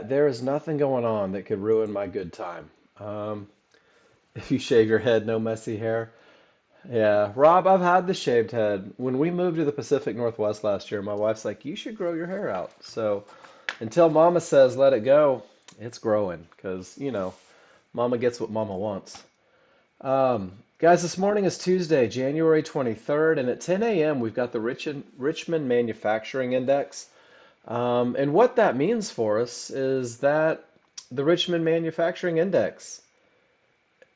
There is nothing going on that could ruin my good time. Um, if you shave your head, no messy hair. Yeah, Rob, I've had the shaved head. When we moved to the Pacific Northwest last year, my wife's like, "You should grow your hair out." So until Mama says let it go, it's growing because, Mama gets what Mama wants. Guys, this morning is Tuesday, January 23rd, and at 10 a.m. we've got the Richmond Manufacturing Index. And what that means for us is that the Richmond Manufacturing Index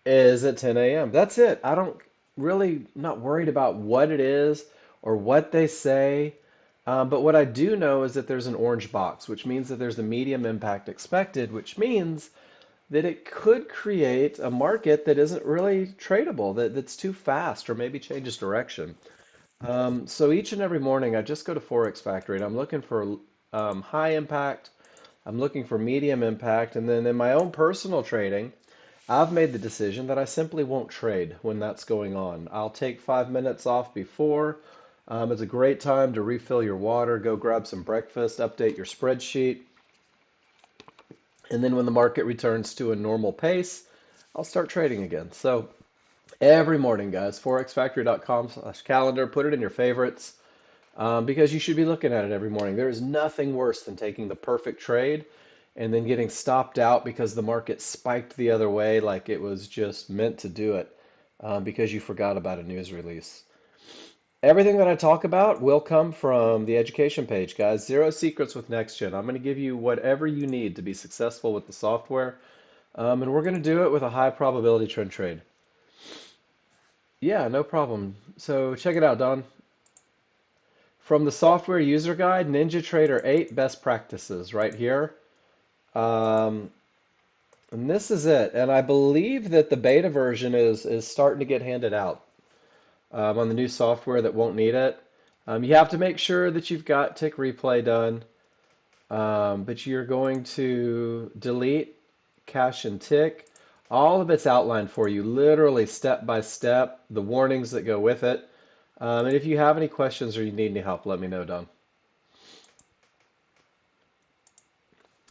is at 10 a.m. That's it. I don't really not worried about what it is or what they say. But what I do know is that there's an orange box, which means that there's a medium impact expected, which means that it could create a market that isn't really tradable, that's too fast or maybe changes direction. So each and every morning, I just go to Forex Factory and I'm looking for high impact, I'm looking for medium impact, and then in my own personal trading, I've made the decision that I simply won't trade when that's going on. I'll take 5 minutes off before. It's a great time to refill your water, go grab some breakfast, update your spreadsheet, and then when the market returns to a normal pace, I'll start trading again. So every morning, guys, forexfactory.com/calendar, put it in your favorites because you should be looking at it every morning. There is nothing worse than taking the perfect trade and then getting stopped out because the market spiked the other way like it was just meant to do it because you forgot about a news release. Everything that I talk about will come from the education page, guys. Zero secrets with Nexgen. I'm going to give you whatever you need to be successful with the software, and we're going to do it with a high probability trend trade. Yeah, no problem. So check it out, Don. From the software user guide, NinjaTrader 8 best practices right here. Um, and this is it. And I believe that the beta version is starting to get handed out on the new software that won't need it. You have to make sure that you've got tick replay done, but you're going to delete cache and tick. All of it's outlined for you, literally step by step, the warnings that go with it. And if you have any questions or you need any help, let me know, Don.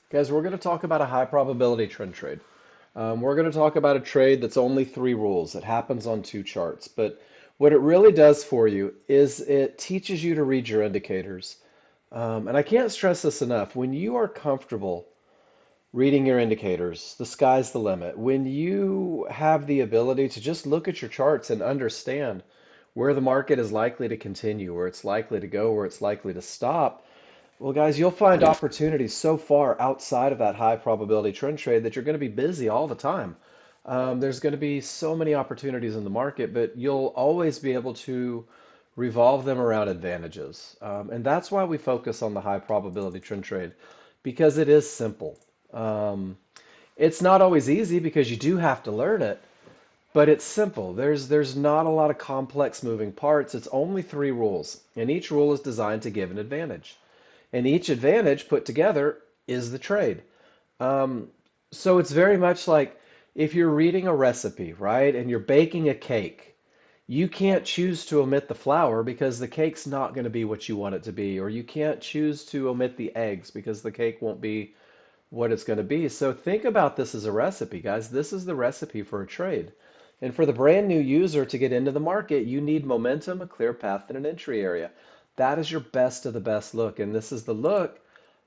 Guys, we're going to talk about a high probability trend trade. We're going to talk about a trade that's only three rules. It happens on two charts. But what it really does for you is it teaches you to read your indicators. And I can't stress this enough. When you are comfortable reading your indicators, the sky's the limit. When you have the ability to just look at your charts and understand where the market is likely to continue, where it's likely to go, where it's likely to stop, well, guys, you'll find opportunities so far outside of that high probability trend trade that you're going to be busy all the time. There's going to be so many opportunities in the market, but you'll always be able to revolve them around advantages. And that's why we focus on the high probability trend trade because it is simple. Um, it's not always easy because you do have to learn it, but it's simple. There's not a lot of complex moving parts. It's only three rules, and each rule is designed to give an advantage. And each advantage put together is the trade. Um, so it's very much like if you're reading a recipe, right, and you're baking a cake, you can't choose to omit the flour because the cake's not going to be what you want it to be, or you can't choose to omit the eggs because the cake won't be what it's going to be. So think about this as a recipe, guys. This is the recipe for a trade. And for the brand new user to get into the market, you need momentum, a clear path, and an entry area. That is your best of the best look. And this is the look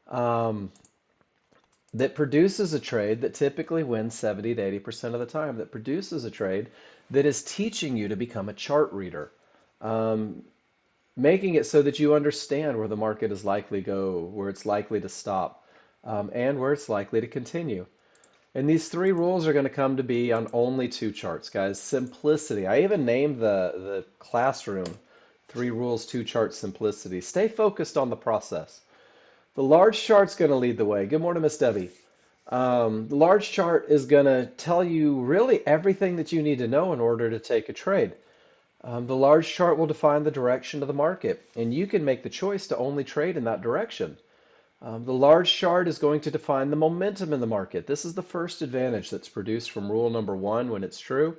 um, that produces a trade that typically wins 70 to 80% of the time, that produces a trade that is teaching you to become a chart reader, um, making it so that you understand where the market is likely to go, where it's likely to stop, and where it's likely to continue. And these three rules are going to come to be on only two charts, guys. Simplicity. I even named the classroom three rules, two charts simplicity. Stay focused on the process. The large chart's going to lead the way. Good morning, Miss Debbie. The large chart is going to tell you really everything that you need to know in order to take a trade. The large chart will define the direction of the market, and you can make the choice to only trade in that direction. The large chart is going to define the momentum in the market. This is the first advantage that's produced from rule number one when it's true.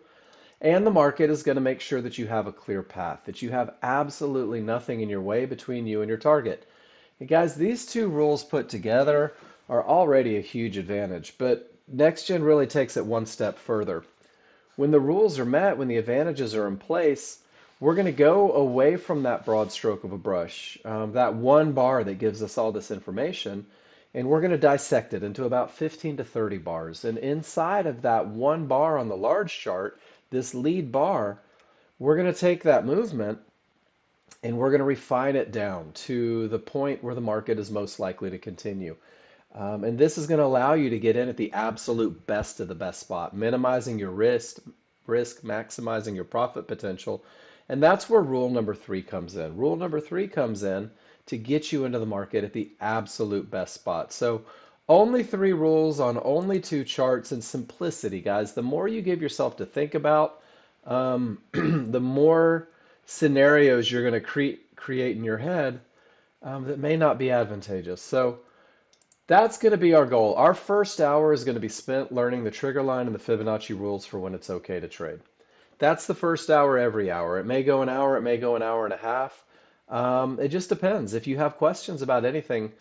And the market is going to make sure that you have a clear path, that you have absolutely nothing in your way between you and your target. And guys, these two rules put together are already a huge advantage, but Nexgen really takes it one step further. When the rules are met, when the advantages are in place, we're going to go away from that broad stroke of a brush, that one bar that gives us all this information, and we're going to dissect it into about 15 to 30 bars. And inside of that one bar on the large chart, this lead bar, we're going to take that movement and we're going to refine it down to the point where the market is most likely to continue. And this is going to allow you to get in at the absolute best of the best spot, minimizing your risk, maximizing your profit potential. And that's where rule number three comes in. Rule number three comes in to get you into the market at the absolute best spot. So only three rules on only two charts and simplicity, guys. The more you give yourself to think about, the more scenarios you're going to create in your head that may not be advantageous. So that's going to be our goal. Our first hour is going to be spent learning the trigger line and the Fibonacci rules for when it's okay to trade. That's the first hour every hour. It may go an hour, it may go an hour and a half. It just depends. If you have questions about anything,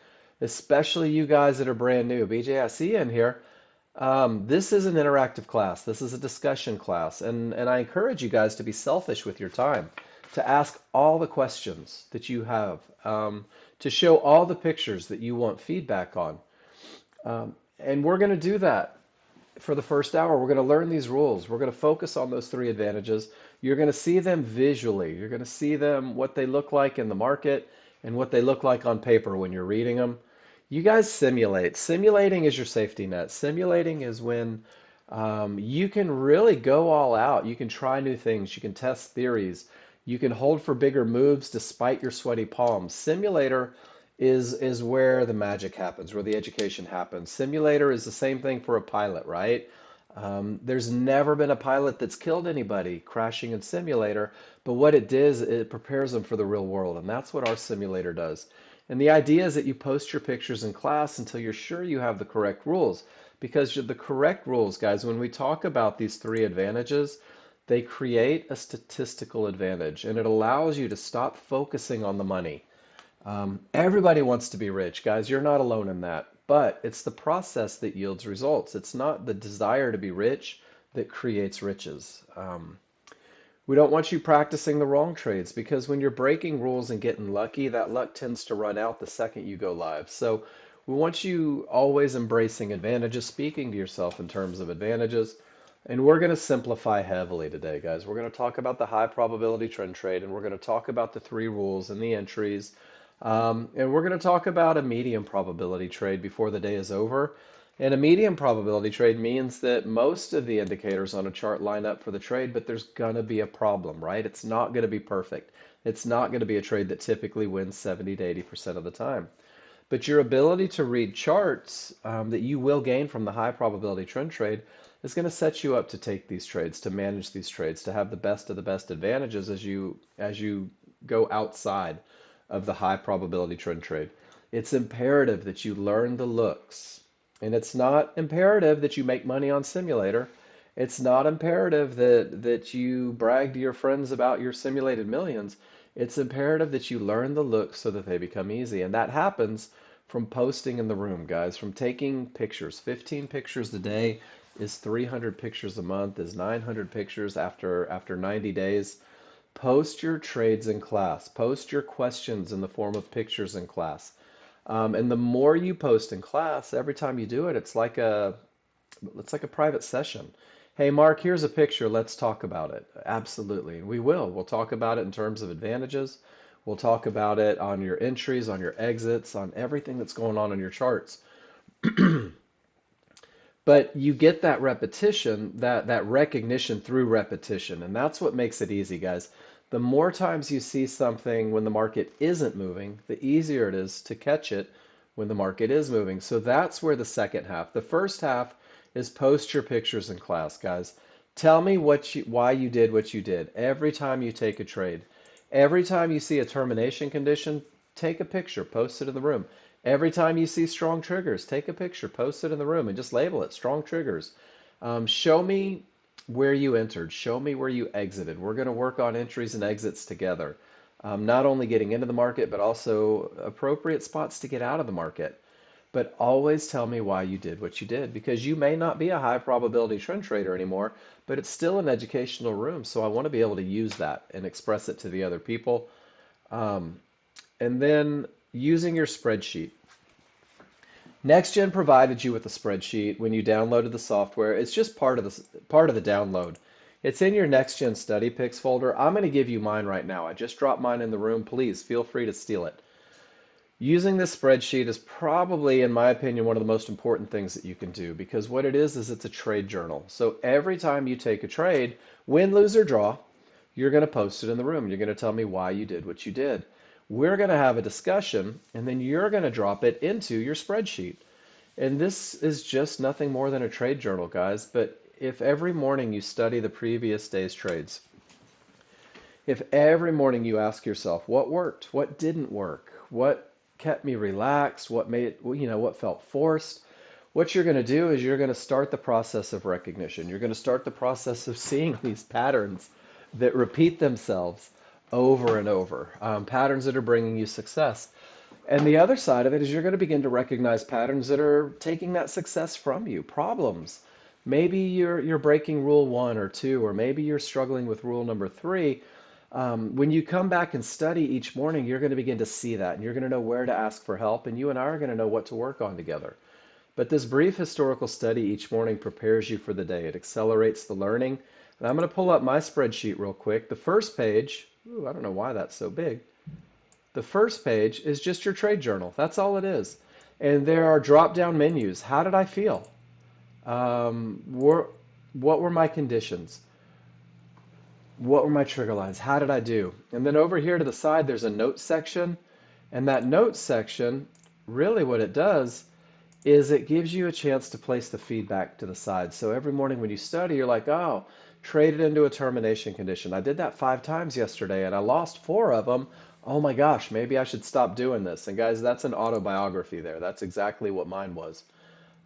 especially you guys that are brand new, BJ, I see you in here. This is an interactive class. This is a discussion class. And I encourage you guys to be selfish with your time, to ask all the questions that you have, to show all the pictures that you want feedback on. And we're going to do that for the first hour. We're going to learn these rules. We're going to focus on those three advantages. You're going to see them visually. You're going to see them, what they look like in the market and what they look like on paper when you're reading them. You guys simulate. Simulating is your safety net. Simulating is when you can really go all out. You can try new things. You can test theories. You can hold for bigger moves despite your sweaty palms. Simulator is where the magic happens, where the education happens. Simulator is the same thing for a pilot, right? There's never been a pilot that's killed anybody crashing in simulator, but what it does, it prepares them for the real world, and that's what our simulator does. And the idea is that you post your pictures in class until you're sure you have the correct rules, because the correct rules, guys, when we talk about these three advantages, they create a statistical advantage, and it allows you to stop focusing on the money. Everybody wants to be rich, guys. You're not alone in that. But it's the process that yields results. It's not the desire to be rich that creates riches. We don't want you practicing the wrong trades because when you're breaking rules and getting lucky, that luck tends to run out the second you go live. So we want you always embracing advantages, speaking to yourself in terms of advantages. And we're going to simplify heavily today, guys. We're going to talk about the high probability trend trade, and we're going to talk about the three rules and the entries. And we're going to talk about a medium probability trade before the day is over. And a medium probability trade means that most of the indicators on a chart line up for the trade, but there's going to be a problem, right? It's not going to be perfect. It's not going to be a trade that typically wins 70 to 80% of the time. But your ability to read charts that you will gain from the high probability trend trade is going to set you up to take these trades, to manage these trades, to have the best of the best advantages as you go outside of the high probability trend trade. It's imperative that you learn the looks. And it's not imperative that you make money on simulator. It's not imperative that you brag to your friends about your simulated millions. It's imperative that you learn the looks so that they become easy. And that happens from posting in the room, guys, from taking pictures. 15 pictures a day is 300 pictures a month, is 900 pictures after 90 days. Post your trades in class. Post your questions in the form of pictures in class. And the more you post in class, every time you do it, it's like a private session. Hey, Mark, here's a picture. Let's talk about it. Absolutely. We will. We'll talk about it in terms of advantages. We'll talk about it on your entries, on your exits, on everything that's going on in your charts. But you get that repetition, that recognition through repetition, and that's what makes it easy, guys. The more times you see something when the market isn't moving, the easier it is to catch it when the market is moving. So that's where the second half. The first half is post your pictures in class, guys. Tell me why you did what you did every time you take a trade. Every time you see a termination condition, take a picture, post it in the room. Every time you see strong triggers, take a picture, post it in the room, and just label it strong triggers. Show me where you entered. Show me where you exited. We're going to work on entries and exits together. Not only getting into the market, but also appropriate spots to get out of the market. but always tell me why you did what you did, because you may not be a high probability trend trader anymore, but it's still an educational room. So I want to be able to use that and express it to the other people. Um, and then using your spreadsheet. Nexgen provided you with a spreadsheet when you downloaded the software. It's just part of the download. It's in your Nexgen Study Picks folder. I'm going to give you mine right now. I just dropped mine in the room. Please feel free to steal it. Using this spreadsheet is probably, in my opinion, one of the most important things that you can do, because what it is it's a trade journal. So every time you take a trade, win, lose, or draw, you're going to post it in the room. You're going to tell me why you did what you did. We're going to have a discussion, and then you're going to drop it into your spreadsheet. And this is just nothing more than a trade journal, guys. But if every morning you study the previous day's trades, if every morning you ask yourself, what worked, what didn't work, what kept me relaxed, what made, what felt forced, what you're going to do is you're going to start the process of recognition. You're going to start the process of seeing these patterns that repeat themselves over and over, patterns that are bringing you success. And the other side of it is you're going to begin to recognize patterns that are taking that success from you, problems. Maybe you're breaking rule 1 or 2, or maybe you're struggling with rule number 3. When you come back and study each morning, you're going to begin to see that, and you're going to know where to ask for help, and you and I are going to know what to work on together. But this brief historical study each morning prepares you for the day. It accelerates the learning. And I'm going to pull up my spreadsheet real quick. The first page, ooh, I don't know why that's so big. The first page is just your trade journal. That's all it is. And there are drop-down menus. How did I feel? What were my conditions? What were my trigger lines? How did I do? And then over here to the side, there's a notes section. And that notes section, really what it does is it gives you a chance to place the feedback to the side. So every morning when you study, you're like, oh, trade it into a termination condition. I did that 5 times yesterday and I lost 4 of them. Oh my gosh, maybe I should stop doing this. And guys, that's an autobiography there. That's exactly what mine was.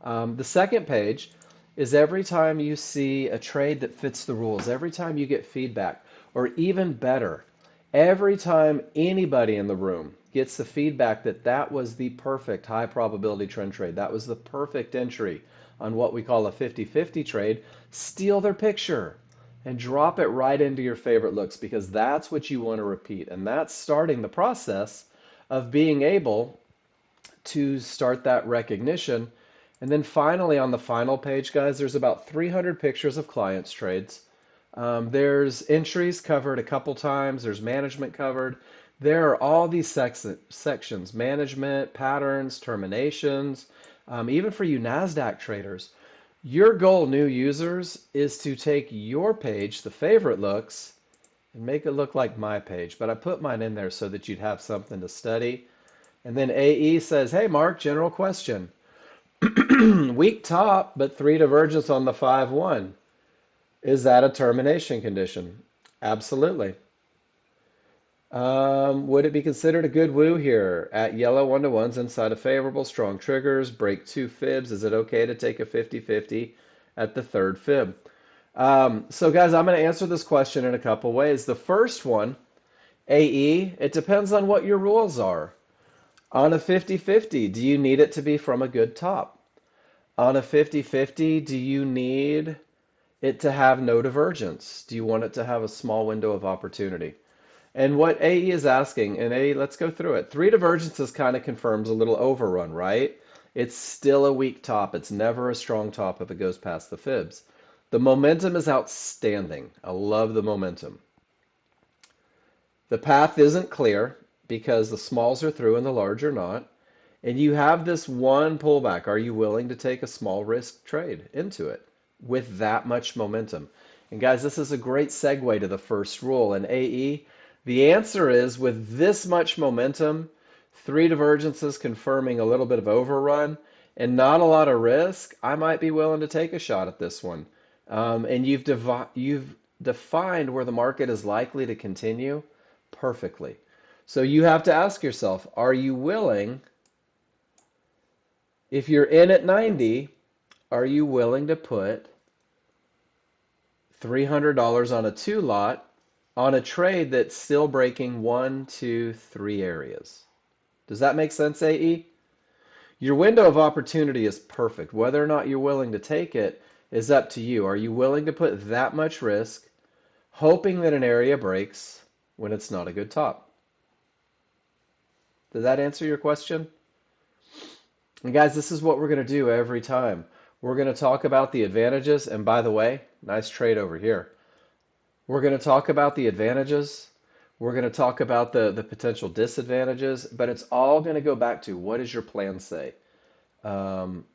The second page is every time you see a trade that fits the rules, every time you get feedback, or even better, every time anybody in the room gets the feedback that that was the perfect high probability trend trade, that was the perfect entry on what we call a 50-50 trade, steal their picture and drop it right into your favorite looks, because that's what you want to repeat. And that's starting the process of being able to start that recognition. And then finally, on the final page, guys, there's about 300 pictures of clients' trades. There's entries covered a couple times. There's management covered. There are all these sections, management, patterns, terminations, even for you NASDAQ traders. Your goal, new users, is to take your page, the favorite looks, and make it look like my page. But I put mine in there so that you'd have something to study. And then AE says, hey, Mark, general question. Weak top, but 3 divergence on the 5-1. Is that a termination condition? Absolutely. Would it be considered a good woo here? At yellow 1-to-1s inside of favorable, strong triggers, break 2 fibs. Is it okay to take a 50-50 at the 3rd fib? So guys, I'm going to answer this question in a couple ways. The first one, AE, it depends on what your rules are. On a 50-50, do you need it to be from a good top? On a 50-50, do you need it to have no divergence? Do you want it to have a small window of opportunity? And what AE is asking, and AE, let's go through it. 3 divergences kind of confirms a little overrun, right? It's still a weak top. It's never a strong top if it goes past the fibs. The momentum is outstanding. I love the momentum. The path isn't clear because the smalls are through and the large are not. And you have this one pullback. Are you willing to take a small risk trade into it with that much momentum? And guys, this is a great segue to the first rule. And AE, the answer is with this much momentum, 3 divergences confirming a little bit of overrun and not a lot of risk, I might be willing to take a shot at this one. And you've defined where the market is likely to continue perfectly. So you have to ask yourself, are you willing, if you're in at 90, are you willing to put $300 on a 2 lot on a trade that's still breaking 1, 2, 3 areas? Does that make sense, AE? Your window of opportunity is perfect. Whether or not you're willing to take it is up to you. Are you willing to put that much risk, hoping that an area breaks when it's not a good top? Does that answer your question? And guys, this is what we're going to do every time. We're going to talk about the advantages. And by the way, nice trade over here. We're going to talk about the advantages. We're going to talk about the potential disadvantages, but it's all going to go back to what does your plan say? Um,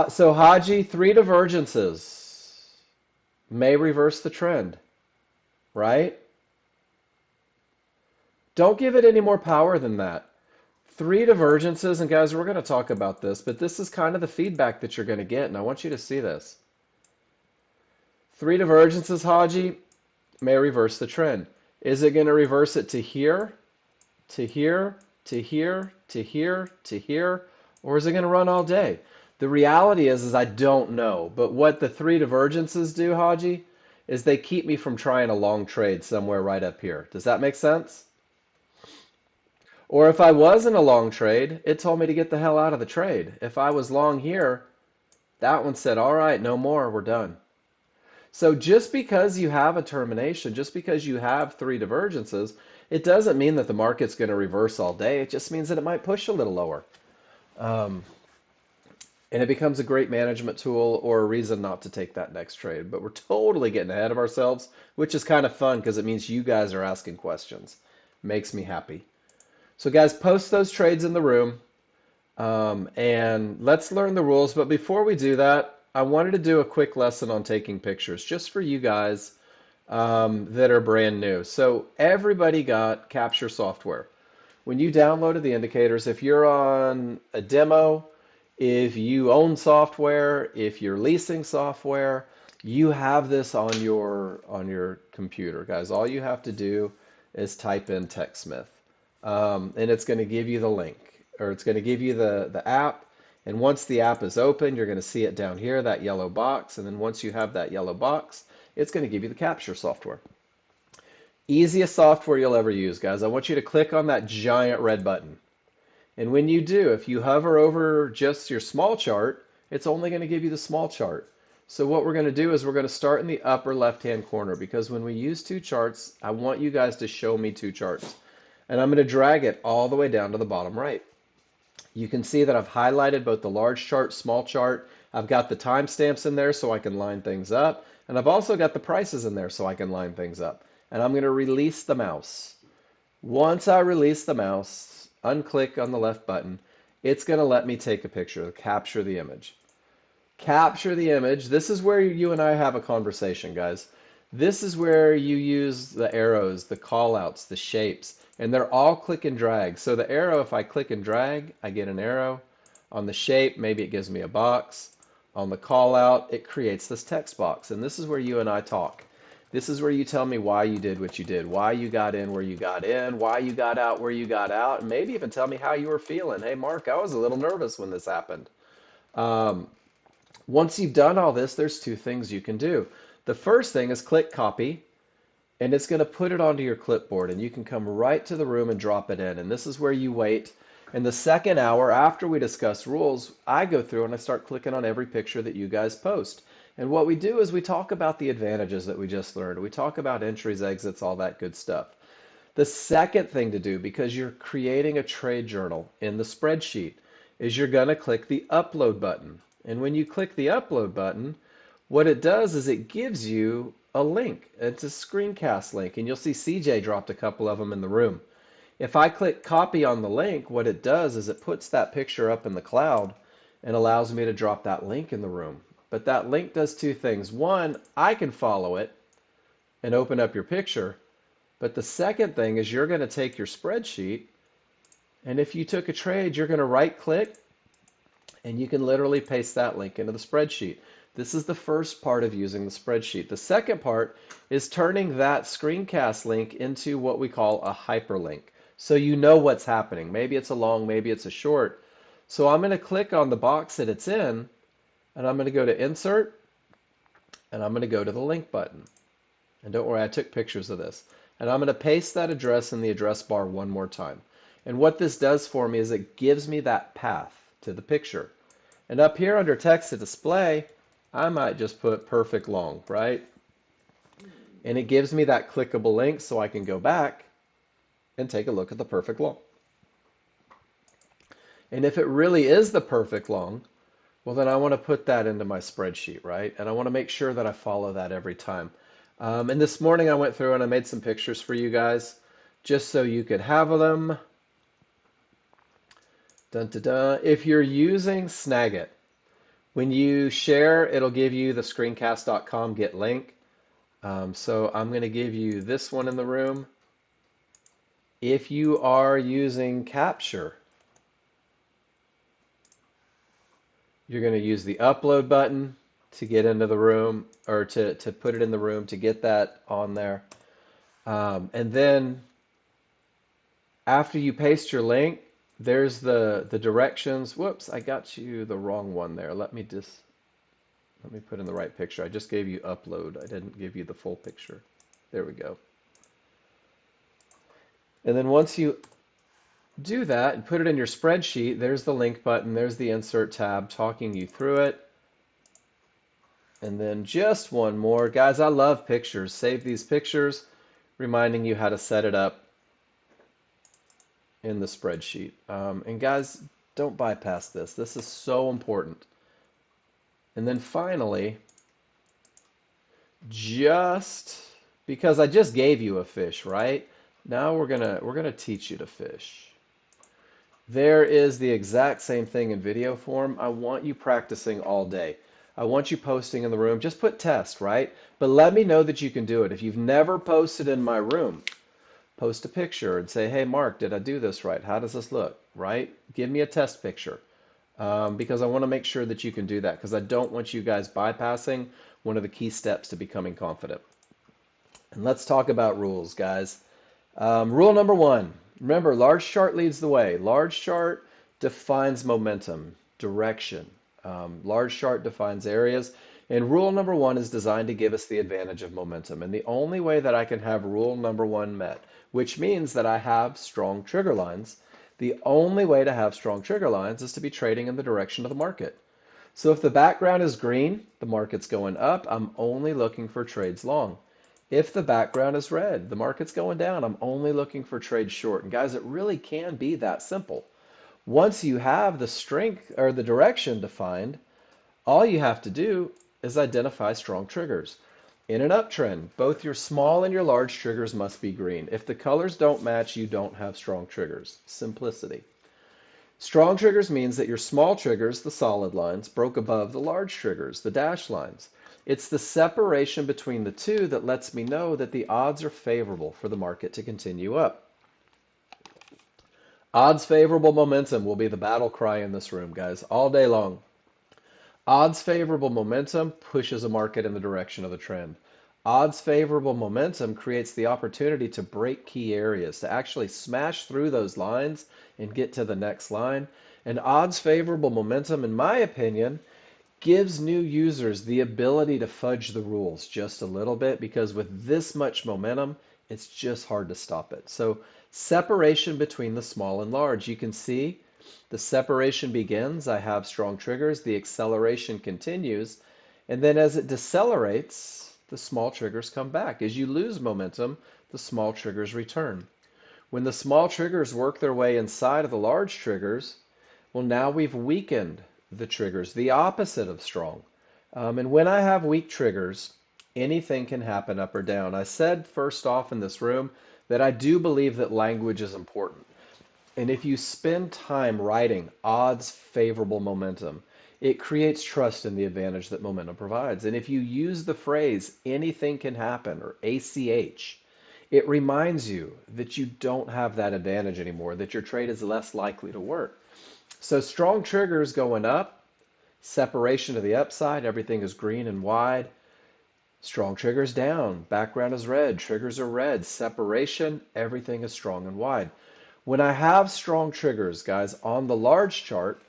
so Haji, three divergences may reverse the trend, right? Don't give it any more power than that. Three divergences, and guys, we're going to talk about this, but this is kind of the feedback that you're going to get, and I want you to see this. Three divergences, Haji, may reverse the trend. Is it going to reverse it to here, to here, to here, to here, to here, or is it going to run all day? The reality is I don't know. But what the three divergences do, Haji, is they keep me from trying a long trade somewhere right up here. Does that make sense? Or if I was in a long trade, it told me to get the hell out of the trade. If I was long here, that one said, all right, no more, we're done. So just because you have a termination, just because you have three divergences, it doesn't mean that the market's going to reverse all day. It just means that it might push a little lower. Um, and it becomes a great management tool or a reason not to take that next trade. But we're totally getting ahead of ourselves, which is kind of fun because it means you guys are asking questions. Makes me happy. So guys, post those trades in the room. And let's learn the rules. But before we do that, I wanted to do a quick lesson on taking pictures just for you guys that are brand new. So everybody got capture software. When you downloaded the indicators, if you're on a demo, if you own software, if you're leasing software, you have this on your computer, guys. All you have to do is type in TechSmith, and it's going to give you the link, or it's going to give you the app. And once the app is open, you're going to see it down here, that yellow box. And then once you have that yellow box, it's going to give you the capture software. Easiest software you'll ever use, guys. I want you to click on that giant red button. And when you do, if you hover over just your small chart, it's only going to give you the small chart. So what we're going to do is we're going to start in the upper left-hand corner, because when we use two charts, I want you guys to show me two charts. And I'm going to drag it all the way down to the bottom right. You can see that I've highlighted both the large chart, small chart. I've got the timestamps in there so I can line things up. And I've also got the prices in there so I can line things up. And I'm going to release the mouse. Once I release the mouse, unclick on the left button, it's going to let me take a picture, capture the image. Capture the image. This is where you and I have a conversation, guys. This is where you use the arrows, the callouts, the shapes, and they're all click and drag. So the arrow, if I click and drag, I get an arrow. On the shape, maybe it gives me a box. On the callout, it creates this text box. And this is where you and I talk. This is where you tell me why you did what you did, why you got in where you got in, why you got out where you got out, and maybe even tell me how you were feeling. Hey, Mark, I was a little nervous when this happened. Um, Once you've done all this, there's two things you can do. The first thing is click copy, and it's going to put it onto your clipboard, and you can come right to the room and drop it in. And this is where you wait. In the second hour, after we discuss rules, I go through and I start clicking on every picture that you guys post. And what we do is we talk about the advantages that we just learned. We talk about entries, exits, all that good stuff. The second thing to do, because you're creating a trade journal in the spreadsheet, is you're going to click the upload button. And when you click the upload button, what it does is it gives you a link. It's a screencast link, and you'll see CJ dropped a couple of them in the room. If I click copy on the link, what it does is it puts that picture up in the cloud and allows me to drop that link in the room. But that link does two things. One, I can follow it and open up your picture. But the second thing is you're going to take your spreadsheet, and if you took a trade, you're going to right click and you can literally paste that link into the spreadsheet. This is the first part of using the spreadsheet. The second part is turning that screencast link into what we call a hyperlink. So you know what's happening. Maybe it's a long, maybe it's a short. So I'm going to click on the box that it's in, and I'm going to go to Insert, and I'm going to go to the link button. And don't worry, I took pictures of this. And I'm going to paste that address in the address bar one more time. And what this does for me is it gives me that path to the picture. And up here under text to display, I might just put perfect long, right? And it gives me that clickable link so I can go back and take a look at the perfect long. And if it really is the perfect long, well, then I want to put that into my spreadsheet, right? And I want to make sure that I follow that every time. And this morning I went through and I made some pictures for you guys just so you could have them. Dun, dun, dun. If you're using Snagit, when you share, it'll give you the screencast.com get link. So I'm going to give you this one in the room. If you are using Capture, you're going to use the upload button to get into the room, or to put it in the room to get that on there. And then after you paste your link, there's the directions. Whoops, I got you the wrong one there. Let me put in the right picture. I just gave you upload. I didn't give you the full picture. There we go. And then once you do that and put it in your spreadsheet, there's the link button, there's the insert tab talking you through it. And then just one more. Guys, I love pictures. Save these pictures, reminding you how to set it up in the spreadsheet. And guys, don't bypass this. This is so important. And then finally, just because I just gave you a fish, right? Now we're gonna teach you to fish. There is the exact same thing in video form. I want you practicing all day. I want you posting in the room. Just put test, right? But let me know that you can do it. If you've never posted in my room, post a picture and say, hey, Mark, did I do this right? How does this look, right? Give me a test picture, because I want to make sure that you can do that, because I don't want you guys bypassing one of the key steps to becoming confident. And let's talk about rules, guys. Rule number one, remember, large chart leads the way. Large chart defines momentum, direction. Large chart defines areas. And rule number one is designed to give us the advantage of momentum. And the only way that I can have rule number one met, which means that I have strong trigger lines, the only way to have strong trigger lines is to be trading in the direction of the market. So if the background is green, the market's going up, I'm only looking for trades long. If the background is red, the market's going down, I'm only looking for trades short. And guys, it really can be that simple. Once you have the strength or the direction defined, all you have to do is identify strong triggers. In an uptrend, both your small and your large triggers must be green. If the colors don't match, you don't have strong triggers. Simplicity. Strong triggers means that your small triggers, the solid lines, broke above the large triggers, the dashed lines. It's the separation between the two that lets me know that the odds are favorable for the market to continue up. Odds favorable momentum will be the battle cry in this room, guys, all day long. Odds favorable momentum pushes a market in the direction of the trend. Odds favorable momentum creates the opportunity to break key areas, to actually smash through those lines and get to the next line. And odds favorable momentum, in my opinion, gives new users the ability to fudge the rules just a little bit, because with this much momentum, it's just hard to stop it. So separation between the small and large. You can see the separation begins. I have strong triggers. The acceleration continues. And then as it decelerates, the small triggers come back. As you lose momentum, the small triggers return. When the small triggers work their way inside of the large triggers, well, now we've weakened the triggers, the opposite of strong. And when I have weak triggers, anything can happen up or down. I said first off in this room that I do believe that language is important. And if you spend time writing odds favorable momentum, it creates trust in the advantage that momentum provides. And if you use the phrase anything can happen, or ACH, it reminds you that you don't have that advantage anymore, that your trade is less likely to work. So strong triggers going up, separation to the upside, everything is green and wide. Strong triggers down, background is red, triggers are red, separation, everything is strong and wide. When I have strong triggers, guys, on the large chart,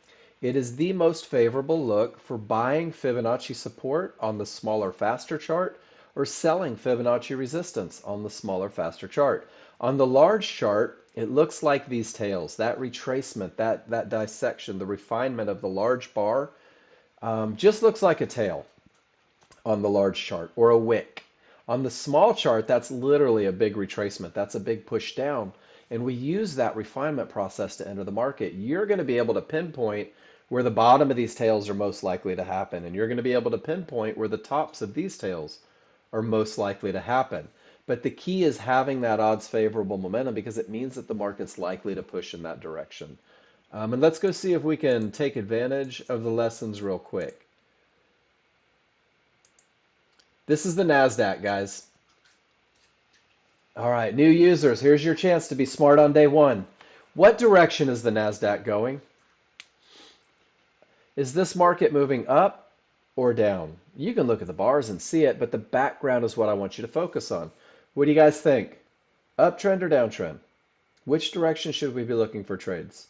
it is the most favorable look for buying Fibonacci support on the smaller, faster chart, or selling Fibonacci resistance on the smaller, faster chart. On the large chart, it looks like these tails, that retracement, that dissection, the refinement of the large bar, just looks like a tail on the large chart or a wick. On the small chart, that's literally a big retracement. That's a big push down. And we use that refinement process to enter the market. You're going to be able to pinpoint where the bottom of these tails are most likely to happen. And you're going to be able to pinpoint where the tops of these tails are most likely to happen. But the key is having that odds favorable momentum because it means that the market's likely to push in that direction. And let's go see if we can take advantage of the lessons real quick. This is the NASDAQ, guys. All right, new users, here's your chance to be smart on day one. What direction is the NASDAQ going? Is this market moving up or down? You can look at the bars and see it, but the background is what I want you to focus on. What do you guys think? Uptrend or downtrend? Which direction should we be looking for trades?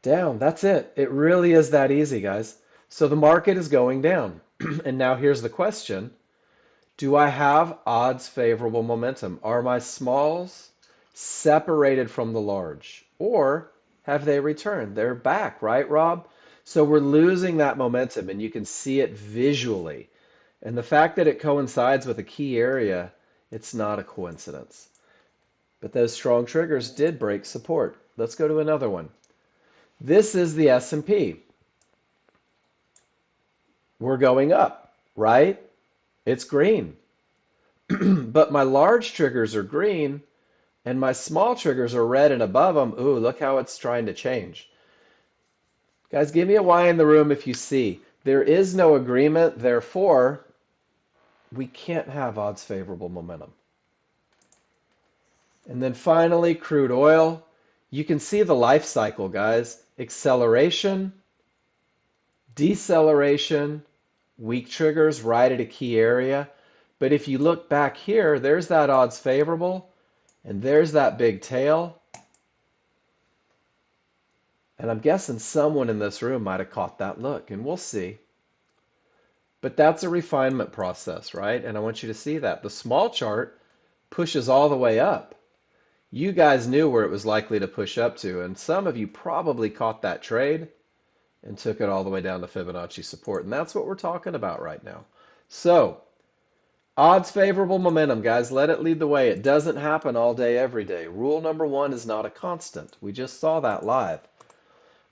Down, that's it. It really is that easy, guys. So the market is going down. And now here's the question. Do I have odds favorable momentum? Are my smalls separated from the large? Or have they returned? They're back, right, Rob? So we're losing that momentum, and you can see it visually. And the fact that it coincides with a key area, it's not a coincidence. But those strong triggers did break support. Let's go to another one. This is the S&P. We're going up, right? It's green. But my large triggers are green and my small triggers are red and above them. Ooh, look how it's trying to change. Guys, give me a Y in the room if you see. There is no agreement, therefore, we can't have odds favorable momentum. And then finally, crude oil. You can see the life cycle, guys. Acceleration, deceleration, weak triggers right at a key area. But if you look back here, there's that odds favorable, and there's that big tail. And I'm guessing someone in this room might have caught that look, and we'll see. But that's a refinement process, right? And I want you to see that. The small chart pushes all the way up. You guys knew where it was likely to push up to, and some of you probably caught that trade and took it all the way down to Fibonacci support. And that's what we're talking about right now. So, odds favorable momentum, guys. Let it lead the way. It doesn't happen all day, every day. Rule number one is not a constant. We just saw that live.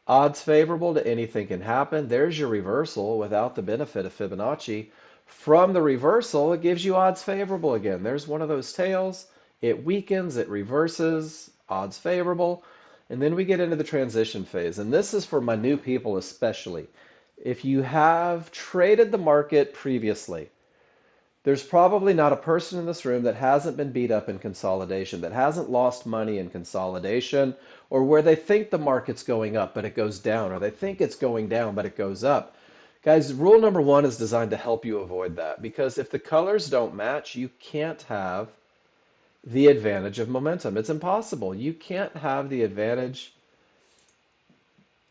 Odds favorable to anything can happen. There's your reversal without the benefit of Fibonacci. From the reversal, it gives you odds favorable again. There's one of those tails. It weakens, it reverses, odds favorable. And then we get into the transition phase. And this is for my new people especially. If you have traded the market previously, there's probably not a person in this room that hasn't been beat up in consolidation, that hasn't lost money in consolidation, or where they think the market's going up but it goes down, or they think it's going down but it goes up. Guys, rule number one is designed to help you avoid that, because if the colors don't match, you can't have the advantage of momentum. It's impossible. You can't have the advantage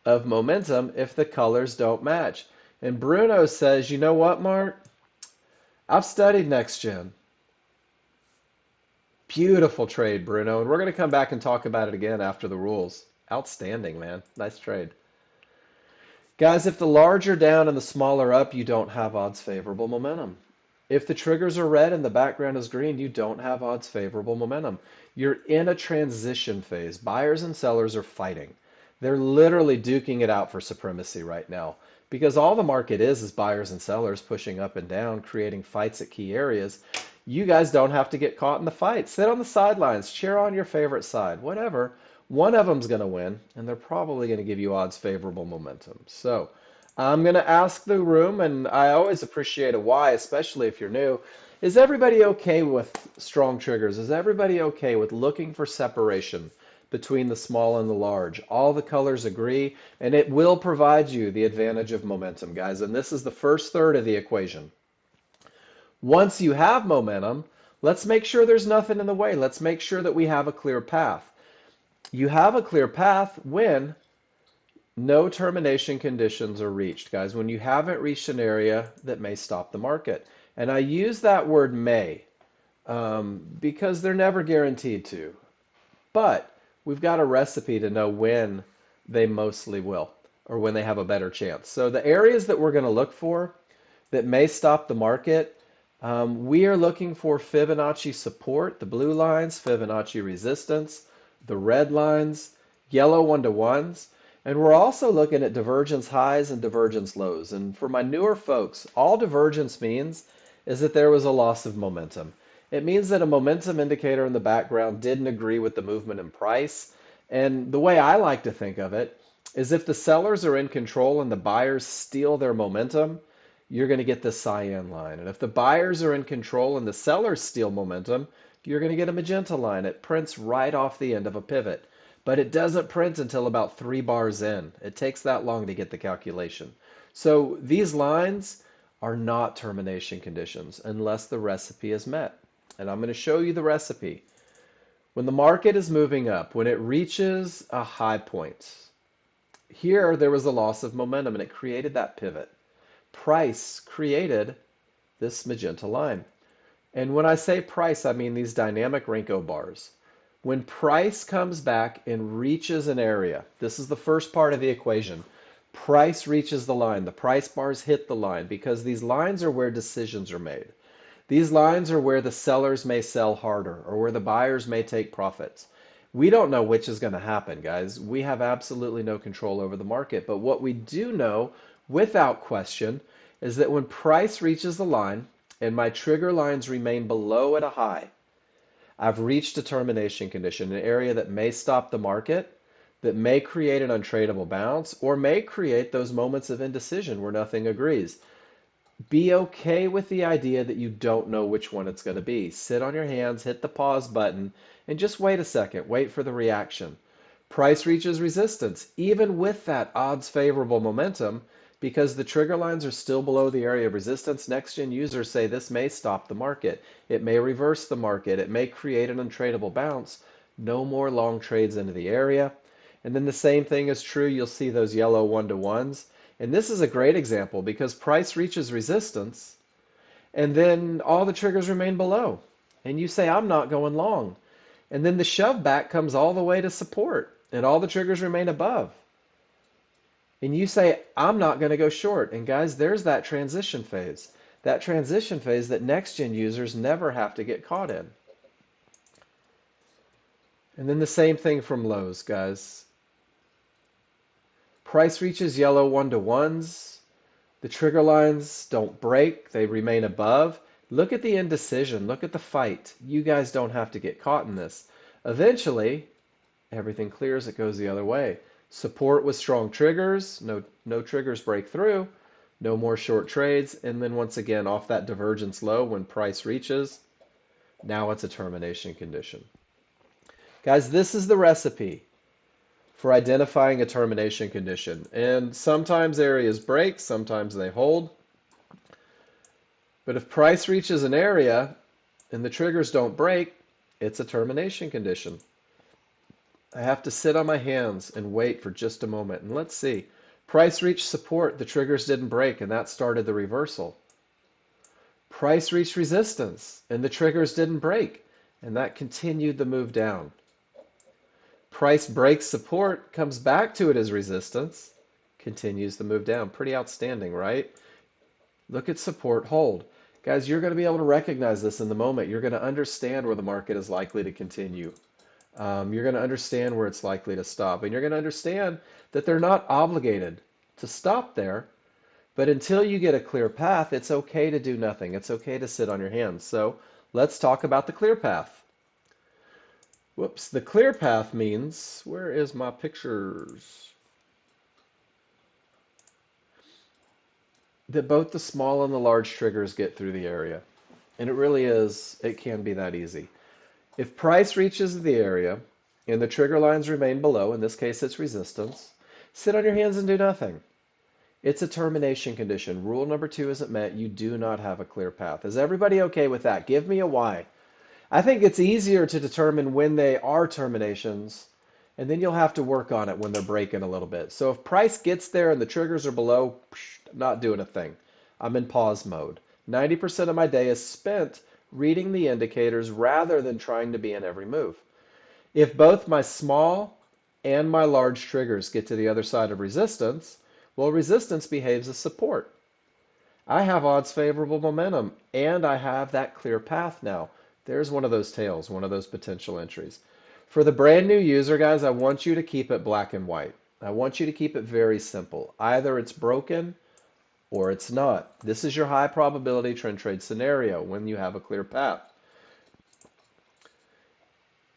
of momentum if the colors don't match. And Bruno says, you know what, Mark? I've studied Nexgen. Beautiful trade, Bruno. And we're going to come back and talk about it again after the rules. Outstanding, man. Nice trade. Guys, if the large are down and the small are up, you don't have odds favorable momentum. If the triggers are red and the background is green, you don't have odds favorable momentum. You're in a transition phase. Buyers and sellers are fighting. They're literally duking it out for supremacy right now, because all the market is buyers and sellers pushing up and down, creating fights at key areas. You guys don't have to get caught in the fight. Sit on the sidelines, cheer on your favorite side, whatever. One of them's going to win, and they're probably going to give you odds favorable momentum. So I'm going to ask the room, and I always appreciate a why, especially if you're new. Is everybody okay with strong triggers? Is everybody okay with looking for separation between the small and the large? All the colors agree, and it will provide you the advantage of momentum, guys. And this is the first third of the equation. Once you have momentum, let's make sure there's nothing in the way. Let's make sure that we have a clear path. You have a clear path when no termination conditions are reached, guys, when you haven't reached an area that may stop the market. And I use that word may. because they're never guaranteed to. But we've got a recipe to know when they mostly will, or when they have a better chance. So the areas that we're going to look for that may stop the market, we are looking for Fibonacci support, the blue lines, Fibonacci resistance, the red lines, yellow one-to-ones, and we're also looking at divergence highs and divergence lows. And for my newer folks, all divergence means is that there was a loss of momentum. It means that a momentum indicator in the background didn't agree with the movement in price. And the way I like to think of it is if the sellers are in control and the buyers steal their momentum, you're going to get the cyan line. And if the buyers are in control and the sellers steal momentum, you're going to get a magenta line. It prints right off the end of a pivot. But it doesn't print until about 3 bars in. It takes that long to get the calculation. So these lines are not termination conditions unless the recipe is met. And I'm going to show you the recipe. When the market is moving up, when it reaches a high point, here there was a loss of momentum and it created that pivot. Price created this magenta line. And when I say price, I mean these dynamic Renko bars. When price comes back and reaches an area, this is the first part of the equation. Price reaches the line. The price bars hit the line because these lines are where decisions are made. These lines are where the sellers may sell harder or where the buyers may take profits. We don't know which is going to happen, guys. We have absolutely no control over the market. But what we do know, without question, is that when price reaches the line and my trigger lines remain below at a high, I've reached a termination condition, an area that may stop the market, that may create an untradeable bounce, or may create those moments of indecision where nothing agrees. Be okay with the idea that you don't know which one it's going to be. Sit on your hands, hit the pause button, and just wait a second. Wait for the reaction. Price reaches resistance, even with that odds favorable momentum, because the trigger lines are still below the area of resistance. Next-gen users say this may stop the market. It may reverse the market. It may create an untradeable bounce. No more long trades into the area. And then the same thing is true. You'll see those yellow one-to-ones. And this is a great example because price reaches resistance and then all the triggers remain below. And you say, I'm not going long. And then the shove back comes all the way to support and all the triggers remain above. And you say, I'm not going to go short. And guys, there's that transition phase. That transition phase that next-gen users never have to get caught in. And then the same thing from lows, guys. Price reaches yellow one-to-ones. The trigger lines don't break. They remain above. Look at the indecision. Look at the fight. You guys don't have to get caught in this. Eventually, everything clears. It goes the other way. Support with strong triggers. No triggers break through. No more short trades. And then once again, off that divergence low when price reaches, now it's a termination condition. Guys, this is the recipe for identifying a termination condition. And sometimes areas break, sometimes they hold. But if price reaches an area and the triggers don't break, it's a termination condition. I have to sit on my hands and wait for just a moment. And let's see. Price reached support, the triggers didn't break, and that started the reversal. Price reached resistance, and the triggers didn't break, and that continued the move down. Price breaks support, comes back to it as resistance, continues the move down. Pretty outstanding, right? Look at support, hold. Guys, you're going to be able to recognize this in the moment. You're going to understand where the market is likely to continue. You're going to understand where it's likely to stop. And you're going to understand that they're not obligated to stop there. But until you get a clear path, it's okay to do nothing. It's okay to sit on your hands. So let's talk about the clear path. Whoops, the clear path means, where is my pictures? That both the small and the large triggers get through the area. And it really is, it can be that easy. If price reaches the area and the trigger lines remain below, in this case it's resistance, sit on your hands and do nothing. It's a termination condition. Rule number 2 isn't met. You do not have a clear path. Is everybody okay with that? Give me a why. I think it's easier to determine when they are terminations, and then you'll have to work on it when they're breaking a little bit. So if price gets there and the triggers are below, not doing a thing. I'm in pause mode. 90% of my day is spent reading the indicators rather than trying to be in every move. If both my small and my large triggers get to the other side of resistance, well, resistance behaves as support. I have odds favorable momentum, and I have that clear path now. There's one of those tails, one of those potential entries. For the brand new user, guys, I want you to keep it black and white. I want you to keep it very simple. Either it's broken or it's not. This is your high probability trend trade scenario when you have a clear path.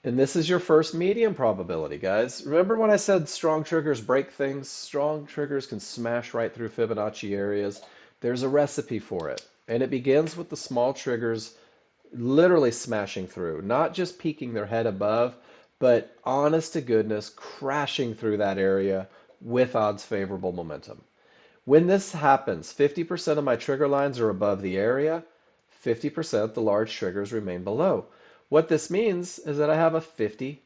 And this is your first medium probability, guys. Remember when I said strong triggers break things? Strong triggers can smash right through Fibonacci areas. There's a recipe for it. And it begins with the small triggers literally smashing through, not just peeking their head above, but honest to goodness, crashing through that area with odds favorable momentum. When this happens, 50% of my trigger lines are above the area, 50% the large triggers remain below. What this means is that I have a 50-50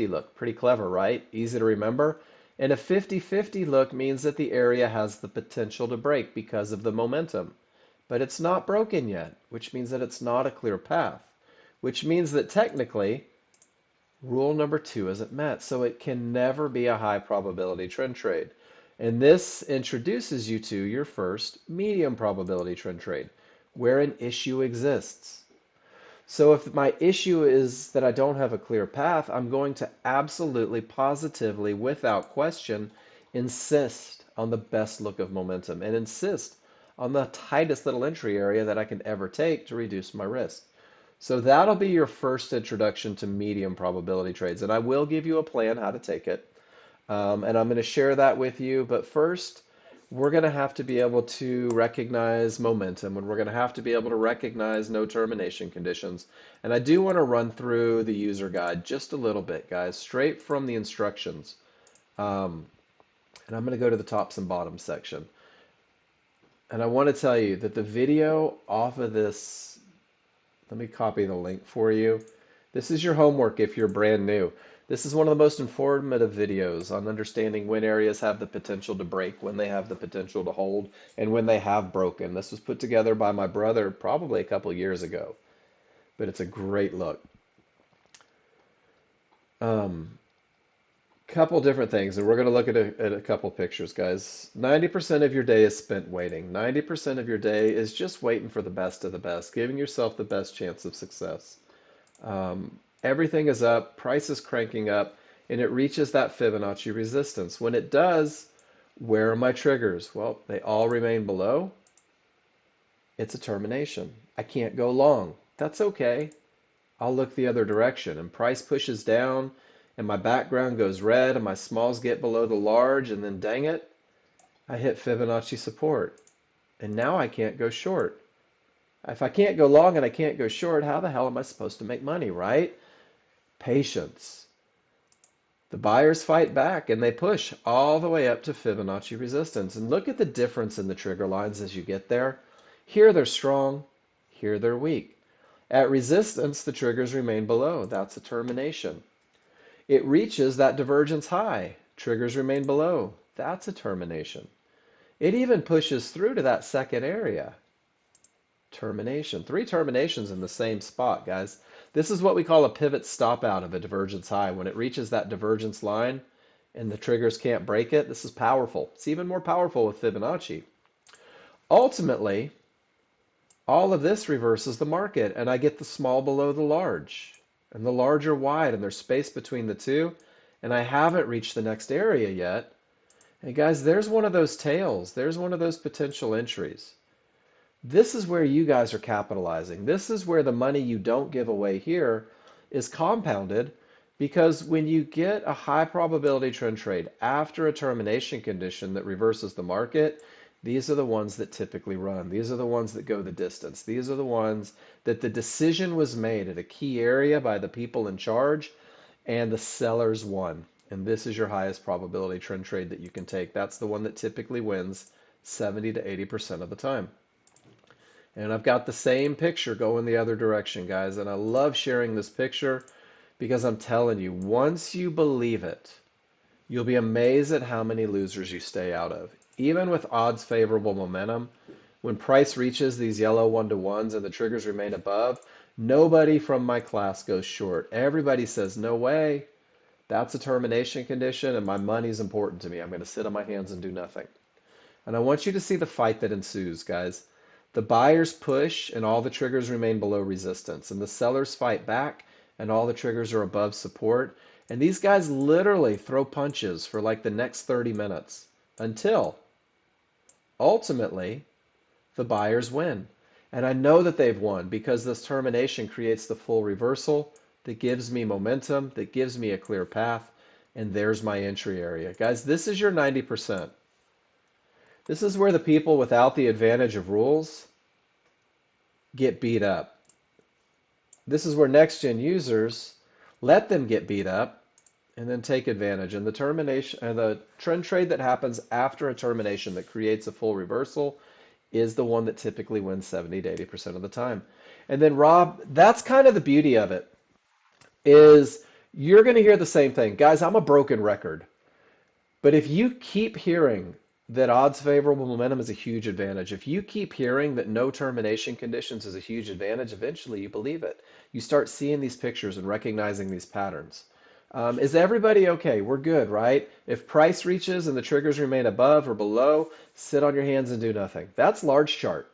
look. Pretty clever, right? Easy to remember. And a 50-50 look means that the area has the potential to break because of the momentum. But it's not broken yet, which means that it's not a clear path, which means that technically rule number 2 isn't met. So it can never be a high probability trend trade. And this introduces you to your first medium probability trend trade, where an issue exists. So if my issue is that I don't have a clear path, I'm going to absolutely, positively, without question, insist on the best look of momentum and insist on the tightest little entry area that I can ever take to reduce my risk. So that'll be your first introduction to medium probability trades. And I will give you a plan how to take it. And I'm going to share that with you. But first, we're going to have to be able to recognize momentum, and we're going to have to be able to recognize no termination conditions. And I do want to run through the user guide just a little bit, guys, straight from the instructions. And I'm going to go to the tops and bottoms section. And I want to tell you that the video off of this, let me copy the link for you. This is your homework if you're brand new. This is one of the most informative videos on understanding when areas have the potential to break, when they have the potential to hold, and when they have broken. This was put together by my brother probably a couple years ago, but it's a great look. Couple different things, and we're going to look at a couple pictures, guys. 90% of your day is spent waiting. 90% of your day is just waiting for the best of the best, giving yourself the best chance of success. Everything is up, price is cranking up, and it reaches that Fibonacci resistance. When it does, where are my triggers? Well, they all remain below. It's a termination. I can't go long. That's okay. I'll look the other direction. And price pushes down, and my background goes red, and my smalls get below the large, and then dang it, I hit Fibonacci support. And now I can't go short. If I can't go long and I can't go short, how the hell am I supposed to make money, right? Patience. The buyers fight back and they push all the way up to Fibonacci resistance. And look at the difference in the trigger lines as you get there. Here they're strong, here they're weak. At resistance, the triggers remain below. That's a termination. It reaches that divergence high. Triggers remain below. That's a termination. It even pushes through to that second area. Termination. 3 terminations in the same spot, guys. This is what we call a pivot stop out of a divergence high. When it reaches that divergence line and the triggers can't break it, this is powerful. It's even more powerful with Fibonacci. Ultimately, all of this reverses the market, and I get the small below the large. And the large are wide, and there's space between the two, and I haven't reached the next area yet. And guys, there's one of those tails. There's one of those potential entries. This is where you guys are capitalizing. This is where the money you don't give away here is compounded, because when you get a high probability trend trade after a termination condition that reverses the market, these are the ones that typically run. These are the ones that go the distance. These are the ones that the decision was made at a key area by the people in charge and the sellers won. And this is your highest probability trend trade that you can take. That's the one that typically wins 70 to 80% of the time. And I've got the same picture going the other direction, guys. And I love sharing this picture because I'm telling you, once you believe it, you'll be amazed at how many losers you stay out of. Even with odds favorable momentum, when price reaches these yellow 1-to-1s and the triggers remain above, nobody from my class goes short. Everybody says, no way, that's a termination condition and my money's important to me. I'm going to sit on my hands and do nothing. And I want you to see the fight that ensues, guys. The buyers push and all the triggers remain below resistance, and the sellers fight back and all the triggers are above support. And these guys literally throw punches for like the next 30 minutes until ultimately the buyers win. And I know that they've won because this termination creates the full reversal that gives me momentum, that gives me a clear path, and there's my entry area. Guys, this is your 90%. This is where the people without the advantage of rules get beat up. This is where next-gen users let them get beat up and then take advantage. And the termination and the trend trade that happens after a termination that creates a full reversal is the one that typically wins 70 to 80% of the time. And then Rob, that's kind of the beauty of it, is you're going to hear the same thing. Guys, I'm a broken record. But if you keep hearing that odds favorable momentum is a huge advantage, if you keep hearing that no termination conditions is a huge advantage, eventually you believe it. You start seeing these pictures and recognizing these patterns. Is everybody okay? We're good, right? If price reaches and the triggers remain above or below, sit on your hands and do nothing. That's large chart.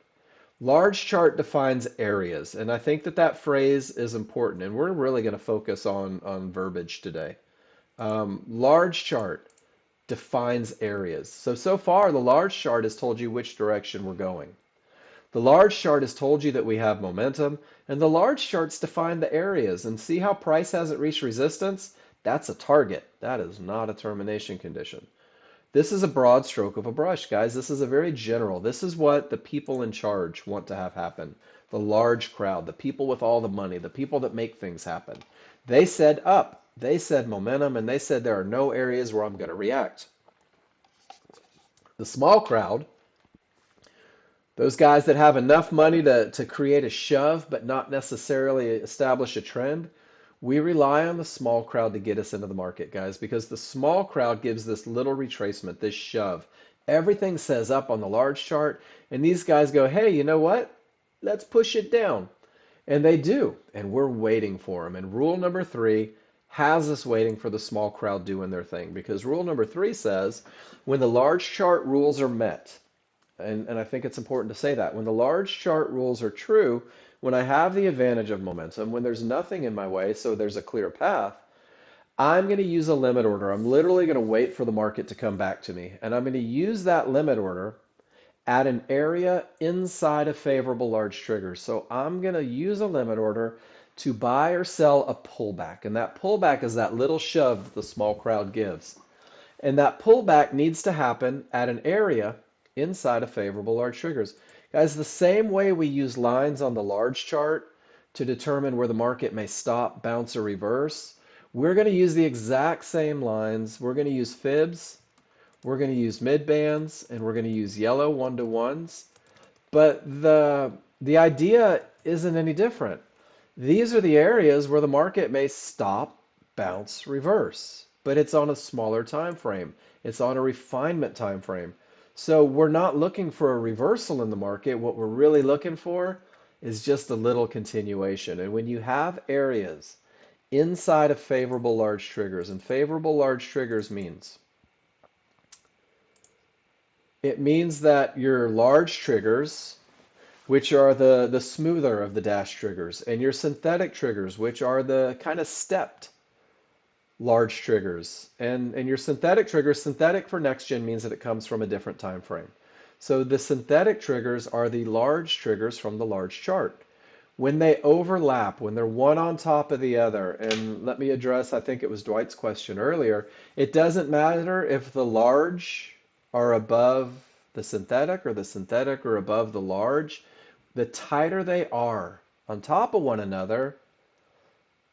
Large chart defines areas, and I think that that phrase is important, and we're really going to focus on verbiage today. Large chart defines areas. So far, the large chart has told you which direction we're going. The large chart has told you that we have momentum, and the large charts define the areas. And see how price hasn't reached resistance? That's a target. That is not a termination condition. This is a broad stroke of a brush, guys. This is a very general. This is what the people in charge want to have happen. The large crowd, the people with all the money, the people that make things happen. They said up, they said momentum, and they said there are no areas where I'm going to react. The small crowd, those guys that have enough money to create a shove but not necessarily establish a trend, we rely on the small crowd to get us into the market, guys, because the small crowd gives this little retracement, this shove. Everything says up on the large chart, and these guys go, hey, you know what? Let's push it down. And they do, and we're waiting for them. And rule number 3 has us waiting for the small crowd doing their thing, because rule number 3 says when the large chart rules are met, and I think it's important to say that, when the large chart rules are true, when I have the advantage of momentum, when there's nothing in my way, so there's a clear path, I'm going to use a limit order. I'm literally going to wait for the market to come back to me. And I'm going to use that limit order at an area inside of favorable large triggers. So I'm going to use a limit order to buy or sell a pullback. And that pullback is that little shove that the small crowd gives. And that pullback needs to happen at an area inside of favorable large triggers. Guys, the same way we use lines on the large chart to determine where the market may stop, bounce, or reverse, we're going to use the exact same lines. We're going to use fibs, we're going to use mid bands, and we're going to use yellow 1-to-1s. But the idea isn't any different. These are the areas where the market may stop, bounce, reverse, but it's on a smaller time frame. It's on a refinement time frame. So we're not looking for a reversal in the market. What we're really looking for is just a little continuation. And when you have areas inside of favorable large triggers, and favorable large triggers means, it means that your large triggers, which are the smoother of the dash triggers, and your synthetic triggers, which are the kind of stepped large triggers. And your synthetic triggers, synthetic for Nexgen means that it comes from a different time frame. So the synthetic triggers are the large triggers from the large chart. When they overlap, when they're one on top of the other, and let me address, I think it was Dwight's question earlier, it doesn't matter if the large are above the synthetic or the synthetic are above the large. The tighter they are on top of one another,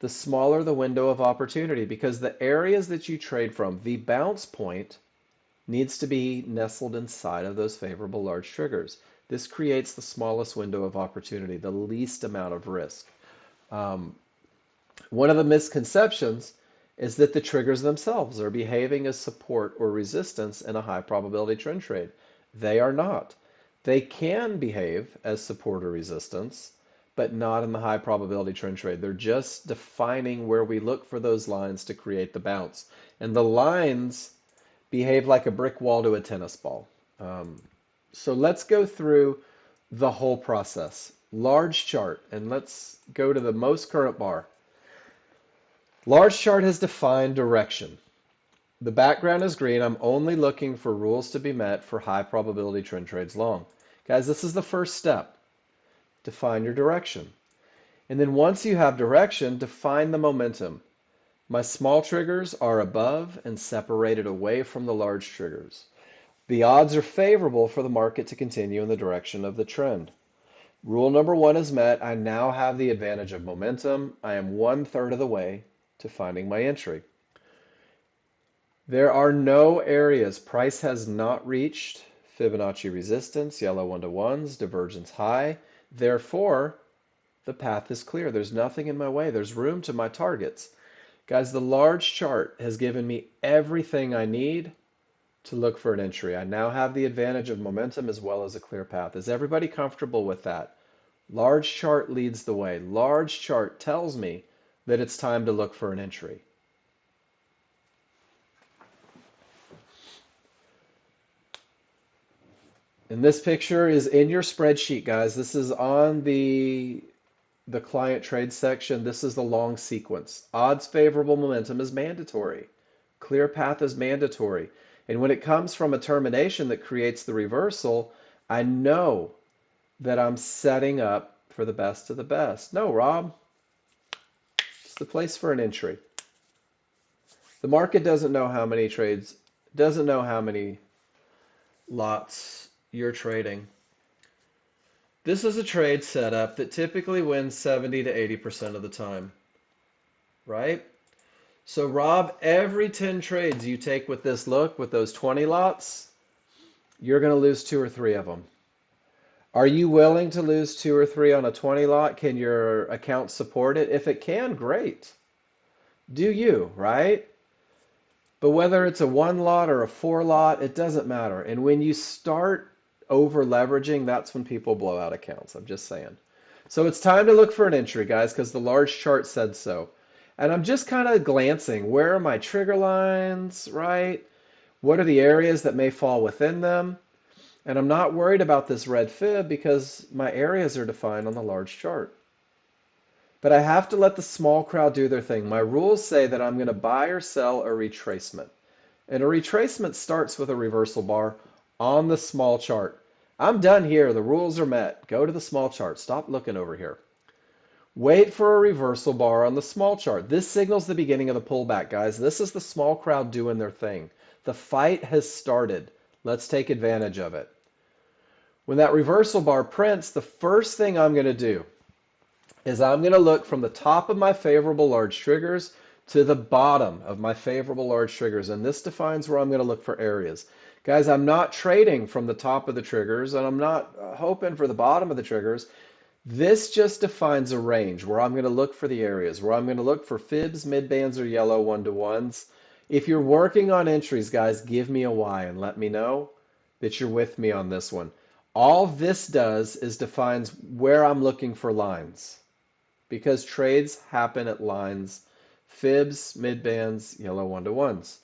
the smaller the window of opportunity, because the areas that you trade from, the bounce point needs to be nestled inside of those favorable large triggers. This creates the smallest window of opportunity, the least amount of risk. One of the misconceptions is that the triggers themselves are behaving as support or resistance in a high probability trend trade. They are not. They can behave as support or resistance, but not in the high probability trend trade. They're just defining where we look for those lines to create the bounce. And the lines behave like a brick wall to a tennis ball. Um, so let's go through the whole process. Large chart, and let's go to the most current bar. Large chart has defined direction. The background is green. I'm only looking for rules to be met for high probability trend trades long. Guys, this is the first step. Define your direction. And then once you have direction, define the momentum. My small triggers are above and separated away from the large triggers. The odds are favorable for the market to continue in the direction of the trend. Rule number one is met. I now have the advantage of momentum. I am 1/3 of the way to finding my entry. There are no areas. Price has not reached Fibonacci resistance, yellow 1-to-1s, divergence high. Therefore, the path is clear. There's nothing in my way. There's room to my targets. Guys, the large chart has given me everything I need to look for an entry. I now have the advantage of momentum as well as a clear path. Is everybody comfortable with that? Large chart leads the way. Large chart tells me that it's time to look for an entry. And this picture is in your spreadsheet, guys. This is on the client trade section. This is the long sequence. Odds favorable momentum is mandatory. Clear path is mandatory. And when it comes from a termination that creates the reversal, I know that I'm setting up for the best of the best. No, Rob, it's the place for an entry. The market doesn't know how many trades, doesn't know how many lots you're trading. This is a trade setup that typically wins 70 to 80% of the time, right? So Rob, every 10 trades you take with this look, with those 20 lots, you're going to lose 2 or 3 of them. Are you willing to lose 2 or 3 on a 20 lot? Can your account support it? If it can, great. Do you, right? But whether it's a 1 lot or a 4 lot, it doesn't matter. And when you start over leveraging, that's when people blow out accounts. I'm just saying. So it's time to look for an entry, guys, because the large chart said so. And I'm just kind of glancing. Where are my trigger lines, right? What are the areas that may fall within them? And I'm not worried about this red fib because my areas are defined on the large chart. But I have to let the small crowd do their thing. My rules say that I'm going to buy or sell a retracement. And a retracement starts with a reversal bar on the small chart. I'm done here. The rules are met. Go to the small chart. Stop looking over here. Wait for a reversal bar on the small chart. This signals the beginning of the pullback, guys. This is the small crowd doing their thing. The fight has started. Let's take advantage of it. When that reversal bar prints, the first thing I'm going to do is I'm going to look from the top of my favorable large triggers to the bottom of my favorable large triggers. And this defines where I'm going to look for areas. Guys, I'm not trading from the top of the triggers, and I'm not hoping for the bottom of the triggers. This just defines a range where I'm going to look for the areas, where I'm going to look for fibs, midbands, or yellow 1-to-1s. If you're working on entries, guys, give me a Y and let me know that you're with me on this one. All this does is defines where I'm looking for lines, because trades happen at lines, fibs, midbands, yellow 1-to-1s.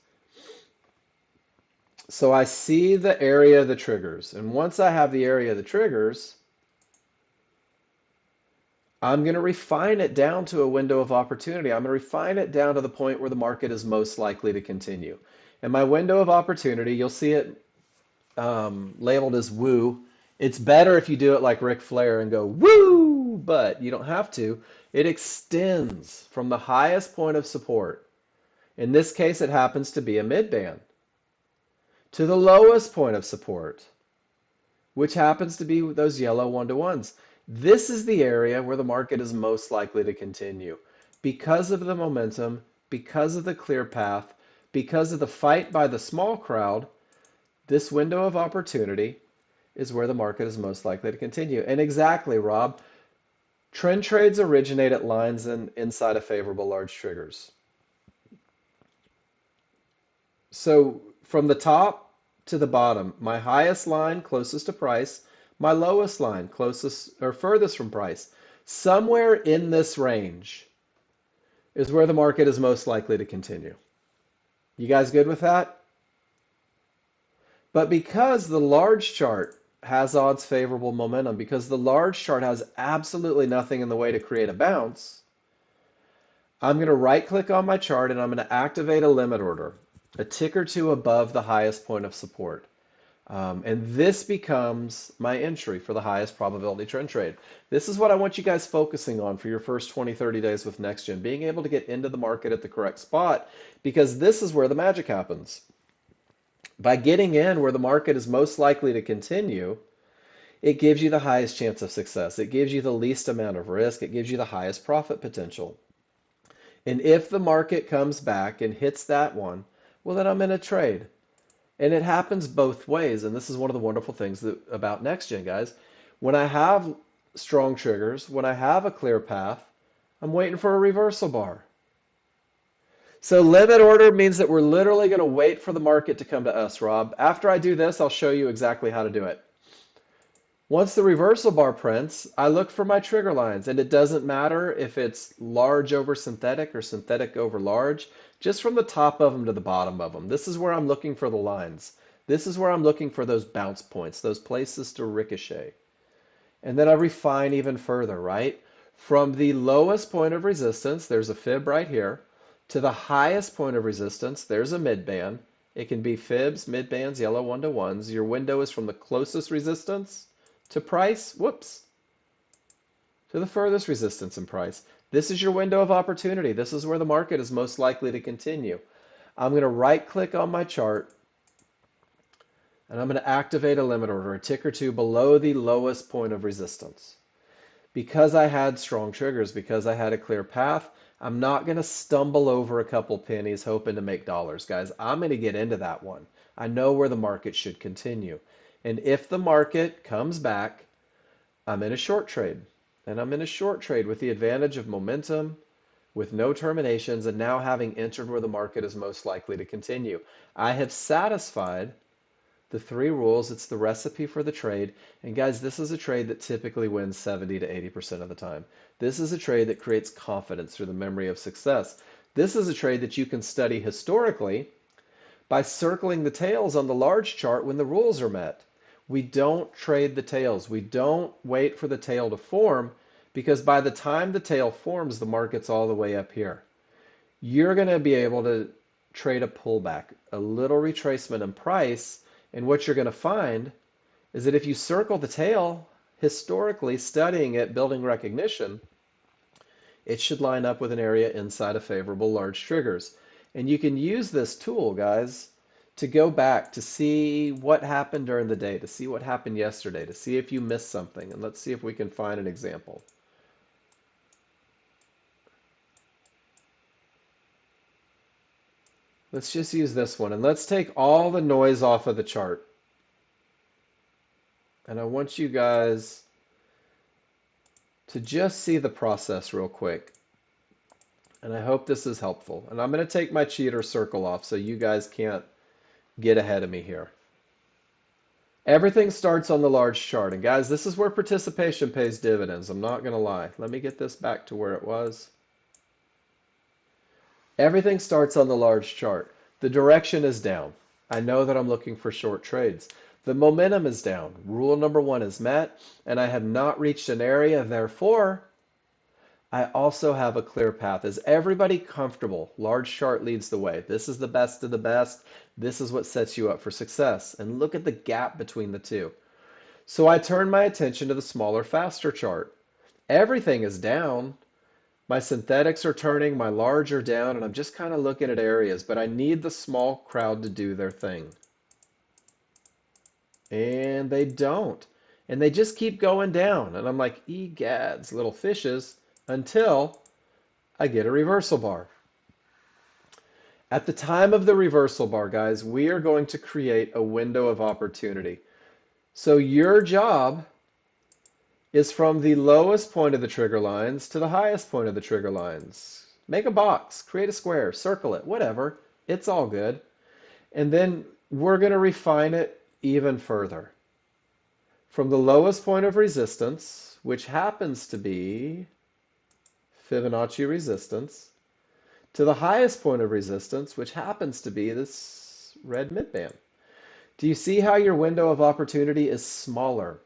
So I see the area of the triggers, and once I have the area of the triggers, I'm going to refine it down to a window of opportunity. I'm going to refine it down to the point where the market is most likely to continue. And my window of opportunity, you'll see it labeled as woo. It's better if you do it like Ric Flair and go woo, but you don't have to. It extends from the highest point of support. In this case, it happens to be a midband, to the lowest point of support, which happens to be those yellow 1-to-1s. This is the area where the market is most likely to continue because of the momentum, because of the clear path, because of the fight by the small crowd. This window of opportunity is where the market is most likely to continue. And exactly, Rob, trend trades originate at lines inside of favorable large triggers. So from the top to the bottom, my highest line closest to price, My lowest line, closest or furthest from price, somewhere in this range is where the market is most likely to continue. You guys good with that? But because the large chart has odds favorable momentum, because the large chart has absolutely nothing in the way to create a bounce, I'm going to right click on my chart and I'm going to activate a limit order, a tick or two above the highest point of support. And this becomes my entry for the highest probability trend trade. This is what I want you guys focusing on for your first 20, 30 days with Nexgen, being able to get into the market at the correct spot, because this is where the magic happens. By getting in where the market is most likely to continue, it gives you the highest chance of success. It gives you the least amount of risk. It gives you the highest profit potential. And if the market comes back and hits that one, well, then I'm in a trade. And it happens both ways. And this is one of the wonderful things about Nexgen, guys. When I have strong triggers, when I have a clear path, I'm waiting for a reversal bar. So limit order means that we're literally going to wait for the market to come to us, Rob. After I do this, I'll show you exactly how to do it. Once the reversal bar prints, I look for my trigger lines, and it doesn't matter if it's large over synthetic or synthetic over large, just from the top of them to the bottom of them. This is where I'm looking for the lines. This is where I'm looking for those bounce points, those places to ricochet. And then I refine even further, right? From the lowest point of resistance, there's a fib right here, to the highest point of resistance, there's a midband. It can be fibs, midbands, yellow 1-to-1s. Your window is from the closest resistance to price, whoops, to the furthest resistance in price. This is your window of opportunity. This is where the market is most likely to continue. I'm going to right click on my chart and I'm going to activate a limit order, a tick or two below the lowest point of resistance. Because I had strong triggers, because I had a clear path, I'm not going to stumble over a couple pennies hoping to make dollars, guys. I'm going to get into that one. I know where the market should continue. And if the market comes back, I'm in a short trade. And I'm in a short trade with the advantage of momentum, with no terminations, and now having entered where the market is most likely to continue. I have satisfied the three rules. It's the recipe for the trade. And guys, this is a trade that typically wins 70 to 80% of the time. This is a trade that creates confidence through the memory of success. This is a trade that you can study historically by circling the tails on the large chart when the rules are met. We don't trade the tails. We don't wait for the tail to form, because by the time the tail forms, the market's all the way up here. You're going to be able to trade a pullback, a little retracement in price. And what you're going to find is that if you circle the tail, historically studying it, building recognition, it should line up with an area inside of favorable large triggers. And you can use this tool, guys, to go back to see what happened during the day, to see what happened yesterday, to see if you missed something. And let's see if we can find an example. Let's just use this one, and let's take all the noise off of the chart. And I want you guys to just see the process real quick. And I hope this is helpful. And I'm going to take my cheater circle off so you guys can't get ahead of me here. Everything starts on the large chart. And guys, this is where participation pays dividends. I'm not going to lie. Let me get this back to where it was. Everything starts on the large chart. The direction is down. I know that I'm looking for short trades. The momentum is down. Rule number one is met, and I have not reached an area. Therefore, I also have a clear path. Is everybody comfortable? Large chart leads the way. This is the best of the best. This is what sets you up for success. And look at the gap between the two. So I turn my attention to the smaller, faster chart. Everything is down. My synthetics are turning, my large are down, and I'm just kind of looking at areas, but I need the small crowd to do their thing. And they don't. And they just keep going down. And I'm like, egads, little fishes, until I get a reversal bar. At the time of the reversal bar, guys, we are going to create a window of opportunity. So your job is from the lowest point of the trigger lines to the highest point of the trigger lines. Make a box, create a square, circle it, whatever. It's all good. And then we're going to refine it even further. from the lowest point of resistance, which happens to be Fibonacci resistance, to the highest point of resistance, which happens to be this red midband. Do you see how your window of opportunity is smaller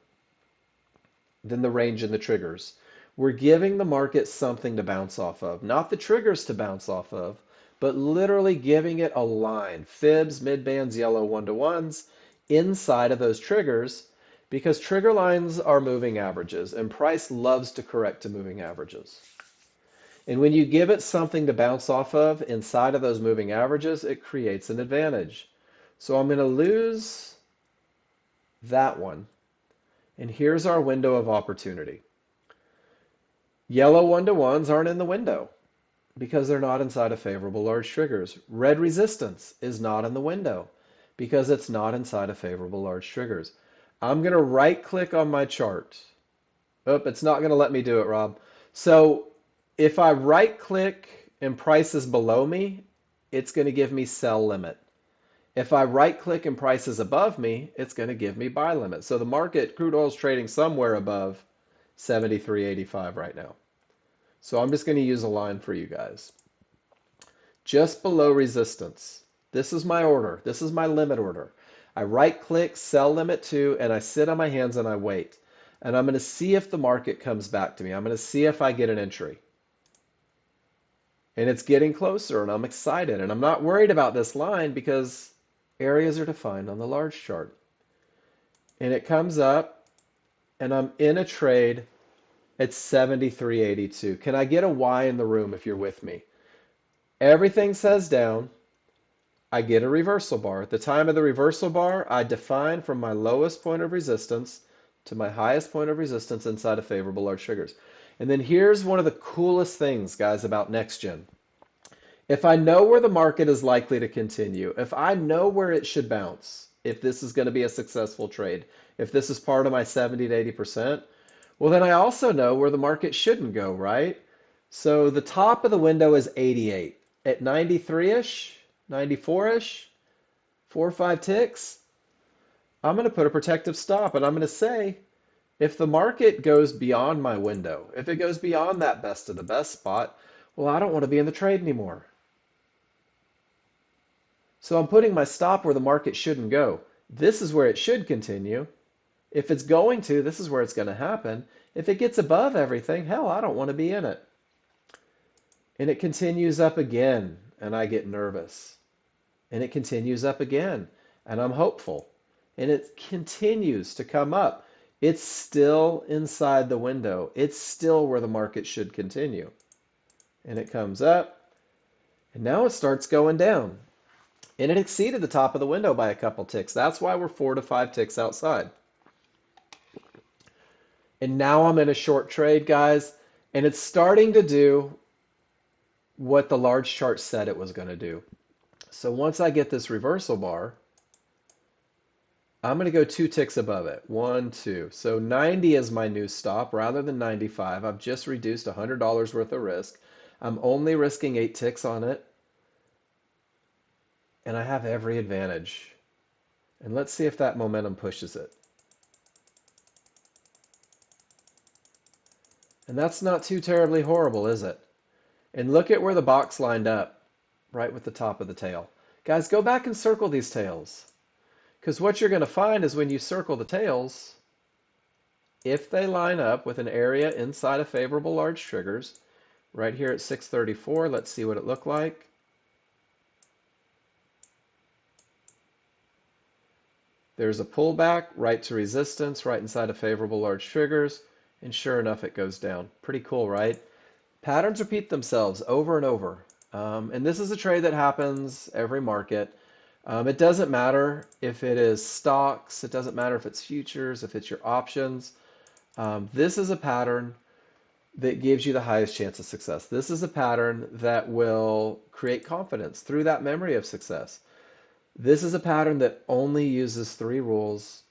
than the range and the triggers? We're giving the market something to bounce off of, not the triggers to bounce off of, but literally giving it a line, fibs, midbands, yellow one-to-ones inside of those triggers, because trigger lines are moving averages, and price loves to correct to moving averages. And when you give it something to bounce off of inside of those moving averages, it creates an advantage. So I'm going to lose that one. And here's our window of opportunity. Yellow one-to-ones aren't in the window because they're not inside of favorable large triggers. Red resistance is not in the window because it's not inside of favorable large triggers. I'm going to right click on my chart. Oh, it's not going to let me do it, Rob. So if I right click and price is below me, it's going to give me sell limit. If I right click and price is above me, it's going to give me buy limit. So the market, crude oil is trading somewhere above 73.85 right now. So I'm just going to use a line for you guys. Just below resistance. This is my order. This is my limit order. I right click, sell limit 2, and I sit on my hands and I wait. And I'm going to see if the market comes back to me. I'm going to see if I get an entry. And it's getting closer and I'm excited. And I'm not worried about this line because areas are defined on the large chart. And it comes up and I'm in a trade at 73.82. Can I get a Y in the room if you're with me? Everything says down. I get a reversal bar. At the time of the reversal bar, I define from my lowest point of resistance to my highest point of resistance inside of favorable large triggers. And then here's one of the coolest things, guys, about Nexgen. If I know where the market is likely to continue, if I know where it should bounce, if this is going to be a successful trade, if this is part of my 70 to 80%, well, then I also know where the market shouldn't go, right? So the top of the window is 88. At 93-ish, 94-ish, 4 or 5 ticks, I'm going to put a protective stop and I'm going to say, if the market goes beyond my window, if it goes beyond that best of the best spot, well, I don't want to be in the trade anymore. So I'm putting my stop where the market shouldn't go. This is where it should continue. If it's going to, this is where it's going to happen. If it gets above everything, hell, I don't want to be in it. And it continues up again, and I get nervous. And it continues up again, and I'm hopeful. And it continues to come up. It's still inside the window. It's still where the market should continue. And it comes up, and now it starts going down. And it exceeded the top of the window by a couple ticks. That's why we're 4 to 5 ticks outside. And now I'm in a short trade, guys, and it's starting to do what the large chart said it was going to do. So once I get this reversal bar, I'm going to go 2 ticks above it. 1, 2. So 90 is my new stop rather than 95. I've just reduced $100 worth of risk. I'm only risking 8 ticks on it. And I have every advantage. And let's see if that momentum pushes it. And that's not too terribly horrible, is it? And look at where the box lined up, right with the top of the tail. Guys, go back and circle these tails. Because what you're going to find is when you circle the tails, if they line up with an area inside of favorable large triggers, right here at 634, let's see what it looked like. There's a pullback, right to resistance, right inside of favorable large triggers, and sure enough, it goes down. Pretty cool, right? Patterns repeat themselves over and over. And this is a trade that happens every market. It doesn't matter if it is stocks, it doesn't matter if it's futures, if it's your options. This is a pattern that gives you the highest chance of success. This is a pattern that will create confidence through that memory of success. This is a pattern that only uses 3 rules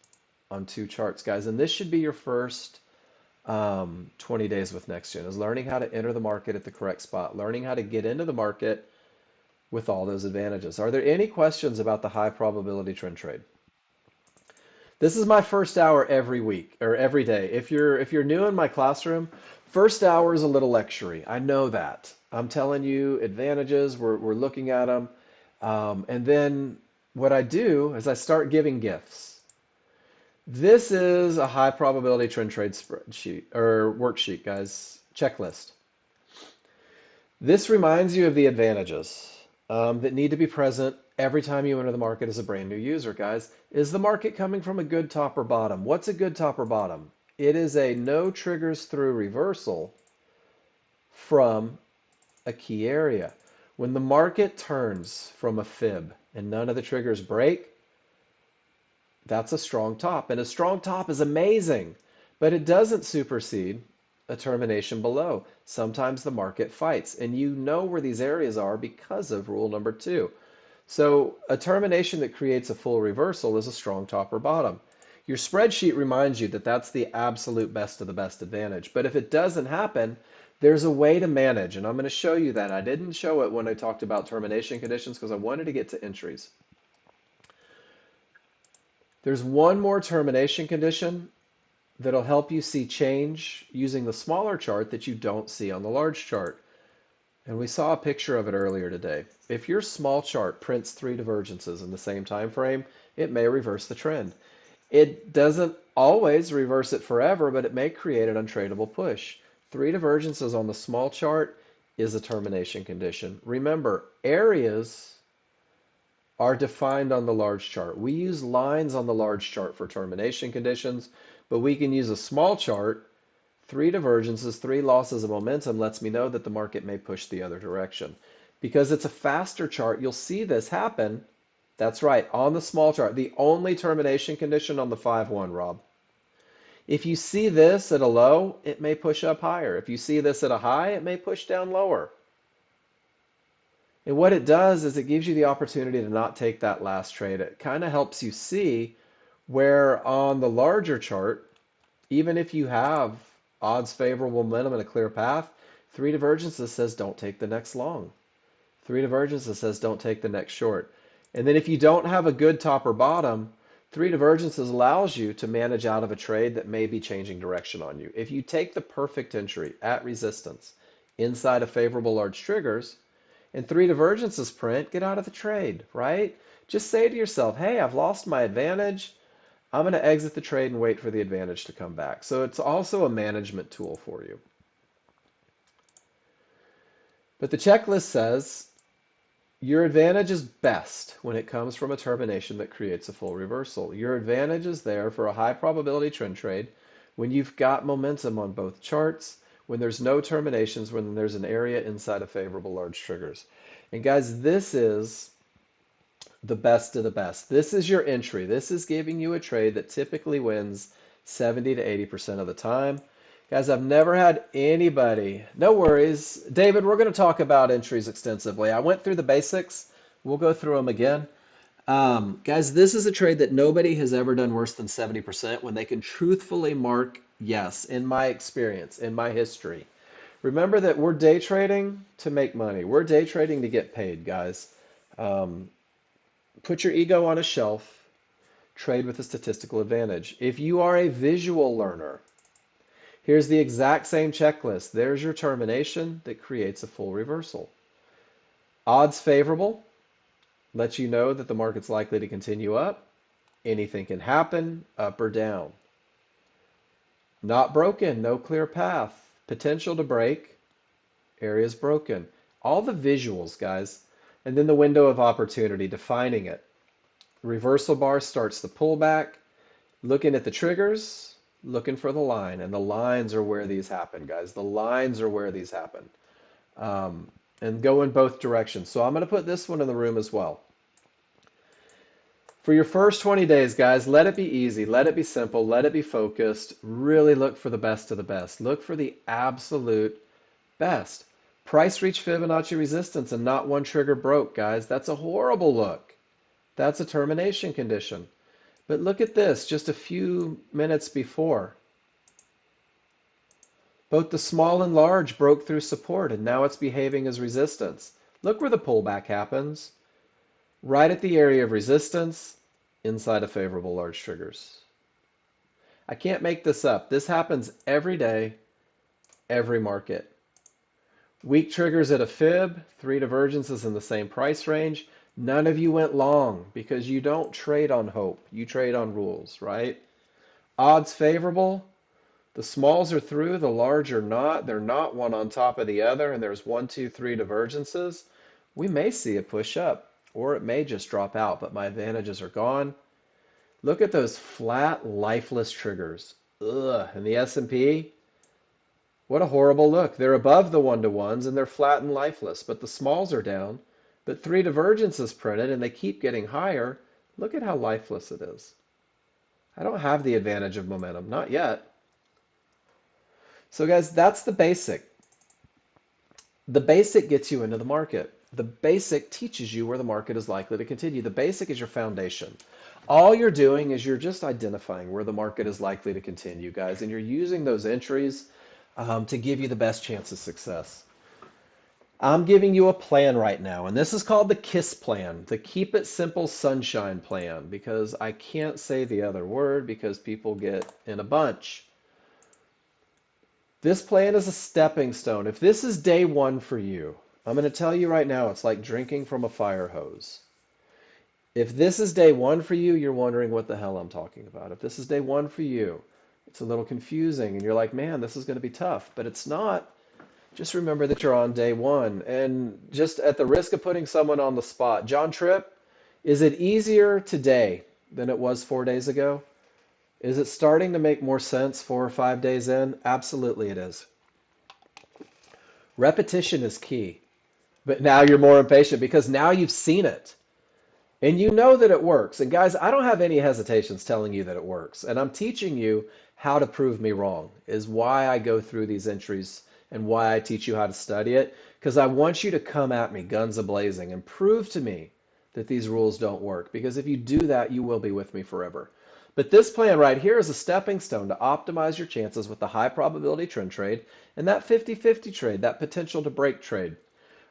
on 2 charts, guys. And this should be your first 20 days with Nexgen, is learning how to enter the market at the correct spot, learning how to get into the market with all those advantages. Are there any questions about the high probability trend trade? This is my first hour every week or every day. If you're new in my classroom, first hour is a little lecture-y. I know that. I'm telling you advantages. We're looking at them, and then what I do is I start giving gifts. This is a high probability trend trade spreadsheet or worksheet, guys. Checklist. This reminds you of the advantages that need to be present every time you enter the market as a brand new user, guys. Is the market coming from a good top or bottom? What's a good top or bottom? It is a no triggers through reversal from a key area. When the market turns from a fib and none of the triggers break, that's a strong top. And a strong top is amazing, but it doesn't supersede a termination below. Sometimes the market fights, and you know where these areas are because of rule number 2. So a termination that creates a full reversal is a strong top or bottom. Your spreadsheet reminds you that that's the absolute best of the best advantage. But if it doesn't happen, there's a way to manage, and I'm going to show you that. I didn't show it when I talked about termination conditions because I wanted to get to entries. There's one more termination condition that'll help you see change using the smaller chart that you don't see on the large chart. And we saw a picture of it earlier today. If your small chart prints 3 divergences in the same time frame, it may reverse the trend. It doesn't always reverse it forever, but it may create an untradeable push. 3 divergences on the small chart is a termination condition. Remember, areas are defined on the large chart. We use lines on the large chart for termination conditions, but we can use a small chart. 3 divergences, 3 losses of momentum lets me know that the market may push the other direction. Because it's a faster chart, you'll see this happen. That's right, on the small chart. The only termination condition on the 5-1, Rob. If you see this at a low, it may push up higher. If you see this at a high, it may push down lower. And what it does is it gives you the opportunity to not take that last trade. It kind of helps you see where on the larger chart, even if you have odds favorable momentum and a clear path, 3 divergences says don't take the next long. 3 divergences says don't take the next short. And then if you don't have a good top or bottom, 3 divergences allows you to manage out of a trade that may be changing direction on you. If you take the perfect entry at resistance inside of favorable large triggers, and 3 divergences print, get out of the trade, right? Just say to yourself, hey, I've lost my advantage. I'm going to exit the trade and wait for the advantage to come back. So it's also a management tool for you. But the checklist says your advantage is best when it comes from a termination that creates a full reversal. Your advantage is there for a high probability trend trade when you've got momentum on both charts, when there's no terminations, when there's an area inside of favorable large triggers. And guys, this is the best of the best. This is your entry. This is giving you a trade that typically wins 70 to 80% of the time. Guys, I've never had anybody, no worries. David, we're going to talk about entries extensively. I went through the basics. We'll go through them again. Guys, this is a trade that nobody has ever done worse than 70% when they can truthfully mark yes, in my experience, in my history. Remember that we're day trading to make money. We're day trading to get paid, guys. Put your ego on a shelf. Trade with a statistical advantage. If you are a visual learner, here's the exact same checklist. There's your termination that creates a full reversal. Odds favorable lets you know that the market's likely to continue up. Anything can happen, up or down. Not broken, no clear path. Potential to break, areas broken. All the visuals, guys. And then the window of opportunity, defining it. Reversal bar starts the pullback. Looking at the triggers, looking for the line. And the lines are where these happen, guys. The lines are where these happen. And go in both directions. So I'm going to put this one in the room as well. For your first 20 days, guys, let it be easy, let it be simple, let it be focused. Really look for the best of the best. Look for the absolute best. Price reach Fibonacci resistance and not one trigger broke, guys. That's a horrible look. That's a termination condition. But look at this, just a few minutes before. Both the small and large broke through support, and now it's behaving as resistance. Look where the pullback happens. Right at the area of resistance, inside of favorable large triggers. I can't make this up. This happens every day, every market. Weak triggers at a fib, three divergences in the same price range. None of you went long because you don't trade on hope. You trade on rules, right? Odds favorable. The smalls are through, the large are not. They're not one on top of the other, and there's one, two, three divergences. We may see a push up, or it may just drop out, but my advantages are gone. Look at those flat, lifeless triggers. Ugh. And the S&P, what a horrible look. They're above the one-to-ones, and they're flat and lifeless, but the smalls are down. But three divergences printed, and they keep getting higher. Look at how lifeless it is. I don't have the advantage of momentum, not yet. So guys, that's the basic. The basic gets you into the market. The basic teaches you where the market is likely to continue. The basic is your foundation. All you're doing is you're just identifying where the market is likely to continue, guys, and you're using those entries to give you the best chance of success. I'm giving you a plan right now, and this is called the KISS plan, the Keep It Simple Sunshine plan, because I can't say the other word because people get in a bunch. This plan is a stepping stone. If this is day one for you, I'm going to tell you right now, it's like drinking from a fire hose. If this is day one for you, you're wondering what the hell I'm talking about. If this is day one for you, it's a little confusing and you're like, man, this is going to be tough, but it's not. Just remember that you're on day one. And just at the risk of putting someone on the spot, John Tripp, is it easier today than it was 4 days ago? Is it starting to make more sense 4 or 5 days in? Absolutely it is. Repetition is key. But now you're more impatient because now you've seen it. And you know that it works. And guys, I don't have any hesitations telling you that it works. And I'm teaching you how to prove me wrong, is why I go through these entries and why I teach you how to study it. Because I want you to come at me guns a-blazing and prove to me that these rules don't work. Because if you do that, you will be with me forever. But this plan right here is a stepping stone to optimize your chances with the high probability trend trade and that 50-50 trade, that potential to break trade.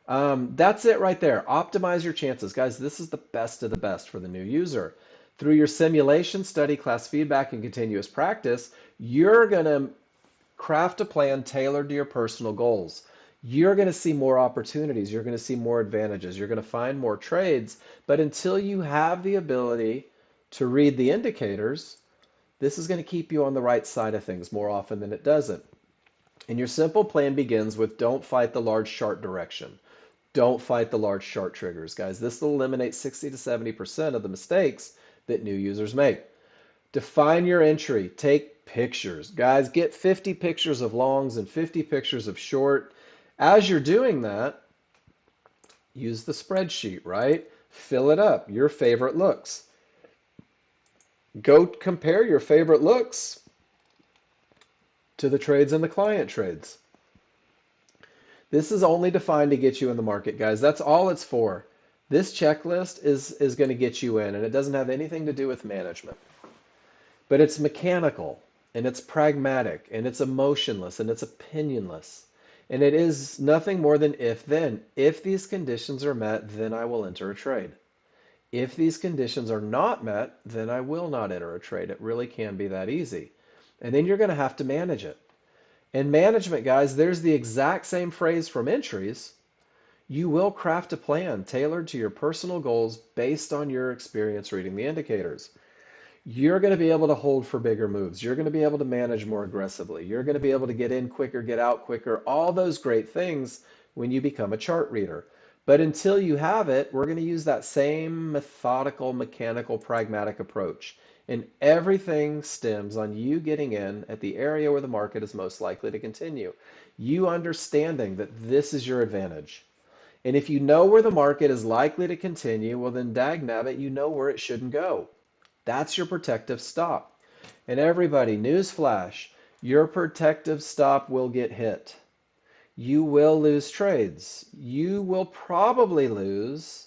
That's it right there. Optimize your chances. Guys, this is the best of the best for the new user. Through your simulation, study, class feedback, and continuous practice, you're going to craft a plan tailored to your personal goals. You're going to see more opportunities. You're going to see more advantages. You're going to find more trades. But until you have the ability to read the indicators, this is going to keep you on the right side of things more often than it doesn't. And your simple plan begins with don't fight the large chart direction. Don't fight the large chart triggers, guys. This will eliminate 60 to 70% of the mistakes that new users make. Define your entry. Take pictures. Guys, get 50 pictures of longs and 50 pictures of short. As you're doing that, use the spreadsheet, right? Fill it up. Your favorite looks. Go compare your favorite looks to the trades and the client trades. This is only defined to get you in the market, guys. That's all it's for. This checklist is going to get you in, and it doesn't have anything to do with management. But it's mechanical, and it's pragmatic, and it's emotionless, and it's opinionless. And it is nothing more than if-then. If these conditions are met, then I will enter a trade. If these conditions are not met, then I will not enter a trade. It really can be that easy. And then you're going to have to manage it. In management, guys, there's the exact same phrase from entries. You will craft a plan tailored to your personal goals based on your experience reading the indicators. You're going to be able to hold for bigger moves. You're going to be able to manage more aggressively. You're going to be able to get in quicker, get out quicker, all those great things when you become a chart reader. But until you have it, we're going to use that same methodical, mechanical, pragmatic approach. And everything stems on you getting in at the area where the market is most likely to continue. You understanding that this is your advantage. And if you know where the market is likely to continue, well then dagnabbit, you know where it shouldn't go. That's your protective stop. And everybody, newsflash, your protective stop will get hit. You will lose trades. You will probably lose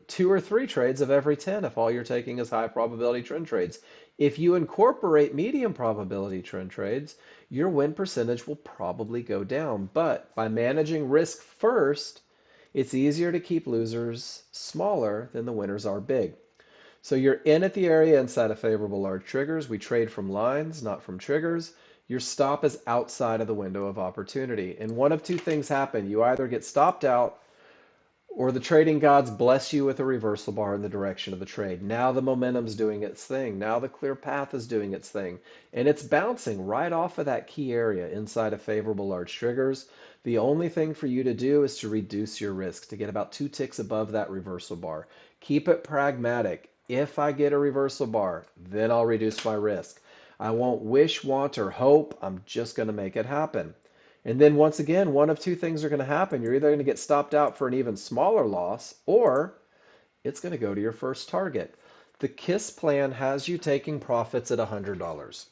two or three trades of every 10 if all you're taking is high probability trend trades. If you incorporate medium probability trend trades, your win percentage will probably go down. But by managing risk first, it's easier to keep losers smaller than the winners are big. So you're in at the area inside of favorable large triggers. We trade from lines, not from triggers. Your stop is outside of the window of opportunity. And one of two things happen. You either get stopped out or the trading gods bless you with a reversal bar in the direction of the trade. Now the momentum's doing its thing. Now the clear path is doing its thing. And it's bouncing right off of that key area inside of favorable large triggers. The only thing for you to do is to reduce your risk, to get about 2 ticks above that reversal bar. Keep it pragmatic. If I get a reversal bar, then I'll reduce my risk. I won't wish, want, or hope. I'm just going to make it happen. And then once again, one of two things are going to happen. You're either going to get stopped out for an even smaller loss, or it's going to go to your first target. The KISS plan has you taking profits at $100.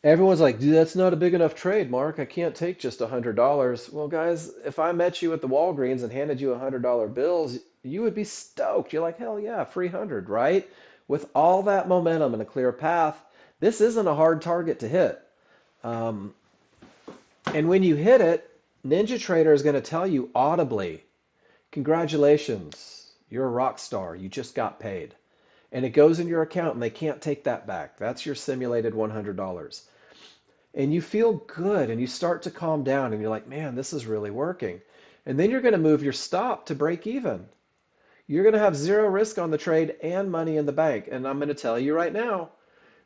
Everyone's like, dude, that's not a big enough trade, Mark. I can't take just $100. Well, guys, if I met you at the Walgreens and handed you $100 bills, you would be stoked. You're like, hell yeah, free 100, right? With all that momentum and a clear path, this isn't a hard target to hit. Um, And when you hit it, NinjaTrader is going to tell you audibly, congratulations, you're a rock star, you just got paid. And it goes in your account and they can't take that back. That's your simulated $100. And you feel good and you start to calm down and you're like, man, this is really working. And then you're going to move your stop to break even. You're going to have zero risk on the trade and money in the bank. And I'm going to tell you right now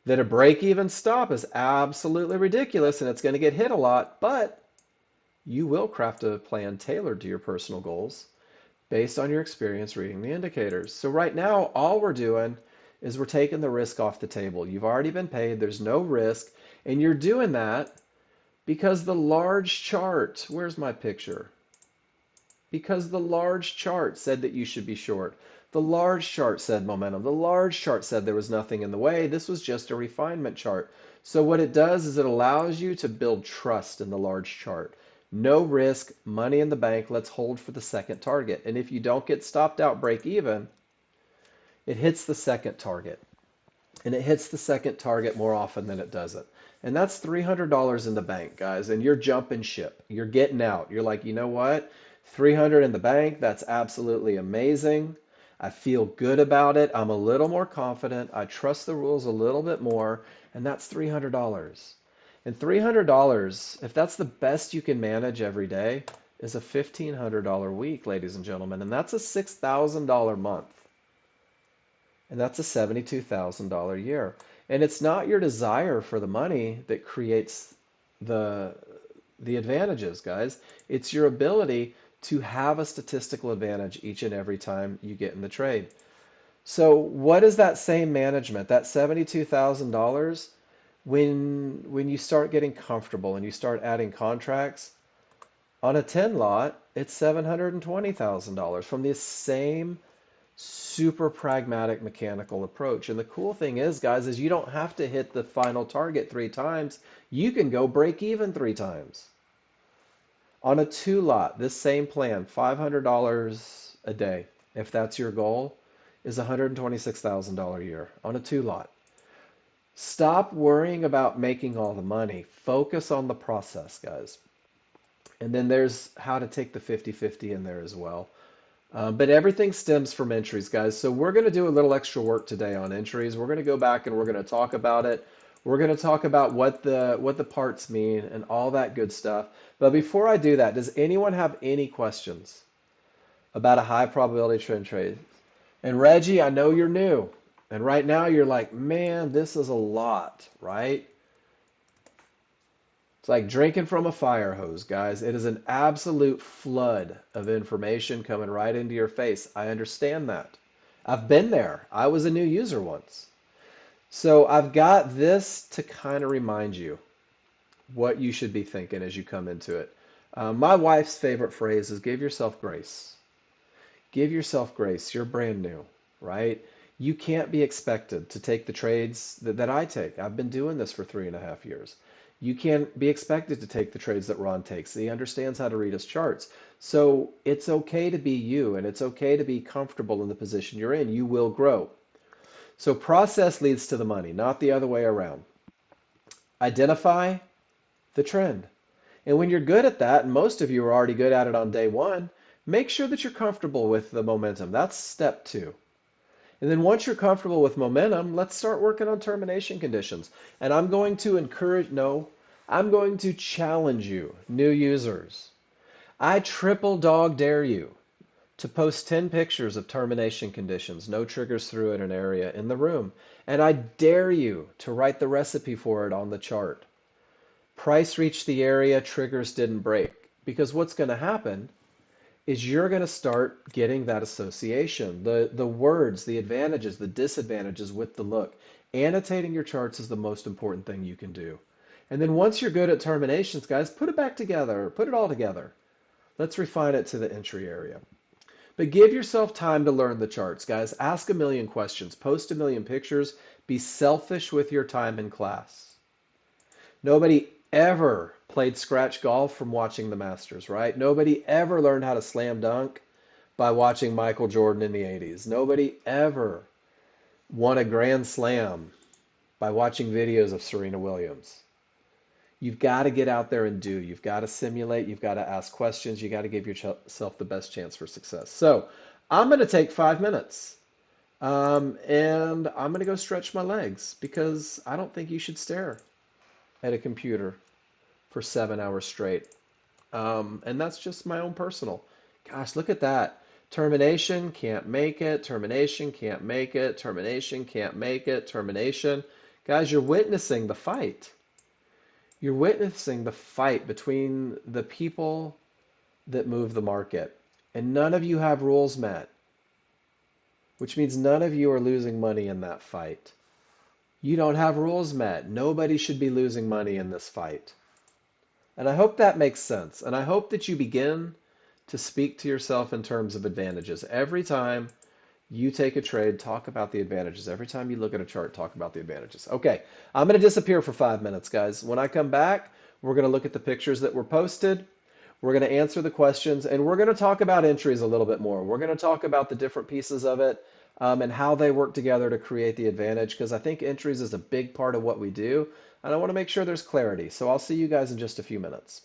that a break-even stop is absolutely ridiculous and it's going to get hit a lot, but you will craft a plan tailored to your personal goals based on your experience reading the indicators. So right now, all we're doing is we're taking the risk off the table. You've already been paid, there's no risk, and you're doing that because the large chart, where's my picture? Because the large chart said that you should be short. The large chart said momentum. The large chart said there was nothing in the way. This was just a refinement chart. So what it does is it allows you to build trust in the large chart. No risk, money in the bank, let's hold for the second target. And if you don't get stopped out break even, it hits the second target. And it hits the second target more often than it doesn't. And that's $300 in the bank, guys. And you're jumping ship. You're getting out. You're like, you know what? 300 in the bank, that's absolutely amazing. I feel good about it. I'm a little more confident. I trust the rules a little bit more. And that's $300. And $300, if that's the best you can manage every day, is a $1,500 week, ladies and gentlemen. And that's a $6,000 month. And that's a $72,000 year. And it's not your desire for the money that creates the the advantages, guys. It's your ability to have a statistical advantage each and every time you get in the trade. So what is that same management, that $72,000, when you start getting comfortable and you start adding contracts on a 10 lot, it's $720,000 from the same super pragmatic mechanical approach. And the cool thing is, guys, is you don't have to hit the final target 3 times. You can go break even 3 times. On a 2 lot, this same plan, $500 a day, if that's your goal, is $126,000 a year on a 2 lot. Stop worrying about making all the money. Focus on the process, guys. And then there's how to take the 50-50 in there as well. But everything stems from entries, guys. So we're going to do a little extra work today on entries. We're going to go back and we're going to talk about it. We're going to talk about what the parts mean and all that good stuff. But before I do that, does anyone have any questions about a high probability trend trade? And Reggie, I know you're new. And right now you're like, man, this is a lot, right? It's like drinking from a fire hose, guys. It is an absolute flood of information coming right into your face. I understand that. I've been there. I was a new user once. So I've got this to kind of remind you what you should be thinking as you come into it. My wife's favorite phrase is give yourself grace. Give yourself grace. You're brand new, right? You can't be expected to take the trades that I take. I've been doing this for 3.5 years. You can't be expected to take the trades that Ron takes. He understands how to read his charts. So it's okay to be you, and it's okay to be comfortable in the position you're in. You will grow. So process leads to the money, not the other way around. Identify the trend. And when you're good at that, and most of you are already good at it on day one, make sure that you're comfortable with the momentum. That's step 2. And then once you're comfortable with momentum, let's start working on termination conditions. And I'm going to encourage, no, I'm going to challenge you, new users. I triple dog dare you to post 10 pictures of termination conditions, no triggers through an area in the room. And I dare you to write the recipe for it on the chart. Price reached the area, triggers didn't break. Because what's going to happen is you're going to start getting that association, the words, the advantages, the disadvantages with the look. Annotating your charts is the most important thing you can do. And then once you're good at terminations, guys, put it back together, put it all together. Let's refine it to the entry area. But give yourself time to learn the charts, guys. Ask a million questions, post a million pictures, be selfish with your time in class. Nobody ever played scratch golf from watching the Masters, right? Nobody ever learned how to slam dunk by watching Michael Jordan in the 80s. Nobody ever won a Grand Slam by watching videos of Serena Williams. You've got to get out there and do. You've got to simulate. You've got to ask questions. You got to give yourself the best chance for success. So I'm going to take 5 minutes and I'm going to go stretch my legs because I don't think you should stare at a computer for 7 hours straight. And that's just my own personal. Gosh, look at that. Termination, can't make it. Termination, can't make it. Termination, can't make it. Termination. Guys, you're witnessing the fight. You're witnessing the fight between the people that move the market. And none of you have rules met, which means none of you are losing money in that fight. You don't have rules met. Nobody should be losing money in this fight. And I hope that makes sense. And I hope that you begin to speak to yourself in terms of advantages. Every time you take a trade, talk about the advantages. Every time you look at a chart, talk about the advantages. Okay, I'm going to disappear for 5 minutes, guys. When I come back, we're going to look at the pictures that were posted. We're going to answer the questions, and we're going to talk about entries a little bit more. We're going to talk about the different pieces of it and how they work together to create the advantage, because I think entries is a big part of what we do, and I want to make sure there's clarity. So I'll see you guys in just a few minutes.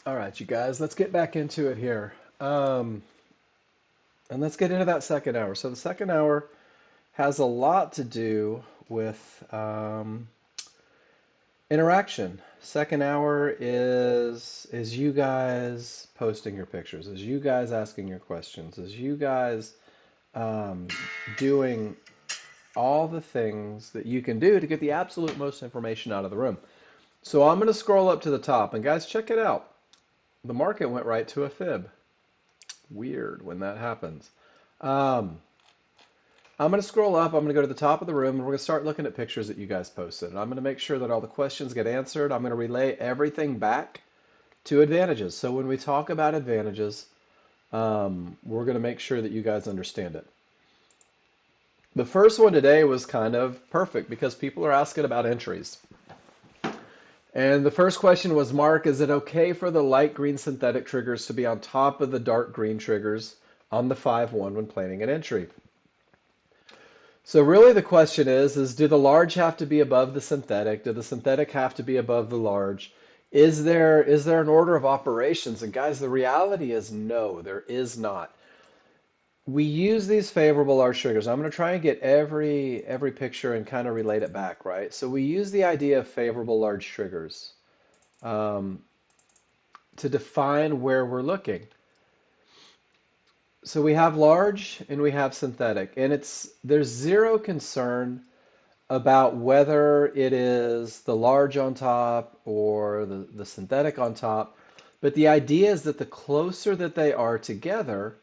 All right, you guys, let's get back into it here. Um, and let's get into that second hour. So the second hour has a lot to do with interaction. Second hour is you guys posting your pictures, is you guys asking your questions, is you guys um, doing all the things that you can do to get the absolute most information out of the room. So I'm going to scroll up to the top, and guys, check it out. The market went right to a fib. Weird when that happens. Um, I'm going to scroll up. I'm going to go to the top of the room, and we're going to start looking at pictures that you guys posted. And I'm going to make sure that all the questions get answered. I'm going to relay everything back to advantages. So when we talk about advantages, we're going to make sure that you guys understand it. The first one today was kind of perfect because people are asking about entries. And the first question was, Mark, is it okay for the light green synthetic triggers to be on top of the dark green triggers on the 5-1 when planning an entry? So really the question is do the large have to be above the synthetic? Do the synthetic have to be above the large? Is there an order of operations? And guys, the reality is no, there is not. We use these favorable large triggers. I'm going to try and get every picture and kind of relate it back, right? So we use the idea of favorable large triggers um, to define where we're looking. So we have large and we have synthetic, and there's zero concern about whether it is the large on top or the synthetic on top. But the idea is that the closer that they are together,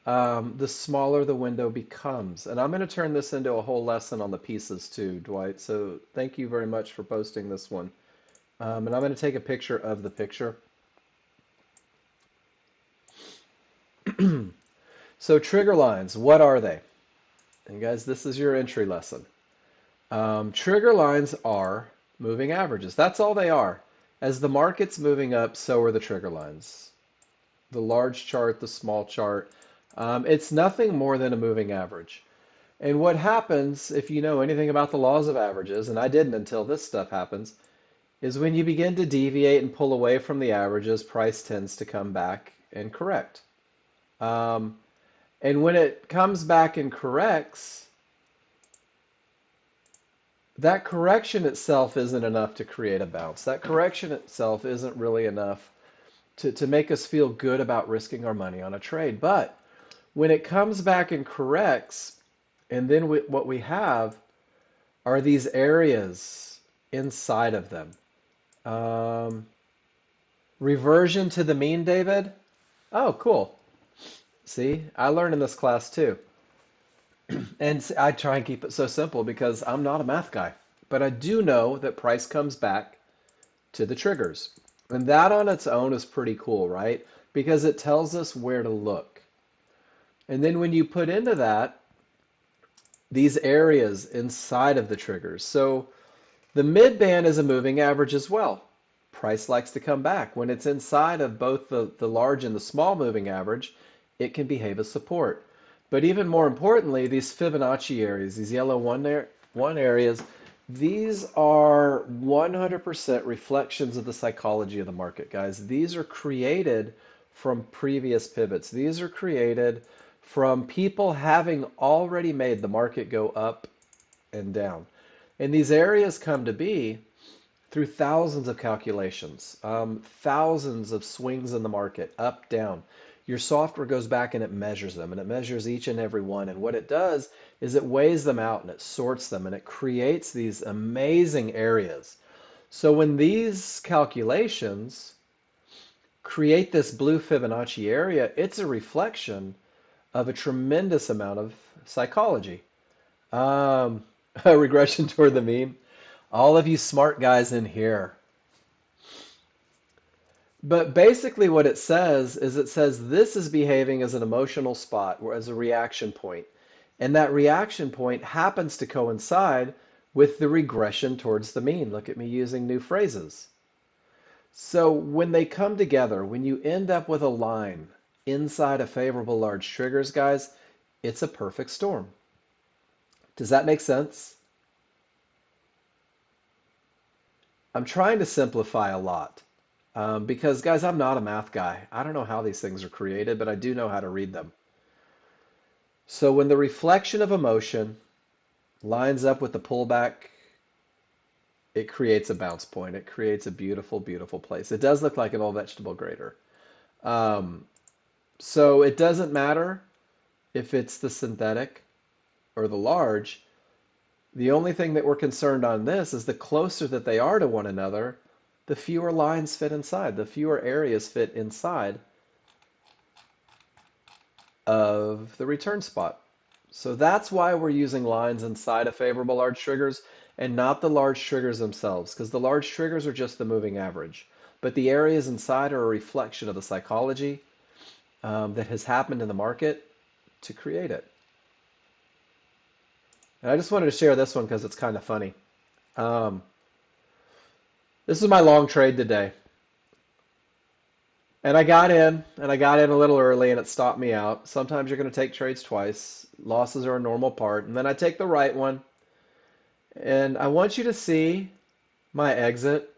the smaller the window becomes. And I'm going to turn this into a whole lesson on the pieces too, Dwight. So thank you very much for posting this one. And I'm going to take a picture of the picture. So trigger lines, what are they? And guys, this is your entry lesson. Trigger lines are moving averages. That's all they are. As the market's moving up, so are the trigger lines. The large chart, the small chart. It's nothing more than a moving average. And what happens, if you know anything about the laws of averages, and I didn't until this stuff happens, is when you begin to deviate and pull away from the averages, price tends to come back and correct. Um, and when it comes back and corrects, that correction itself isn't enough to create a bounce. That correction itself isn't really enough to make us feel good about risking our money on a trade. But when it comes back and corrects, and then what we have are these areas inside of them. Um, Reversion to the mean, David? Oh, cool. See, I learned in this class too. And I try and keep it so simple because I'm not a math guy. But I do know that price comes back to the triggers. And that on its own is pretty cool, right? Because it tells us where to look. And then when you put into that these areas inside of the triggers. So the mid band is a moving average as well. Price likes to come back. When it's inside of both the large and the small moving average, it can behave as support. But even more importantly, these Fibonacci areas, these yellow one areas, these are 100% reflections of the psychology of the market, guys. These are created from previous pivots. These are created from people having already made the market go up and down. And these areas come to be through thousands of calculations, thousands of swings in the market, up, down. Your software goes back and it measures them, and it measures each and every one. And what it does is it weighs them out and it sorts them and it creates these amazing areas. So when these calculations create this blue Fibonacci area, it's a reflection of a tremendous amount of psychology. Um, a regression toward the mean. All of you smart guys in here. But basically what it says is it says this is behaving as an emotional spot or as a reaction point. And that reaction point happens to coincide with the regression towards the mean. Look at me using new phrases. So when they come together, when you end up with a line inside of favorable large triggers, guys, it's a perfect storm. Does that make sense? I'm trying to simplify a lot. Because, guys, I'm not a math guy. I don't know how these things are created, but I do know how to read them. So when the reflection of emotion lines up with the pullback, it creates a bounce point. It creates a beautiful, beautiful place. It does look like an old vegetable grater. Um, so it doesn't matter if it's the synthetic or the large. The only thing that we're concerned on this is the closer that they are to one another, the fewer lines fit inside, the fewer areas fit inside of the return spot. So that's why we're using lines inside of favorable large triggers and not the large triggers themselves, because the large triggers are just the moving average. But the areas inside are a reflection of the psychology that has happened in the market to create it. And I just wanted to share this one because it's kind of funny. Um, this is my long trade today. And I got in a little early and it stopped me out. Sometimes you're going to take trades twice. Losses are a normal part. And then I take the right one. And I want you to see my exit.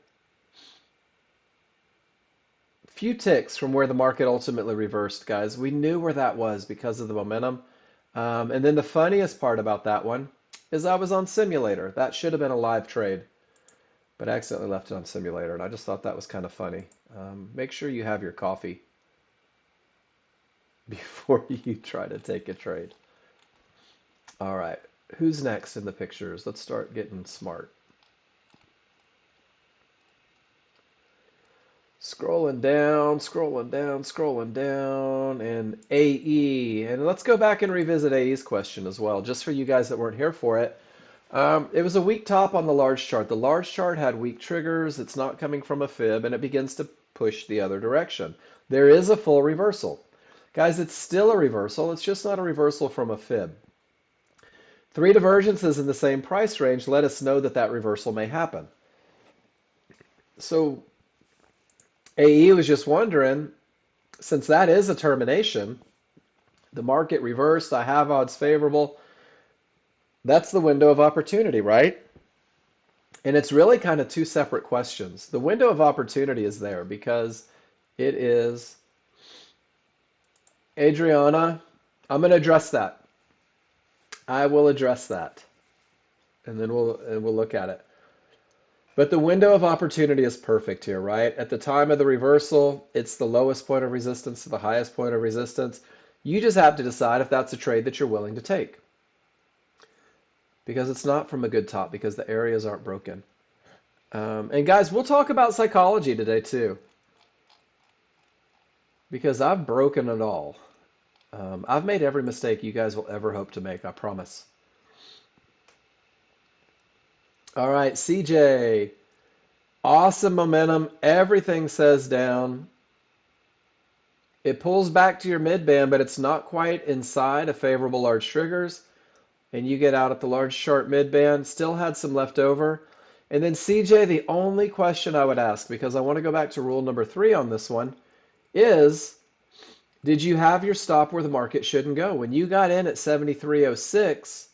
Few ticks from where the market ultimately reversed, guys. We knew where that was because of the momentum. And then the funniest part about that one is I was on simulator. That should have been a live trade, but I accidentally left it on simulator. And I just thought that was kind of funny. Make sure you have your coffee before you try to take a trade. All right, who's next in the pictures? Let's start getting smart. Scrolling down, scrolling down, scrolling down, and AE. And let's go back and revisit AE's question as well, just for you guys that weren't here for it. It was a weak top on the large chart. The large chart had weak triggers. It's not coming from a fib, and it begins to push the other direction. There is a full reversal. Guys, it's still a reversal. It's just not a reversal from a fib. Three divergences in the same price range let us know that that reversal may happen. So AE was just wondering, since that is a termination, the market reversed, I have odds favorable. That's the window of opportunity, right? And it's really kind of two separate questions. The window of opportunity is there because it is, Adriana, I'm going to address that. I will address that. And then we'll look at it. But the window of opportunity is perfect here, right? At the time of the reversal, it's the lowest point of resistance to the highest point of resistance. You just have to decide if that's a trade that you're willing to take. Because it's not from a good top, because the areas aren't broken. And guys, we'll talk about psychology today too. Because I've broken it all. I've made every mistake you guys will ever hope to make, I promise. All right, CJ. Awesome momentum. Everything says down. It pulls back to your mid band, but it's not quite inside of favorable large triggers. And you get out at the large chart mid band. Still had some left over. And then CJ, the only question I would ask, because I want to go back to rule number 3 on this one, is did you have your stop where the market shouldn't go? When you got in at 73.06,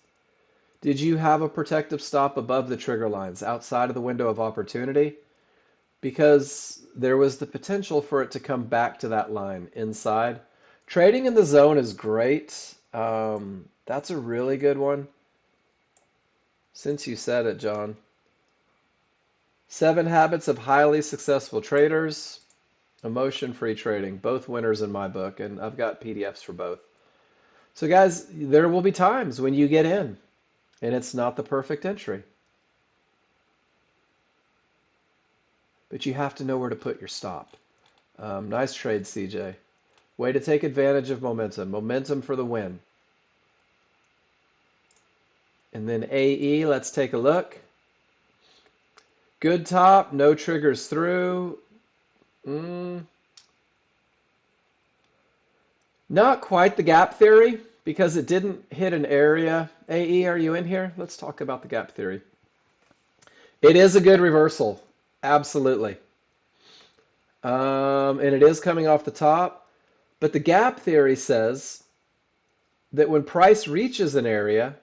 did you have a protective stop above the trigger lines outside of the window of opportunity? Because there was the potential for it to come back to that line inside. Trading in the zone is great. That's a really good one. Since you said it, John. 7 Habits of Highly Successful Traders. Emotion-free trading. Both winners in my book, and I've got PDFs for both. So guys, there will be times when you get in and it's not the perfect entry. But you have to know where to put your stop. Nice trade, CJ. Way to take advantage of momentum. Momentum for the win. And then AE, let's take a look. Good top, no triggers through. Not quite the gap theory because it didn't hit an area. AE, are you in here? Let's talk about the gap theory. It is a good reversal. Absolutely. And it is coming off the top. But the gap theory says that when price reaches an area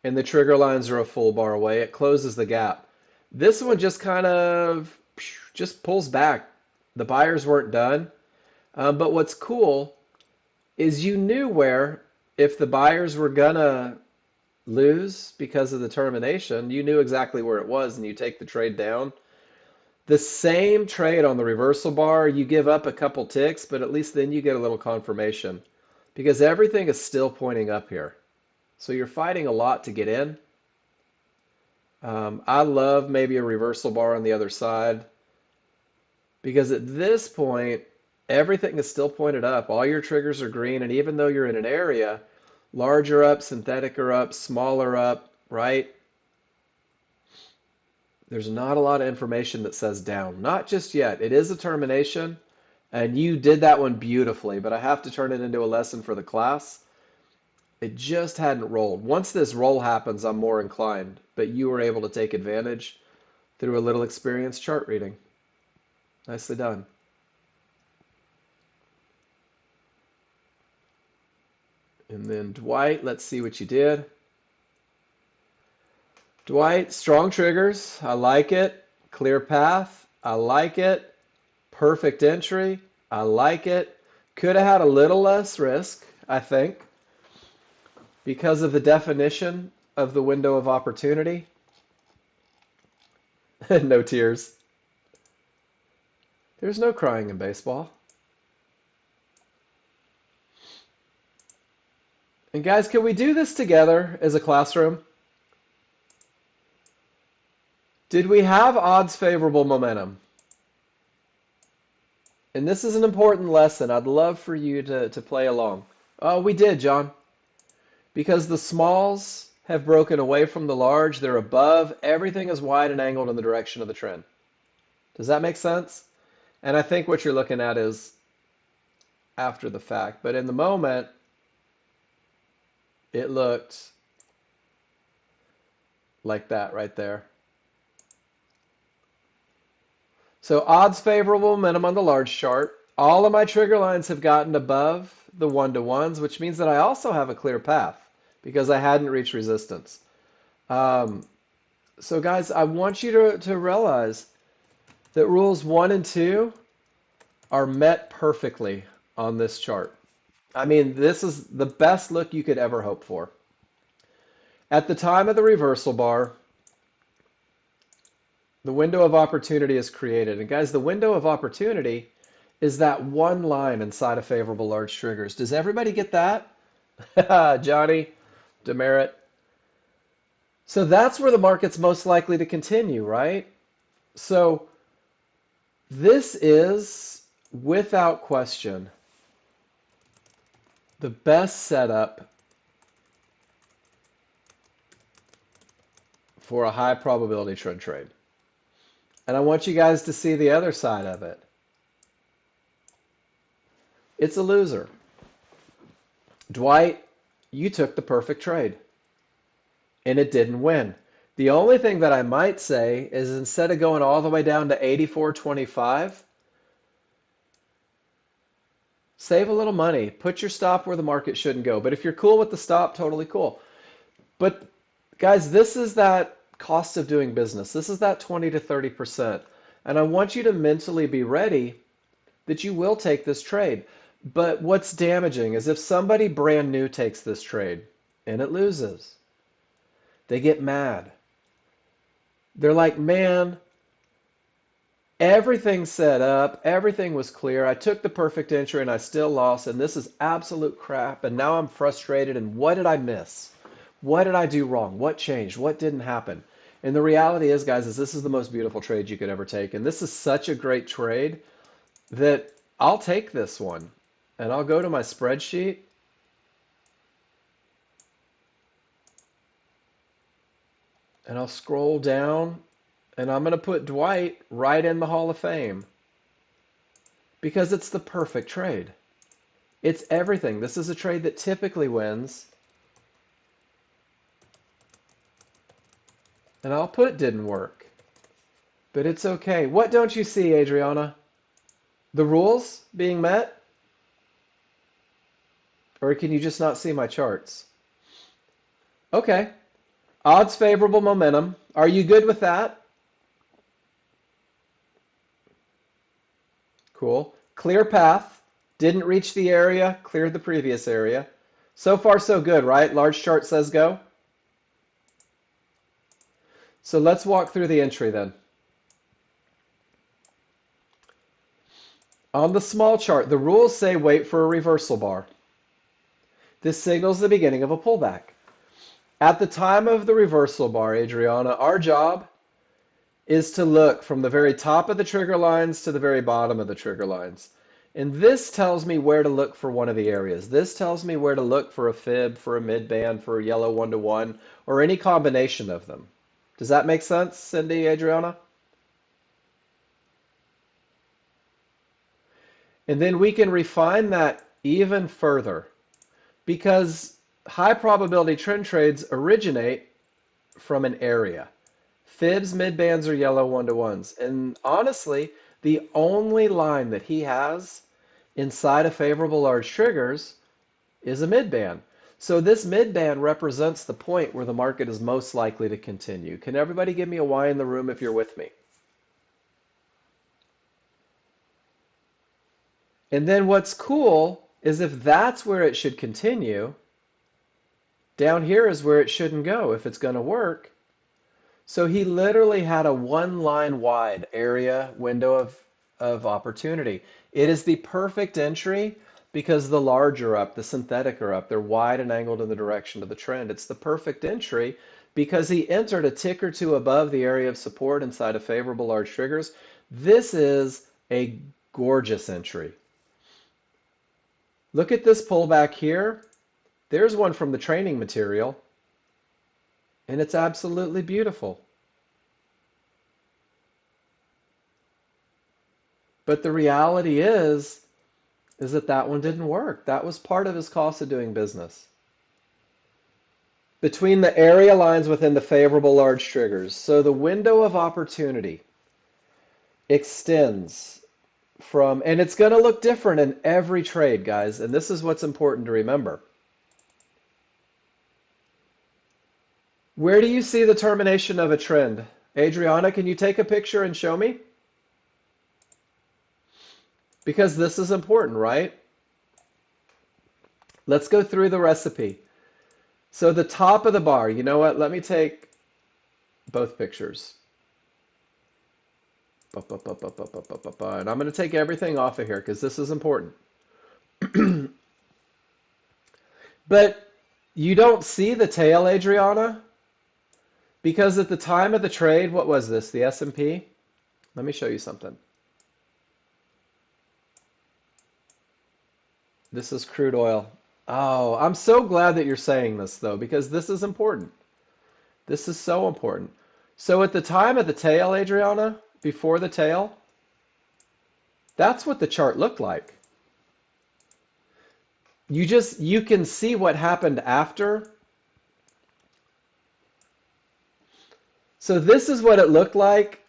and the trigger lines are a full bar away, it closes the gap. This one just kind of just pulls back The buyers weren't done. But what's cool is you knew where, if the buyers were gonna lose because of the termination, you knew exactly where it was and you take the trade down. The same trade on the reversal bar, you give up a couple ticks, but at least then you get a little confirmation because everything is still pointing up here. So you're fighting a lot to get in. I love maybe a reversal bar on the other side because at this point, everything is still pointed up. All your triggers are green, and even though you're in an area, larger up, synthetic are up, smaller up, right? There's not a lot of information that says down. Not just yet. It is a termination, and you did that one beautifully, but I have to turn it into a lesson for the class. It just hadn't rolled. Once this roll happens, I'm more inclined, but you were able to take advantage through a little experienced chart reading. Nicely done. And then Dwight, let's see what you did. Dwight, strong triggers. I like it. Clear path. I like it. Perfect entry. I like it. Could have had a little less risk, I think, because of the definition of the window of opportunity. No tears. There's no crying in baseball. And guys, can we do this together as a classroom? Did we have odds favorable momentum? And this is an important lesson. I'd love for you to play along. Oh, we did, John. Because the smalls have broken away from the large, they're above, everything is wide and angled in the direction of the trend. Does that make sense? And I think what you're looking at is after the fact. But in the moment, it looked like that right there. So odds favorable momentum on the large chart. All of my trigger lines have gotten above the one-to-ones, which means that I also have a clear path because I hadn't reached resistance. So guys, I want you to realize that rules 1 and 2 are met perfectly on this chart. I mean, this is the best look you could ever hope for. At the time of the reversal bar, the window of opportunity is created. And guys, the window of opportunity is that one line inside of favorable large triggers. Does everybody get that? Johnny, demerit. So that's where the market's most likely to continue, right? So this is, without question, the best setup for a high probability trend trade. And I want you guys to see the other side of it. It's a loser. Dwight, you took the perfect trade, and it didn't win. The only thing that I might say is instead of going all the way down to 84.25, save a little money. Put your stop where the market shouldn't go. But if you're cool with the stop, totally cool. But guys, this is that cost of doing business. This is that 20 to 30%. And I want you to mentally be ready that you will take this trade. But what's damaging is if somebody brand new takes this trade and it loses, they get mad. They're like, man, everything's set up, everything was clear. I took the perfect entry and I still lost, and this is absolute crap. And now I'm frustrated. And what did I miss? What did I do wrong? What changed? What didn't happen? And the reality is, guys, is this is the most beautiful trade you could ever take. And this is such a great trade that I'll take this one. And I'll go to my spreadsheet. And I'll scroll down. And I'm going to put Dwight right in the Hall of Fame. Because it's the perfect trade. It's everything. This is a trade that typically wins. And I'll put didn't work. But it's okay. What don't you see, Adriana? The rules being met? Or can you just not see my charts? Okay. Odds favorable momentum. Are you good with that? Cool. Clear path. Didn't reach the area, cleared the previous area. So far, so good, right? Large chart says go. So let's walk through the entry then. On the small chart, the rules say wait for a reversal bar. This signals the beginning of a pullback. At the time of the reversal bar, Adriana, our job is to look from the very top of the trigger lines to the very bottom of the trigger lines. And this tells me where to look for one of the areas. This tells me where to look for a fib, for a mid-band, for a yellow one-to-one, or any combination of them. Does that make sense, Cindy, Adriana? And then we can refine that even further because high probability trend trades originate from an area. Fibs, mid-bands, or yellow one-to-ones. And honestly, the only line that he has inside of favorable large triggers is a mid-band. So this mid-band represents the point where the market is most likely to continue. Can everybody give me a Y in the room if you're with me? And then what's cool is if that's where it should continue, down here is where it shouldn't go if it's going to work. So he literally had a one line wide area window of opportunity. It is the perfect entry because the large are up, the synthetic are up. They're wide and angled in the direction of the trend. It's the perfect entry because he entered a tick or two above the area of support inside of favorable large triggers. This is a gorgeous entry. Look at this pullback here. There's one from the training material, and it's absolutely beautiful. But the reality is that that one didn't work. That was part of his cost of doing business. Between the area lines within the favorable large triggers. So the window of opportunity extends from, and it's going to look different in every trade, guys. And this is what's important to remember. Where do you see the termination of a trend? Adriana, can you take a picture and show me? Because this is important, right? Let's go through the recipe. So the top of the bar, you know what? Let me take both pictures. And I'm going to take everything off of here because this is important. But you don't see the tail, Adriana, because at the time of the trade, what was this? The S&P? Let me show you something. This is crude oil. Oh, I'm so glad that you're saying this, though, because this is important. This is so important. So at the time of the tail, Adriana, before the tail, that's what the chart looked like. You can see what happened after. So this is what it looked like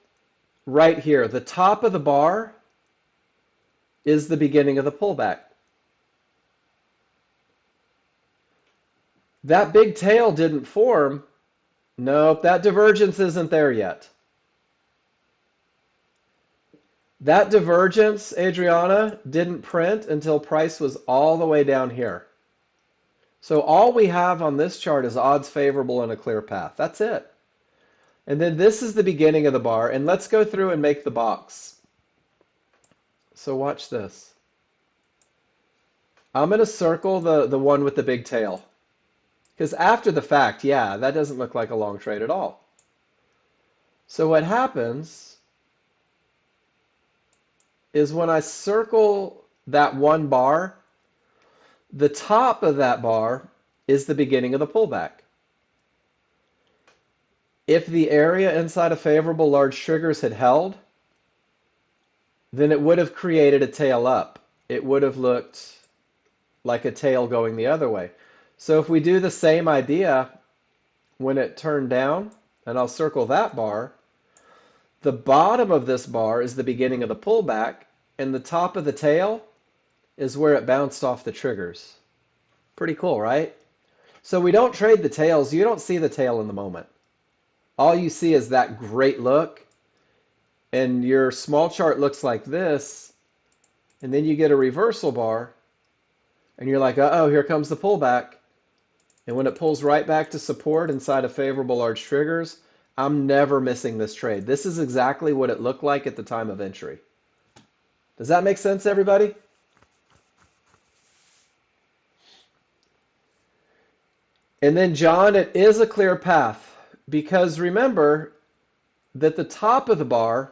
right here. The top of the bar is the beginning of the pullback. That big tail didn't form. Nope, that divergence isn't there yet. That divergence, Adriana, didn't print until price was all the way down here. So all we have on this chart is odds favorable and a clear path. That's it. And then this is the beginning of the bar. And let's go through and make the box. So watch this. I'm going to circle the one with the big tail. Because after the fact, yeah, that doesn't look like a long trade at all. So what happens is when I circle that one bar, the top of that bar is the beginning of the pullback. If the area inside of favorable large triggers had held, then it would have created a tail up. It would have looked like a tail going the other way. So if we do the same idea when it turned down, and I'll circle that bar, the bottom of this bar is the beginning of the pullback, and the top of the tail is where it bounced off the triggers. Pretty cool, right? So we don't trade the tails. You don't see the tail in the moment. All you see is that great look, and your small chart looks like this and then you get a reversal bar, and you're like, uh-oh, here comes the pullback. And when it pulls right back to support inside of favorable large triggers, I'm never missing this trade. This is exactly what it looked like at the time of entry. Does that make sense, everybody? And then, John, it is a clear path because remember that the top of the bar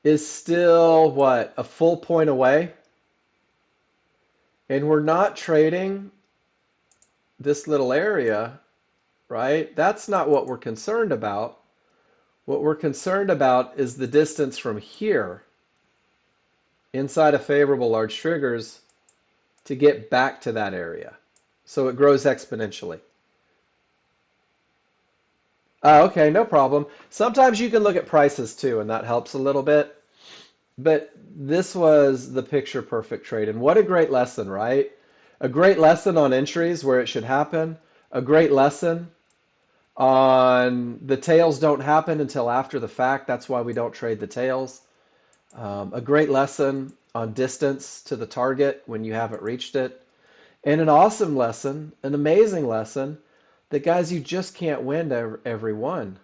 is still, what, a full point away? And we're not trading this little area, right? That's not what we're concerned about. What we're concerned about is the distance from here inside of favorable large triggers to get back to that area. So it grows exponentially. Okay, no problem. Sometimes you can look at prices too, and that helps a little bit. But this was the picture perfect trade. And what a great lesson, right? A great lesson on entries where it should happen. A great lesson on the tails don't happen until after the fact. That's why we don't trade the tails. A great lesson on distance to the target when you haven't reached it. And an awesome lesson, an amazing lesson, that guys, you just can't win every one.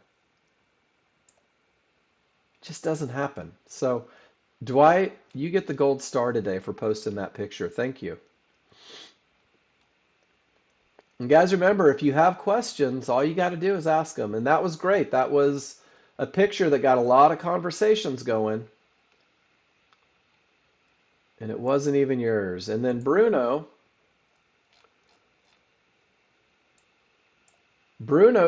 It just doesn't happen. So, Dwight, you get the gold star today for posting that picture. Thank you. And guys, remember, if you have questions, all you got to do is ask them. And that was great. That was a picture that got a lot of conversations going. And it wasn't even yours. And then Bruno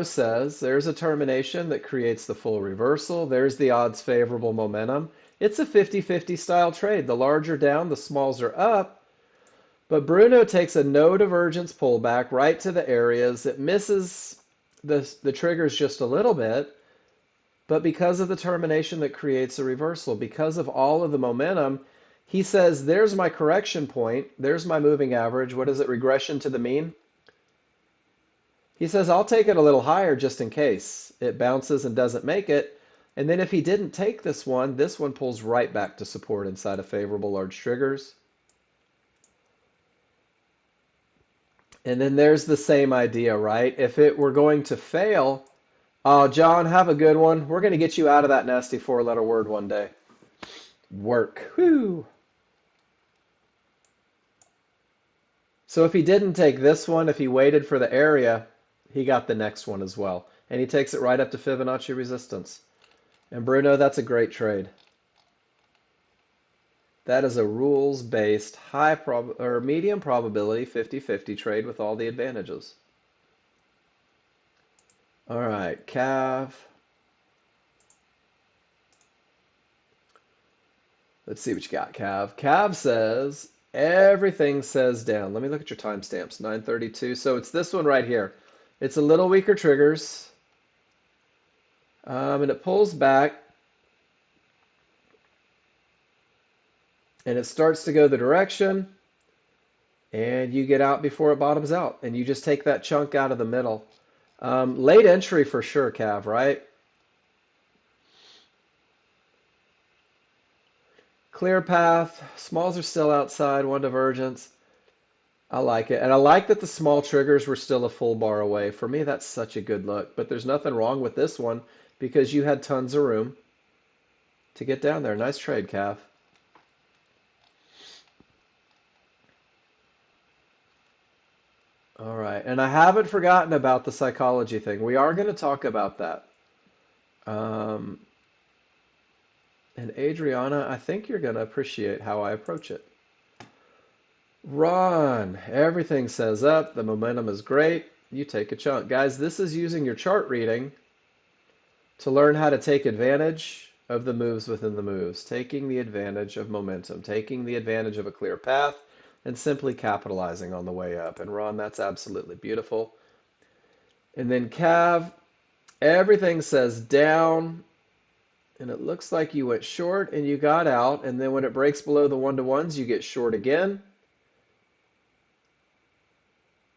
says there's a termination that creates the full reversal. There's the odds favorable momentum. It's a 50-50 style trade. The larger down, the smalls are up. But Bruno takes a no divergence pullback right to the areas. It misses the triggers just a little bit. But because of the termination that creates a reversal, because of all of the momentum, he says, there's my correction point. There's my moving average. What is it? Regression to the mean? He says, I'll take it a little higher just in case it bounces and doesn't make it. And then if he didn't take this one pulls right back to support inside of favorable large triggers. And then there's the same idea, right? If it were going to fail, oh, John, have a good one. We're going to get you out of that nasty four-letter word one day. Work. Whew. So if he didn't take this one, if he waited for the area, he got the next one as well. And he takes it right up to Fibonacci resistance. And Bruno, that's a great trade. That is a rules-based medium probability 50-50 trade with all the advantages. All right, Cav. Let's see what you got, Cav. Cav says everything says down. Let me look at your timestamps. 9:32. So it's this one right here. It's a little weaker triggers. And it pulls back. And it starts to go the direction. And you get out before it bottoms out. And you just take that chunk out of the middle. Late entry for sure, Cav, right? Clear path. Smalls are still outside. One divergence. I like it. And I like that the small triggers were still a full bar away. For me, that's such a good look. But there's nothing wrong with this one because you had tons of room to get down there. Nice trade, Cav. All right. And I haven't forgotten about the psychology thing. We are going to talk about that. And Adriana, I think you're going to appreciate how I approach it. Ron, everything says up. The momentum is great. You take a chunk. Guys, this is using your chart reading to learn how to take advantage of the moves within the moves, taking the advantage of momentum, taking the advantage of a clear path, and simply capitalizing on the way up. And Ron, that's absolutely beautiful. And then Cav, everything says down. And it looks like you went short and you got out. And then when it breaks below the one-to-ones, you get short again.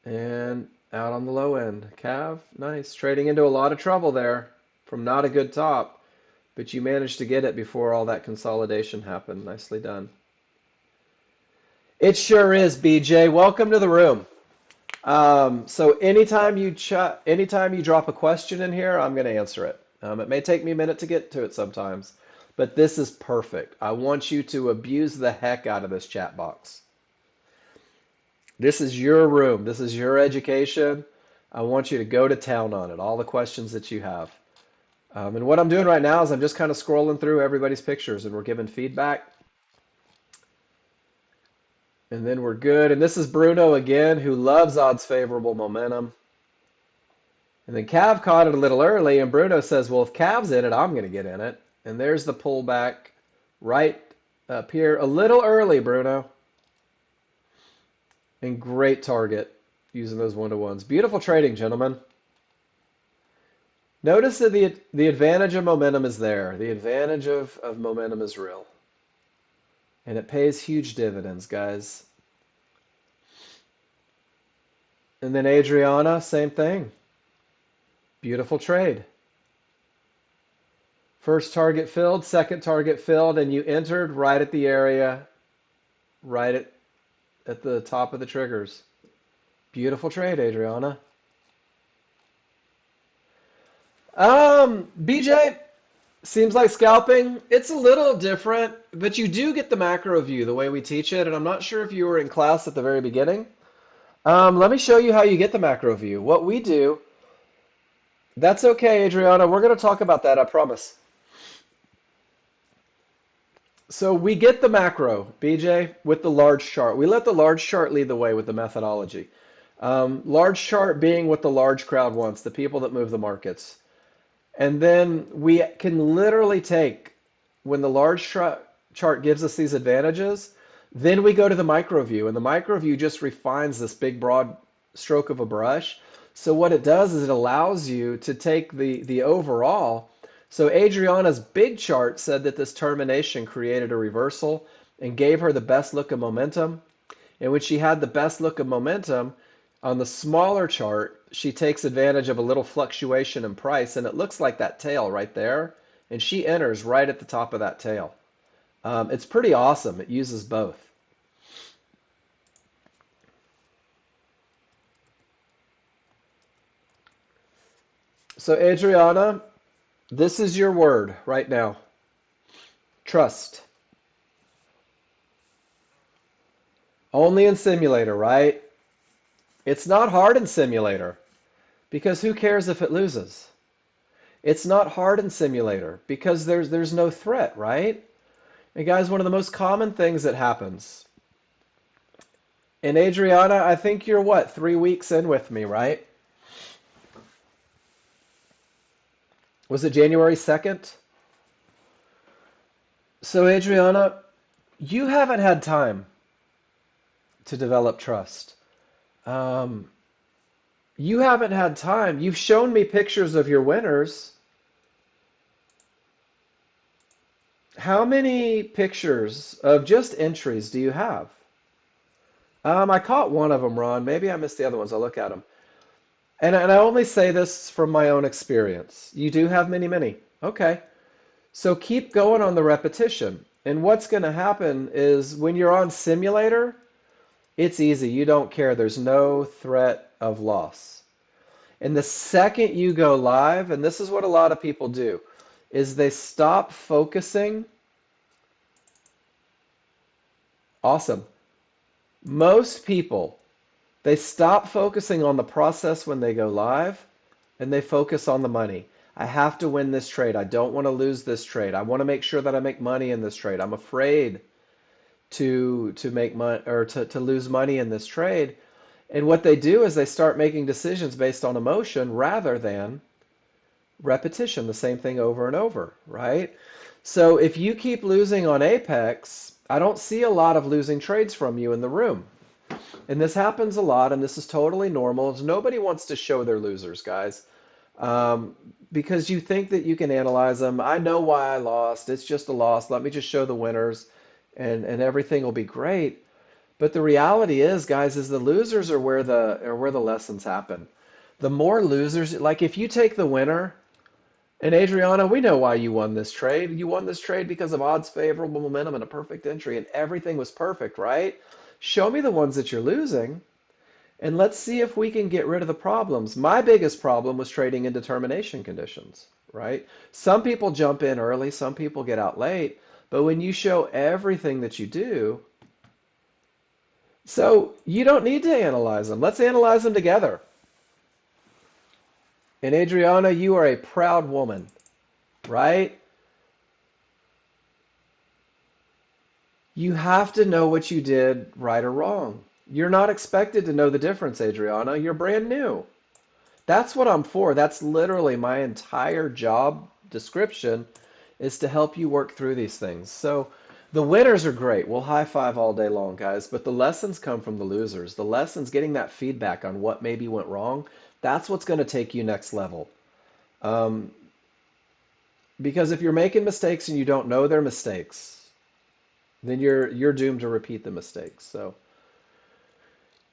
And out on the low end. Cav, nice. Trading into a lot of trouble there from not a good top. but you managed to get it before all that consolidation happened. Nicely done. It sure is, BJ. Welcome to the room. So anytime you drop a question in here, I'm going to answer it. It may take me a minute to get to it sometimes, but this is perfect. I want you to abuse the heck out of this chat box. This is your room. This is your education. I want you to go to town on it, all the questions that you have. And what I'm doing right now is I'm just kind of scrolling through everybody's pictures and we're giving feedback. And then we're good. And this is Bruno again, who loves odds favorable momentum. And then Cav caught it a little early, and Bruno says, well, if Cav's in it, I'm going to get in it. And there's the pullback right up here. A little early, Bruno. And great target using those one-to-ones. Beautiful trading, gentlemen. Notice that the advantage of momentum is there. The advantage of momentum is real. And it pays huge dividends, guys. And then Adriana, same thing. Beautiful trade. First target filled, second target filled, and you entered right at the area, right at the top of the triggers. Beautiful trade, Adriana. BJ, seems like scalping. It's a little different, but you do get the macro view the way we teach it, and I'm not sure if you were in class at the very beginning. Let me show you how you get the macro view. What we do, that's okay, Adriana. We're going to talk about that, I promise. So we get the macro, BJ, with the large chart. We let the large chart lead the way with the methodology. Large chart being what the large crowd wants, the people that move the markets. And then we can literally take, when the large chart gives us these advantages, then we go to the micro view, and the micro view just refines this big broad stroke of a brush. So what it does is it allows you to take the overall. So Adriana's big chart said that this termination created a reversal and gave her the best look of momentum. And when she had the best look of momentum, on the smaller chart, she takes advantage of a little fluctuation in price, and it looks like that tail right there, and she enters right at the top of that tail. It's pretty awesome. It uses both. So Adriana, this is your word right now. Trust. Only in simulator, right? It's not hard in simulator because who cares if it loses? It's not hard in simulator because there's no threat, right? And guys, one of the most common things that happens. And Adriana, I think you're what, 3 weeks in with me, right? Was it January 2nd? So Adriana, you haven't had time to develop trust. You haven't had time. You've shown me pictures of your winners. How many pictures of just entries do you have? I caught one of them, Ron. Maybe I missed the other ones. I'll look at them. And I only say this from my own experience. You do have many, many. Okay. So keep going on the repetition. And what's going to happen is when you're on simulator, it's easy. You don't care. There's no threat of loss. And the second you go live, and this is what a lot of people do, is they stop focusing. Awesome. Most people, they stop focusing on the process when they go live, and they focus on the money. I have to win this trade. I don't want to lose this trade. I want to make sure that I make money in this trade. I'm afraid to make money or to lose money in this trade. And what they do is they start making decisions based on emotion rather than repetition, the same thing over and over, right? So if you keep losing on Apex, I don't see a lot of losing trades from you in the room. And this happens a lot, and this is totally normal. Nobody wants to show their losers, guys, because you think that you can analyze them. I know why I lost. It's just a loss. Let me just show the winners, and everything will be great. But the reality is, guys, is the losers are where the lessons happen. The more losers, like if you take the winner And Adriana, we know why you won this trade. You won this trade because of odds favorable momentum and a perfect entry, and everything was perfect, right? Show me the ones that you're losing, and let's see if we can get rid of the problems. My biggest problem was trading in determination conditions, right? Some people jump in early, some people get out late, but when you show everything that you do, so you don't need to analyze them. Let's analyze them together. And Adriana, you are a proud woman, right? You have to know what you did right or wrong. You're not expected to know the difference, Adriana. You're brand new. That's what I'm for. That's literally my entire job description is to help you work through these things. So the winners are great. We'll high five all day long, guys, but the lessons come from the losers. The lessons, getting that feedback on what maybe went wrong, that's what's going to take you next level. Um, because if you're making mistakes and you don't know they're mistakes, then you're doomed to repeat the mistakes. So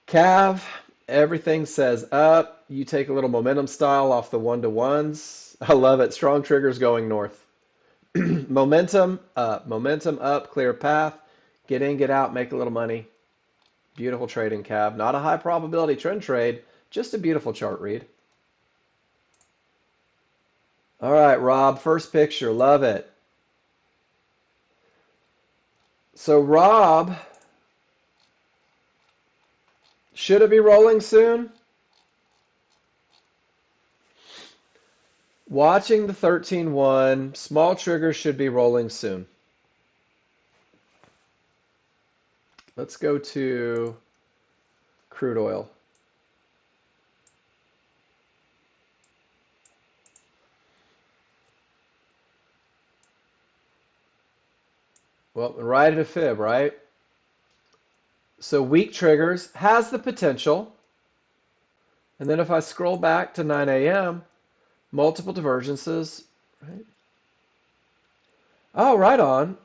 Cav, everything says up. You take a little momentum style off the one-to-ones. I love it. Strong triggers going north. Momentum up, clear path. Get in, get out, make a little money. Beautiful trading, Cav. Not a high probability trend trade, just a beautiful chart read. All right, Rob, first picture. Love it. So, Rob, should it be rolling soon? Watching the 13-1, small triggers should be rolling soon. Let's go to crude oil. Well, right at a fib, right? So weak triggers has the potential. And then if I scroll back to 9 a.m., multiple divergences. Right? Oh, right on.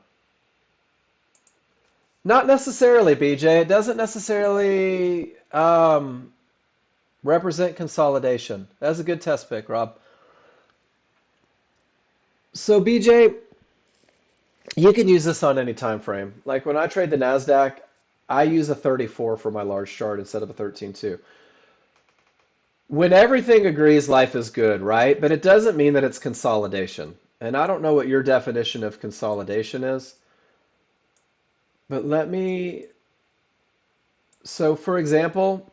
Not necessarily, BJ. It doesn't necessarily represent consolidation. That's a good test pick, Rob. So, BJ, you can use this on any time frame. Like when I trade the NASDAQ, I use a 34 for my large chart instead of a 13.2. When everything agrees, life is good, right? But it doesn't mean that it's consolidation. And I don't know what your definition of consolidation is, but let me. So, for example,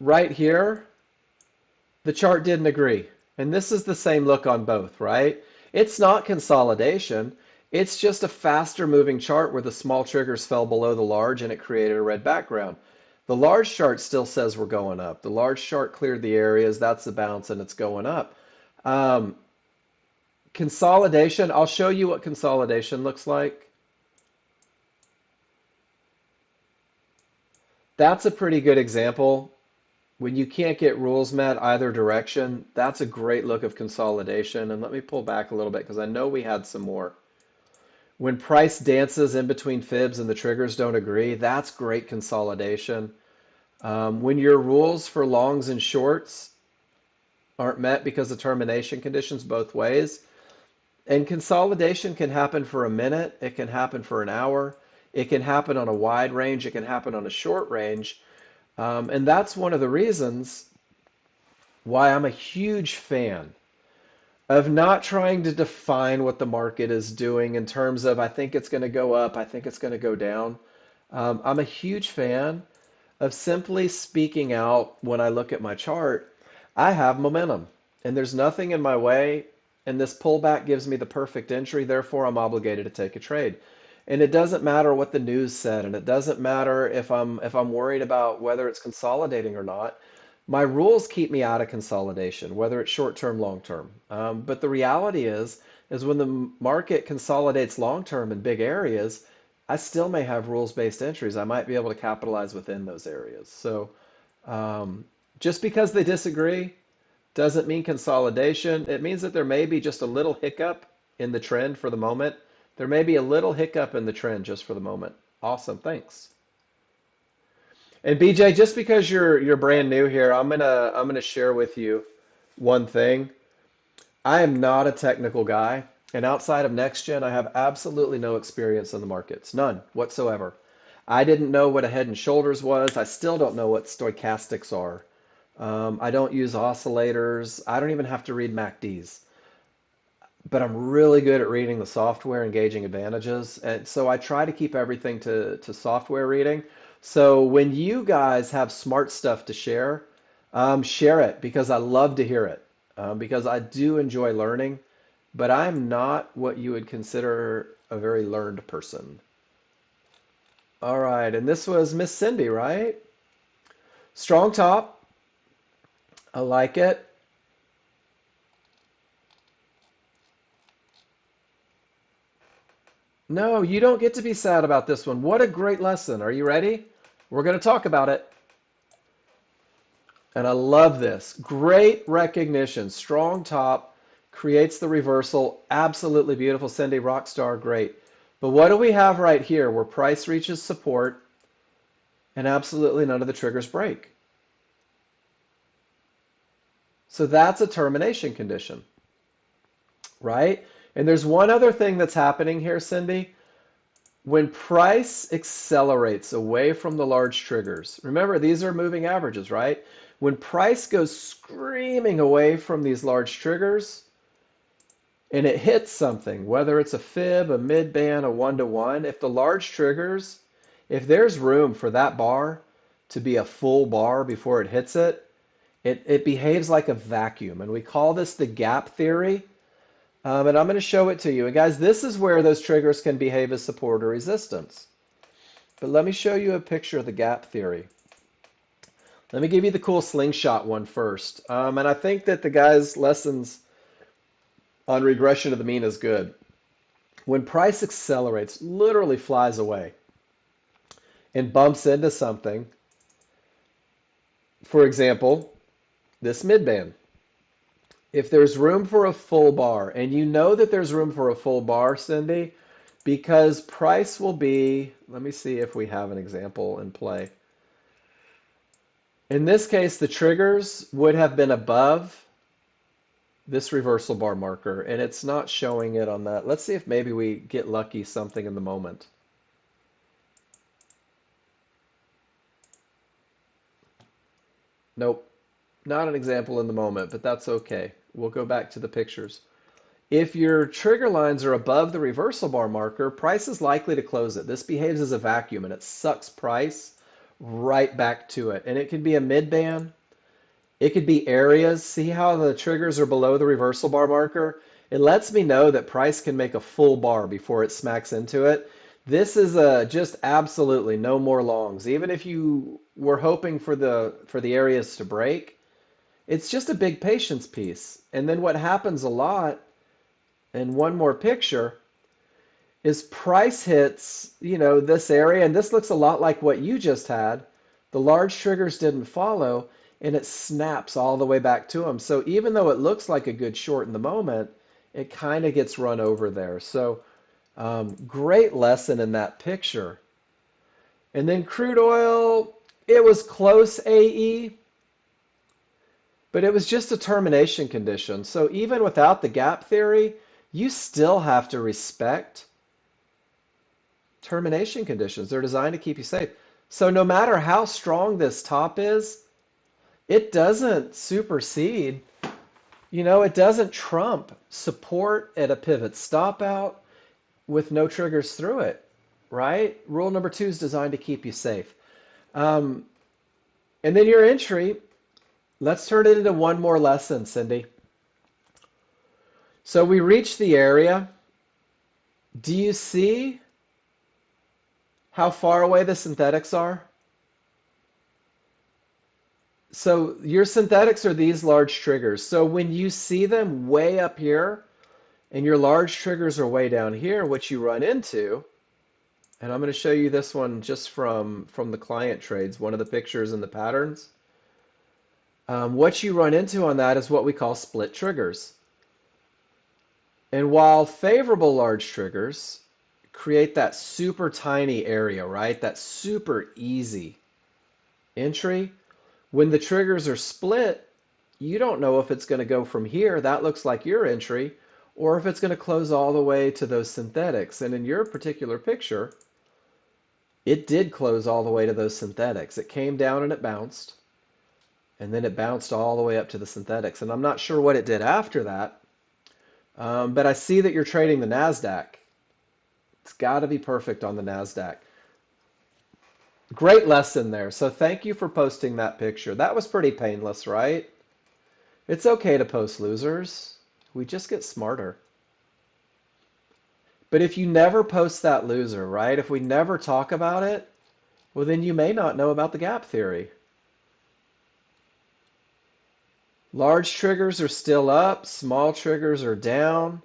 right here, the chart didn't agree. And this is the same look on both, right? It's not consolidation. It's just a faster moving chart where the small triggers fell below the large and it created a red background. The large chart still says we're going up. The large chart cleared the areas. That's the bounce and it's going up. Um, Consolidation, I'll show you what consolidation looks like. That's a pretty good example. When you can't get rules met either direction, that's a great look of consolidation. And let me pull back a little bit because I know we had some more. When price dances in between fibs and the triggers don't agree, that's great consolidation. When your rules for longs and shorts aren't met because of termination conditions both ways, and consolidation can happen for a minute, it can happen for an hour, it can happen on a wide range, it can happen on a short range. And that's one of the reasons why I'm a huge fan of not trying to define what the market is doing in terms of I think it's going to go up, I think it's going to go down. I'm a huge fan of simply speaking out when I look at my chart. I have momentum, and there's nothing in my way, and this pullback gives me the perfect entry, therefore I'm obligated to take a trade. And it doesn't matter what the news said, and it doesn't matter if I'm worried about whether it's consolidating or not. My rules keep me out of consolidation, whether it's short term, long term. But the reality is when the market consolidates long term in big areas, I still may have rules based entries. I might be able to capitalize within those areas. So um, just because they disagree doesn't mean consolidation. It means that there may be just a little hiccup in the trend for the moment. There may be a little hiccup in the trend just for the moment. Awesome, thanks. And BJ, just because you're brand new here, I'm gonna share with you one thing. I am not a technical guy, and outside of Nexgen, I have absolutely no experience in the markets, none whatsoever. I didn't know what a head and shoulders was. I still don't know what stochastics are. I don't use oscillators. I don't even have to read MACDs, but I'm really good at reading the software and gauging advantages. And so I try to keep everything to software reading. So when you guys have smart stuff to share it because I love to hear it, because I do enjoy learning, but I'm not what you would consider a very learned person. All right, and this was Miss Cindy, right? Strong top. I like it. No, you don't get to be sad about this one. What a great lesson. Are you ready? We're going to talk about it. And I love this. Great recognition. Strong top creates the reversal. Absolutely beautiful. Cindy, rock star, great. But what do we have right here where price reaches support and absolutely none of the triggers break? So that's a termination condition, right? And there's one other thing that's happening here, Cindy. When price accelerates away from the large triggers, remember these are moving averages, right? When price goes screaming away from these large triggers and it hits something, whether it's a fib, a mid band, a one to one, if the large triggers, if there's room for that bar to be a full bar before it hits it, it behaves like a vacuum. And we call this the gap theory. And I'm going to show it to you. And guys, this is where those triggers can behave as support or resistance. But let me show you a picture of the gap theory. Let me give you the cool slingshot one first. And I think that the guy's lessons on regression of the mean is good. When price accelerates, literally flies away, and bumps into something, for example, this midband. If there's room for a full bar, and you know that there's room for a full bar, Cindy, because price will be, let me see if we have an example in play. In this case, the triggers would have been above this reversal bar marker, and it's not showing it on that. Let's see if maybe we get lucky something in the moment. Nope, not an example in the moment, but that's okay. We'll go back to the pictures. If your trigger lines are above the reversal bar marker, price is likely to close it. This behaves as a vacuum and it sucks price right back to it. And it could be a mid band. It could be areas. See how the triggers are below the reversal bar marker? It lets me know that price can make a full bar before it smacks into it. This is just absolutely no more longs. Even if you were hoping for the areas to break, it's just a big patience piece. And then what happens a lot, and one more picture, is price hits, this area, and this looks a lot like what you just had. The large triggers didn't follow, and it snaps all the way back to them. So even though it looks like a good short in the moment, it kind of gets run over there. So great lesson in that picture. And then crude oil, it was close AE, but it was just a termination condition. So even without the gap theory, you still have to respect termination conditions. They're designed to keep you safe. So no matter how strong this top is, it doesn't supersede, it doesn't trump support at a pivot stop out with no triggers through it, right? Rule number 2 is designed to keep you safe. And then your entry, let's turn it into one more lesson, Cindy. So we reached the area. Do you see how far away the synthetics are? So your synthetics are these large triggers. So when you see them way up here and your large triggers are way down here, what you run into, and I'm going to show you this one just from the client trades, one of the pictures in the patterns. What you run into on that is what we call split triggers. And while favorable large triggers create that super tiny area, right? That super easy entry, when the triggers are split, You don't know if it's going to go from here, that looks like your entry, or if it's going to close all the way to those synthetics. And in your particular picture, it did close all the way to those synthetics. It came down and it bounced, and then it bounced all the way up to the synthetics. And I'm not sure what it did after that, but I see that you're trading the NASDAQ. It's got to be perfect on the NASDAQ. Great lesson there. So thank you for posting that picture. That was pretty painless, right? It's okay to post losers. We just get smarter. But if you never post that loser, right? If we never talk about it, well, then you may not know about the gap theory. Large triggers are still up, small triggers are down.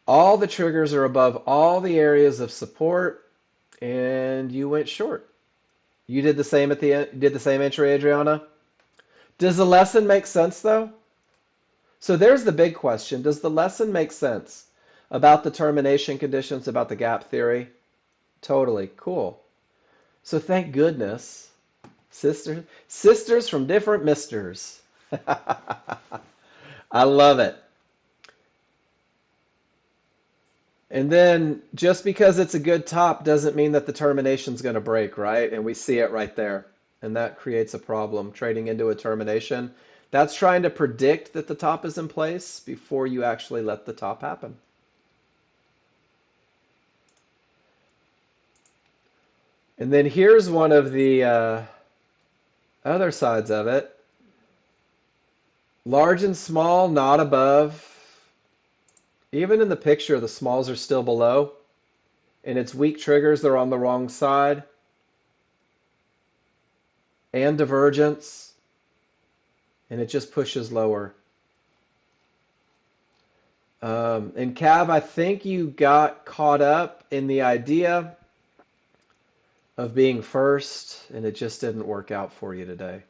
All the triggers are above all the areas of support, and you went short. You did the same at the end, did the same entry, Adriana? Does the lesson make sense though? So there's the big question. Does the lesson make sense about the termination conditions, about the gap theory? Totally. Cool. So thank goodness. Sisters from different misters. I love it. And then just because it's a good top doesn't mean that the termination's going to break, right? And we see it right there. And that creates a problem. Trading into a termination, that's trying to predict that the top is in place before you actually let the top happen. And then here's one of the other sides of it. Large and small, not above. Even in the picture, the smalls are still below. And its weak triggers, they're on the wrong side. And divergence. And it just pushes lower. And Cav, I think you got caught up in the idea of being first, and it just didn't work out for you today.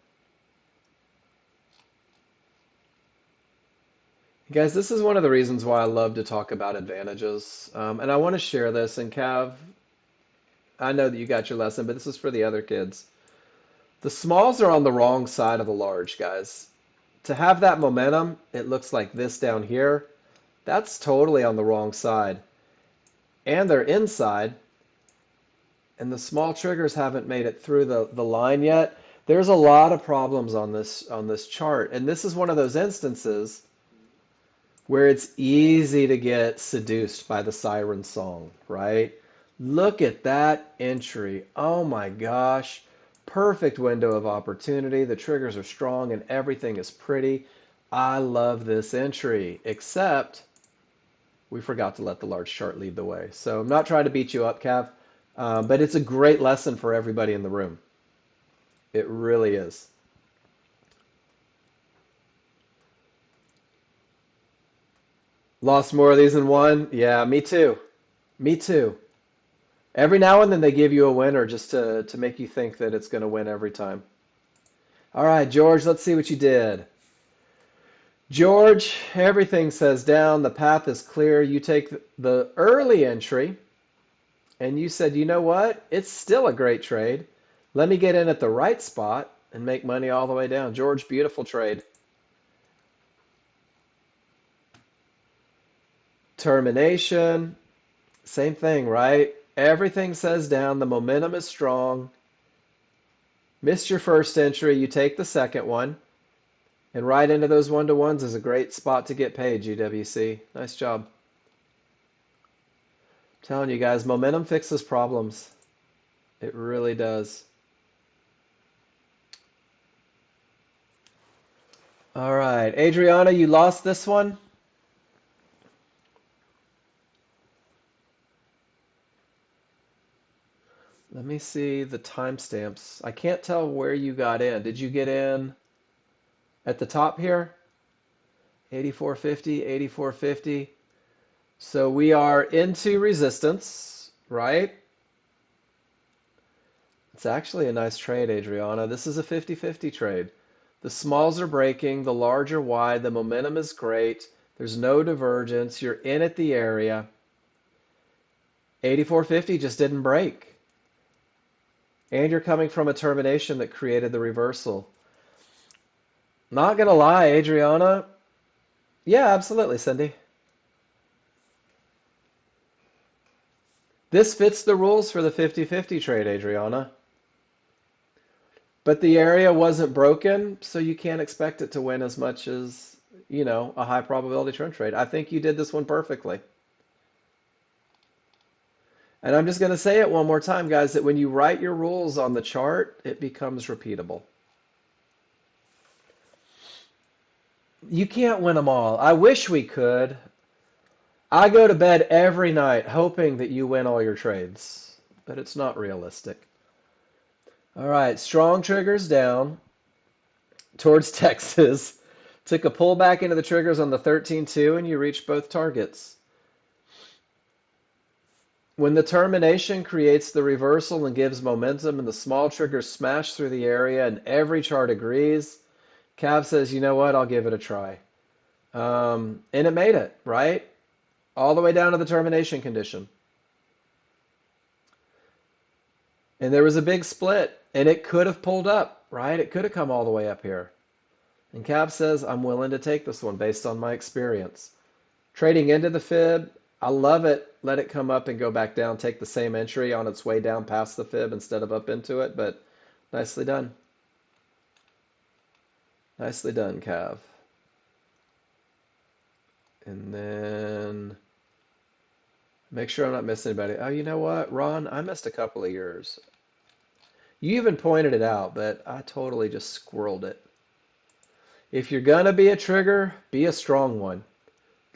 Guys, this is one of the reasons why I love to talk about advantages. And I want to share this. And Cav, I know that you got your lesson, but this is for the other kids. The smalls are on the wrong side of the large, guys. To have that momentum, it looks like this down here. That's totally on the wrong side. And they're inside, and the small triggers haven't made it through the line yet. There's a lot of problems on this chart. And this is one of those instances where it's easy to get seduced by the siren song, right? Look at that entry. Oh my gosh. Perfect window of opportunity. The triggers are strong and everything is pretty. I love this entry, except we forgot to let the large chart lead the way. So I'm not trying to beat you up, Cav, but it's a great lesson for everybody in the room. It really is. Lost more of these than one? Yeah, me too. Me too. Every now and then they give you a winner just to make you think that it's going to win every time. All right, George, let's see what you did. George, everything says down. The path is clear. You take the early entry, and you said, you know what? It's still a great trade. Let me get in at the right spot and make money all the way down. George, beautiful trade. Termination, same thing, right? Everything says down. The momentum is strong. Missed your first entry. You take the second one. And right into those one-to-ones is a great spot to get paid, GWC. Nice job. I'm telling you guys, momentum fixes problems. It really does. All right, Adriana, you lost this one. Let me see the timestamps. I can't tell where you got in. Did you get in at the top here? 84.50, 84.50. So we are into resistance, right? It's actually a nice trade, Adriana. This is a 50-50 trade. The smalls are breaking, the large are wide, the momentum is great. There's no divergence. You're in at the area. 84.50 just didn't break. And you're coming from a termination that created the reversal. Not gonna lie, Adriana. Yeah, absolutely, Cindy. This fits the rules for the 50-50 trade, Adriana. But the area wasn't broken, so you can't expect it to win as much as, a high probability trend trade. I think you did this one perfectly. And I'm just going to say it one more time, guys, that when you write your rules on the chart, it becomes repeatable. You can't win them all. I wish we could. I go to bed every night hoping that you win all your trades, but it's not realistic. All right, strong triggers down towards Texas. Took a pullback into the triggers on the 13-2, and you reached both targets. When the termination creates the reversal and gives momentum, and the small triggers smash through the area, and every chart agrees, Cav says, you know what, I'll give it a try. And it made it, right? All the way down to the termination condition. And there was a big split, and it could have pulled up, right? It could have come all the way up here. And Cav says, I'm willing to take this one based on my experience. Trading into the fib, I love it. Let it come up and go back down. Take the same entry on its way down past the fib instead of up into it, but nicely done. Nicely done, Cav. And then make sure I'm not missing anybody. Oh, you know what, Ron? I missed a couple of yours. You even pointed it out, but I totally just squirreled it. If you're going to be a trigger, be a strong one.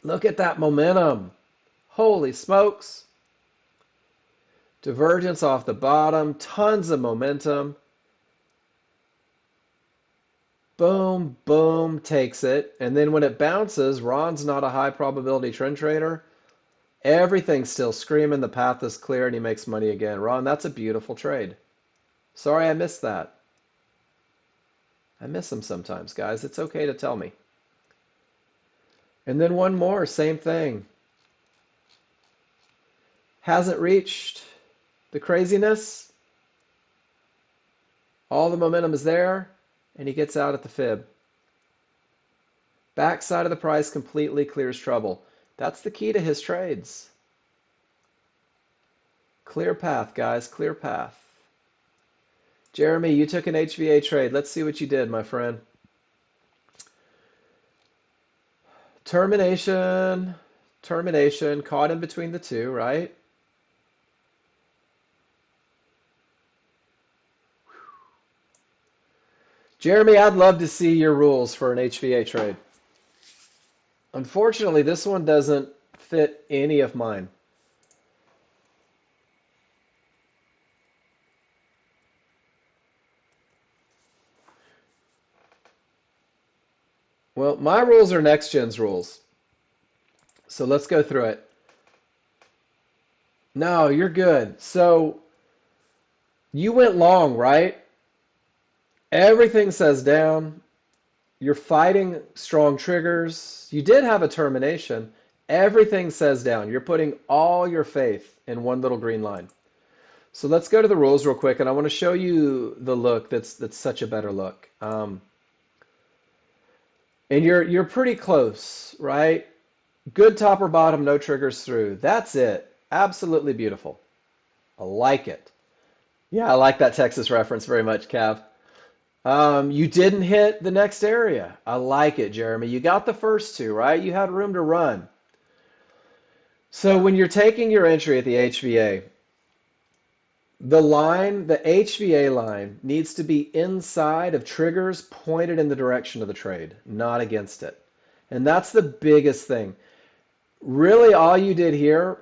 Look at that momentum. Holy smokes. Divergence off the bottom, tons of momentum. Boom, boom, takes it. And then when it bounces, Ron's not a high probability trend trader. Everything's still screaming, the path is clear, and he makes money again. Ron, that's a beautiful trade. Sorry I missed that. I miss them sometimes, guys. It's okay to tell me. And then one more, same thing. Hasn't reached the craziness. All the momentum is there, and he gets out at the fib. Backside of the price completely clears trouble. That's the key to his trades. Clear path, guys, clear path. Jeremy, you took an HVA trade. Let's see what you did, my friend. Termination, termination, caught in between the two, right? Jeremy, I'd love to see your rules for an HVA trade. Unfortunately, this one doesn't fit any of mine. Well, my rules are Nexgen's rules. So let's go through it. No, you're good. So you went long, right? Everything says down. You're fighting strong triggers. You did have a termination. Everything says down. You're putting all your faith in one little green line. So let's go to the rules real quick, and I want to show you the look that's such a better look. And you're pretty close, right? Good top or bottom, no triggers through. That's it. Absolutely beautiful. I like it. Yeah, I like that Texas reference very much, Cav. You didn't hit the next area. I like it, Jeremy. You got the first two, right? You had room to run. So when you're taking your entry at the HVA, the HVA line needs to be inside of triggers pointed in the direction of the trade, not against it. And that's the biggest thing. Really, all you did here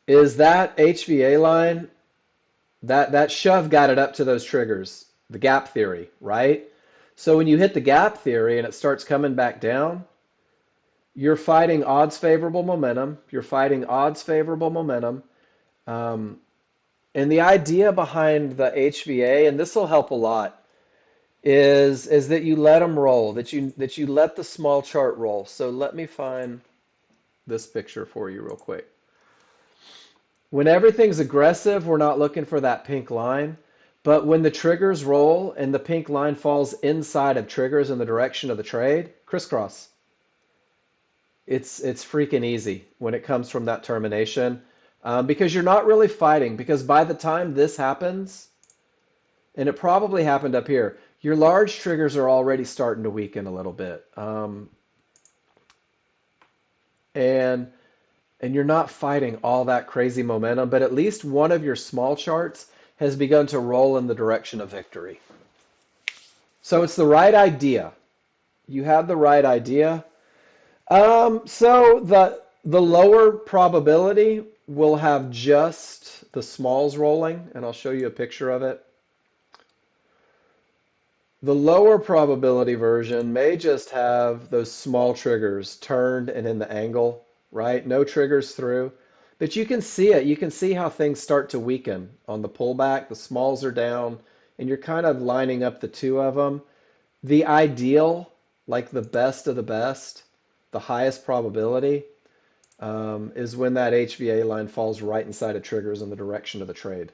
is that HVA line, that shove got it up to those triggers, the gap theory, right? So when you hit the gap theory and it starts coming back down, you're fighting odds favorable momentum. You're fighting odds favorable momentum. And the idea behind the HVA, and this will help a lot, is that you let them roll, that you let the small chart roll. So let me find this picture for you real quick. When everything's aggressive, we're not looking for that pink line. But when the triggers roll and the pink line falls inside of triggers in the direction of the trade, crisscross. It's freaking easy when it comes from that termination, because you're not really fighting. Because by the time this happens, and it probably happened up here, your large triggers are already starting to weaken a little bit, and you're not fighting all that crazy momentum. But at least one of your small charts has begun to roll in the direction of victory. So it's the right idea. You had the right idea. So the lower probability will have just the smalls rolling, and I'll show you a picture of it. The lower probability version may just have those small triggers turned and in the angle, right? No triggers through. But you can see it. You can see how things start to weaken on the pullback. The smalls are down, and you're kind of lining up the two of them. The ideal, like the best of the best, the highest probability, is when that HVA line falls right inside of triggers in the direction of the trade.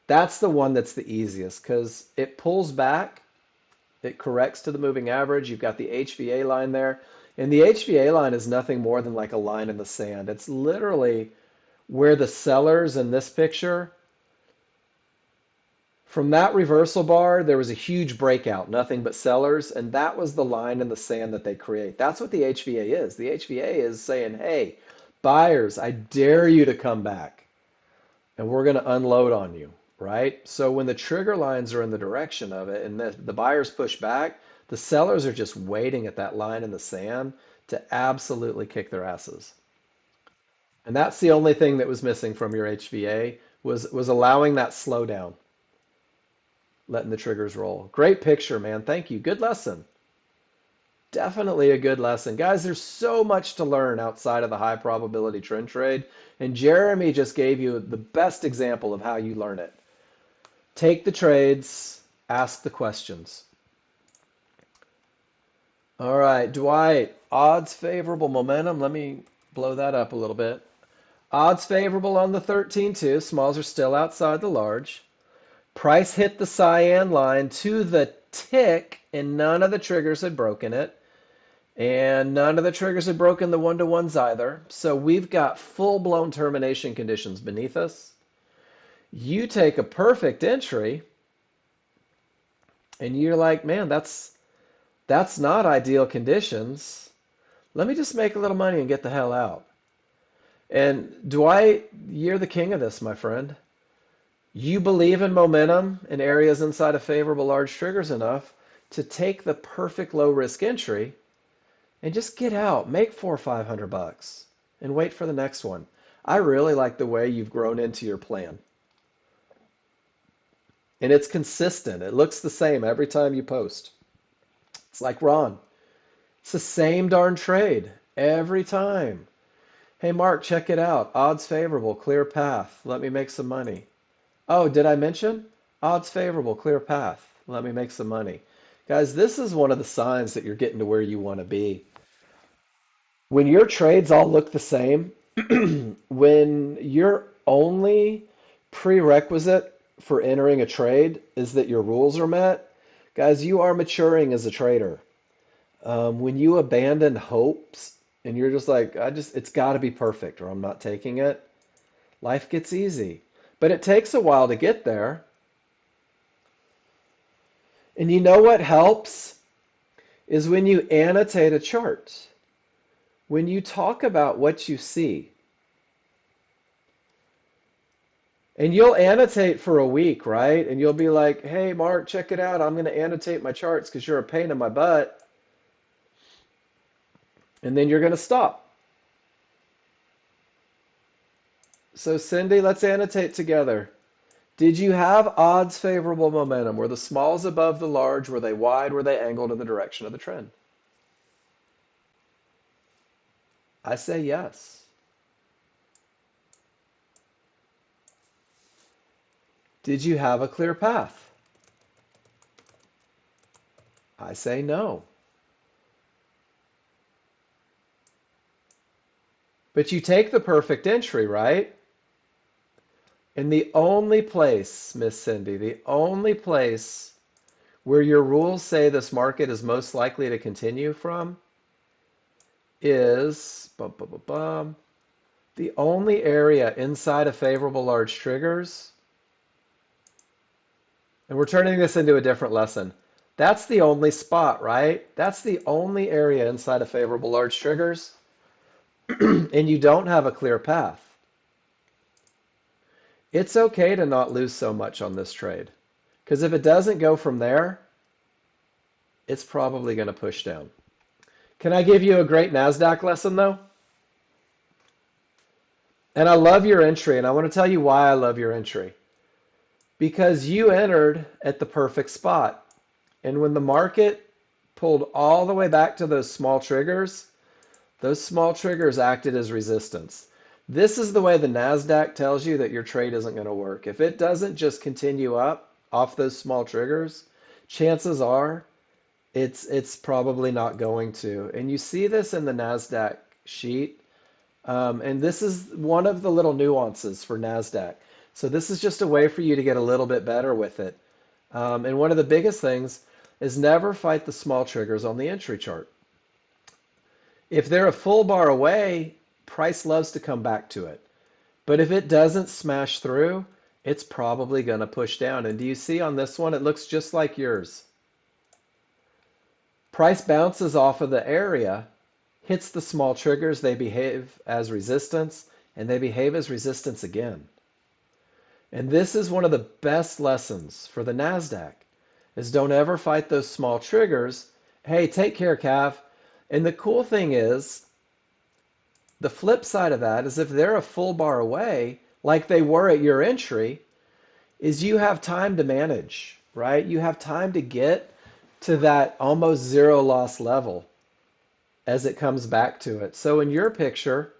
That's the one that's the easiest because it pulls back, it corrects to the moving average. You've got the HVA line there. And the HVA line is nothing more than like a line in the sand. It's literally where the sellers in this picture, from that reversal bar, there was a huge breakout, nothing but sellers, and that was the line in the sand that they create. That's what the HVA is. The HVA is saying, hey, buyers, I dare you to come back, and we're going to unload on you, right? So when the trigger lines are in the direction of it and the buyers push back, the sellers are just waiting at that line in the sand to absolutely kick their asses. And that's the only thing that was missing from your HVA was allowing that slowdown, letting the triggers roll. Great picture, man. Thank you. Good lesson. Definitely a good lesson. Guys, there's so much to learn outside of the high probability trend trade. And Jeremy just gave you the best example of how you learn it. Take the trades, ask the questions. All right, Dwight, odds favorable momentum. Let me blow that up a little bit. Odds favorable on the 13-2. Smalls are still outside the large. Price hit the cyan line to the tick, and none of the triggers had broken it. And none of the triggers had broken the one-to-ones either. So we've got full-blown termination conditions beneath us. You take a perfect entry, and you're like, man, that's not ideal conditions. Let me just make a little money and get the hell out. And Dwight, you're the king of this, my friend. You believe in momentum in areas inside of favorable large triggers enough to take the perfect low risk entry and just get out, make $400 or $500 and wait for the next one. I really like the way you've grown into your plan. And it's consistent. It looks the same every time you post. It's like Ron. It's the same darn trade every time. Hey, Mark, check it out. Odds favorable, clear path. Let me make some money. Oh, did I mention? Odds favorable, clear path. Let me make some money. Guys, this is one of the signs that you're getting to where you want to be. When your trades all look the same, when your only prerequisite for entering a trade is that your rules are met, guys, you are maturing as a trader. When you abandon hopes and you're just like, it's got to be perfect or I'm not taking it, life gets easy. But it takes a while to get there. And you know what helps is when you annotate a chart. When you talk about what you see. And you'll annotate for a week, right? And you'll be like, hey, Mark, check it out. I'm going to annotate my charts because you're a pain in my butt. And then you're going to stop. So, Cindy, let's annotate together. Did you have odds favorable momentum? Were the smalls above the large? Were they wide? Were they angled in the direction of the trend? I say yes. Did you have a clear path? I say no. But you take the perfect entry, right? And the only place, Miss Cindy, the only place where your rules say this market is most likely to continue from is bum, bum, bum, bum, the only area inside of favorable large triggers, and we're turning this into a different lesson. That's the only spot, right? That's the only area inside of favorable large triggers, and you don't have a clear path. It's okay to not lose so much on this trade, because if it doesn't go from there, it's probably going to push down. Can I give you a great NASDAQ lesson, though? And I love your entry, and I want to tell you why I love your entry. Because you entered at the perfect spot. And when the market pulled all the way back to those small triggers acted as resistance. This is the way the NASDAQ tells you that your trade isn't going to work. If it doesn't just continue up off those small triggers, chances are it's probably not going to. And you see this in the NASDAQ sheet. And this is one of the little nuances for NASDAQ. So this is just a way for you to get a little bit better with it. And one of the biggest things is never fight the small triggers on the entry chart. If they're a full bar away, price loves to come back to it. But if it doesn't smash through, it's probably going to push down. And do you see on this one, it looks just like yours. Price bounces off of the area, hits the small triggers, they behave as resistance, and they behave as resistance again. And this is one of the best lessons for the NASDAQ, is don't ever fight those small triggers. Hey, take care, Cav. And the cool thing is, the flip side of that is if they're a full bar away, like they were at your entry, is you have time to manage, right? You have time to get to that almost zero loss level as it comes back to it. So in your picture,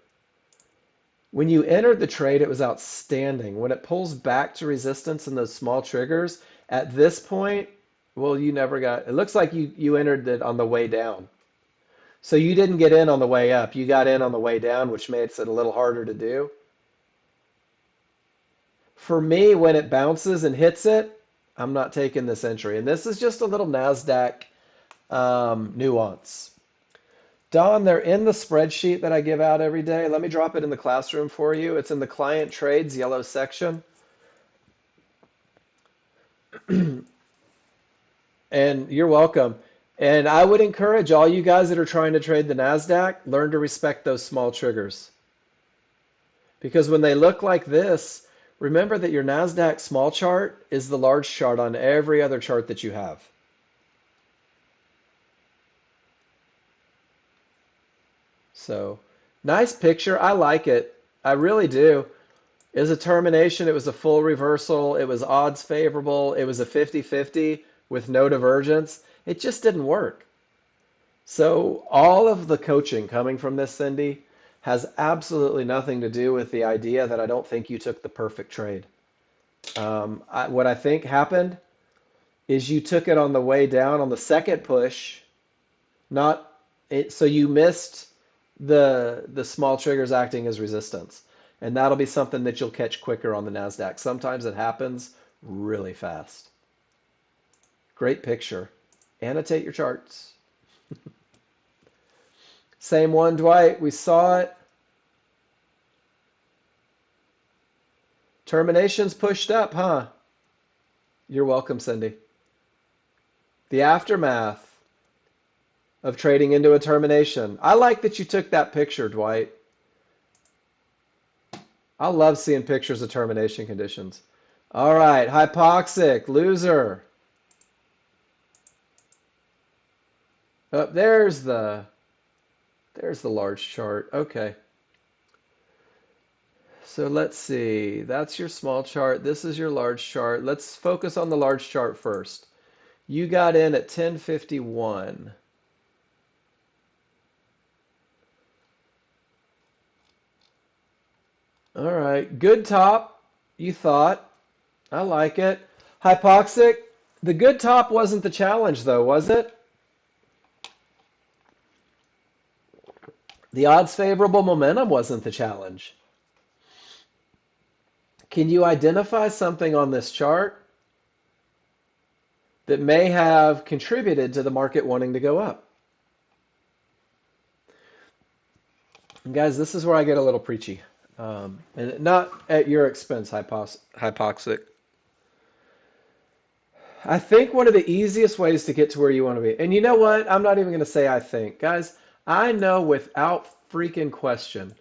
when you entered the trade, it was outstanding. When it pulls back to resistance and those small triggers, at this point, well, you never got, it looks like you entered it on the way down. So you didn't get in on the way up. You got in on the way down, which makes it a little harder to do. For me, when it bounces and hits it, I'm not taking this entry. And this is just a little NASDAQ nuance. Don, they're in the spreadsheet that I give out every day. Let me drop it in the classroom for you. It's in the client trades yellow section. And you're welcome. And I would encourage all you guys that are trying to trade the NASDAQ, learn to respect those small triggers. Because when they look like this, remember that your NASDAQ small chart is the large chart on every other chart that you have. So, nice picture. I like it. I really do. It was a termination. It was a full reversal. It was odds favorable. It was a 50-50 with no divergence. It just didn't work. So all of the coaching coming from this, Cindy, has absolutely nothing to do with the idea that I don't think you took the perfect trade. What I think happened is you took it on the way down on the second push, not it, so you missed the small triggers acting as resistance. And that'll be something that you'll catch quicker on the NASDAQ. Sometimes it happens really fast. Great picture. Annotate your charts. Same one, Dwight. We saw it. Terminations pushed up, huh? You're welcome, Cindy. The aftermath of trading into a termination. I like that you took that picture, Dwight. I love seeing pictures of termination conditions. All right, hypoxic, loser. Oh, there's the large chart. Okay. So let's see. That's your small chart. This is your large chart. Let's focus on the large chart first. You got in at 1051. All right. Good top, you thought. I like it. Hypoxic. The good top wasn't the challenge, though, was it? The odds favorable momentum wasn't the challenge. Can you identify something on this chart that may have contributed to the market wanting to go up? And guys, this is where I get a little preachy. And not at your expense, hypoxic. I think one of the easiest ways to get to where you want to be, and you know what? I'm not even going to say I think. Guys, I know without freaking question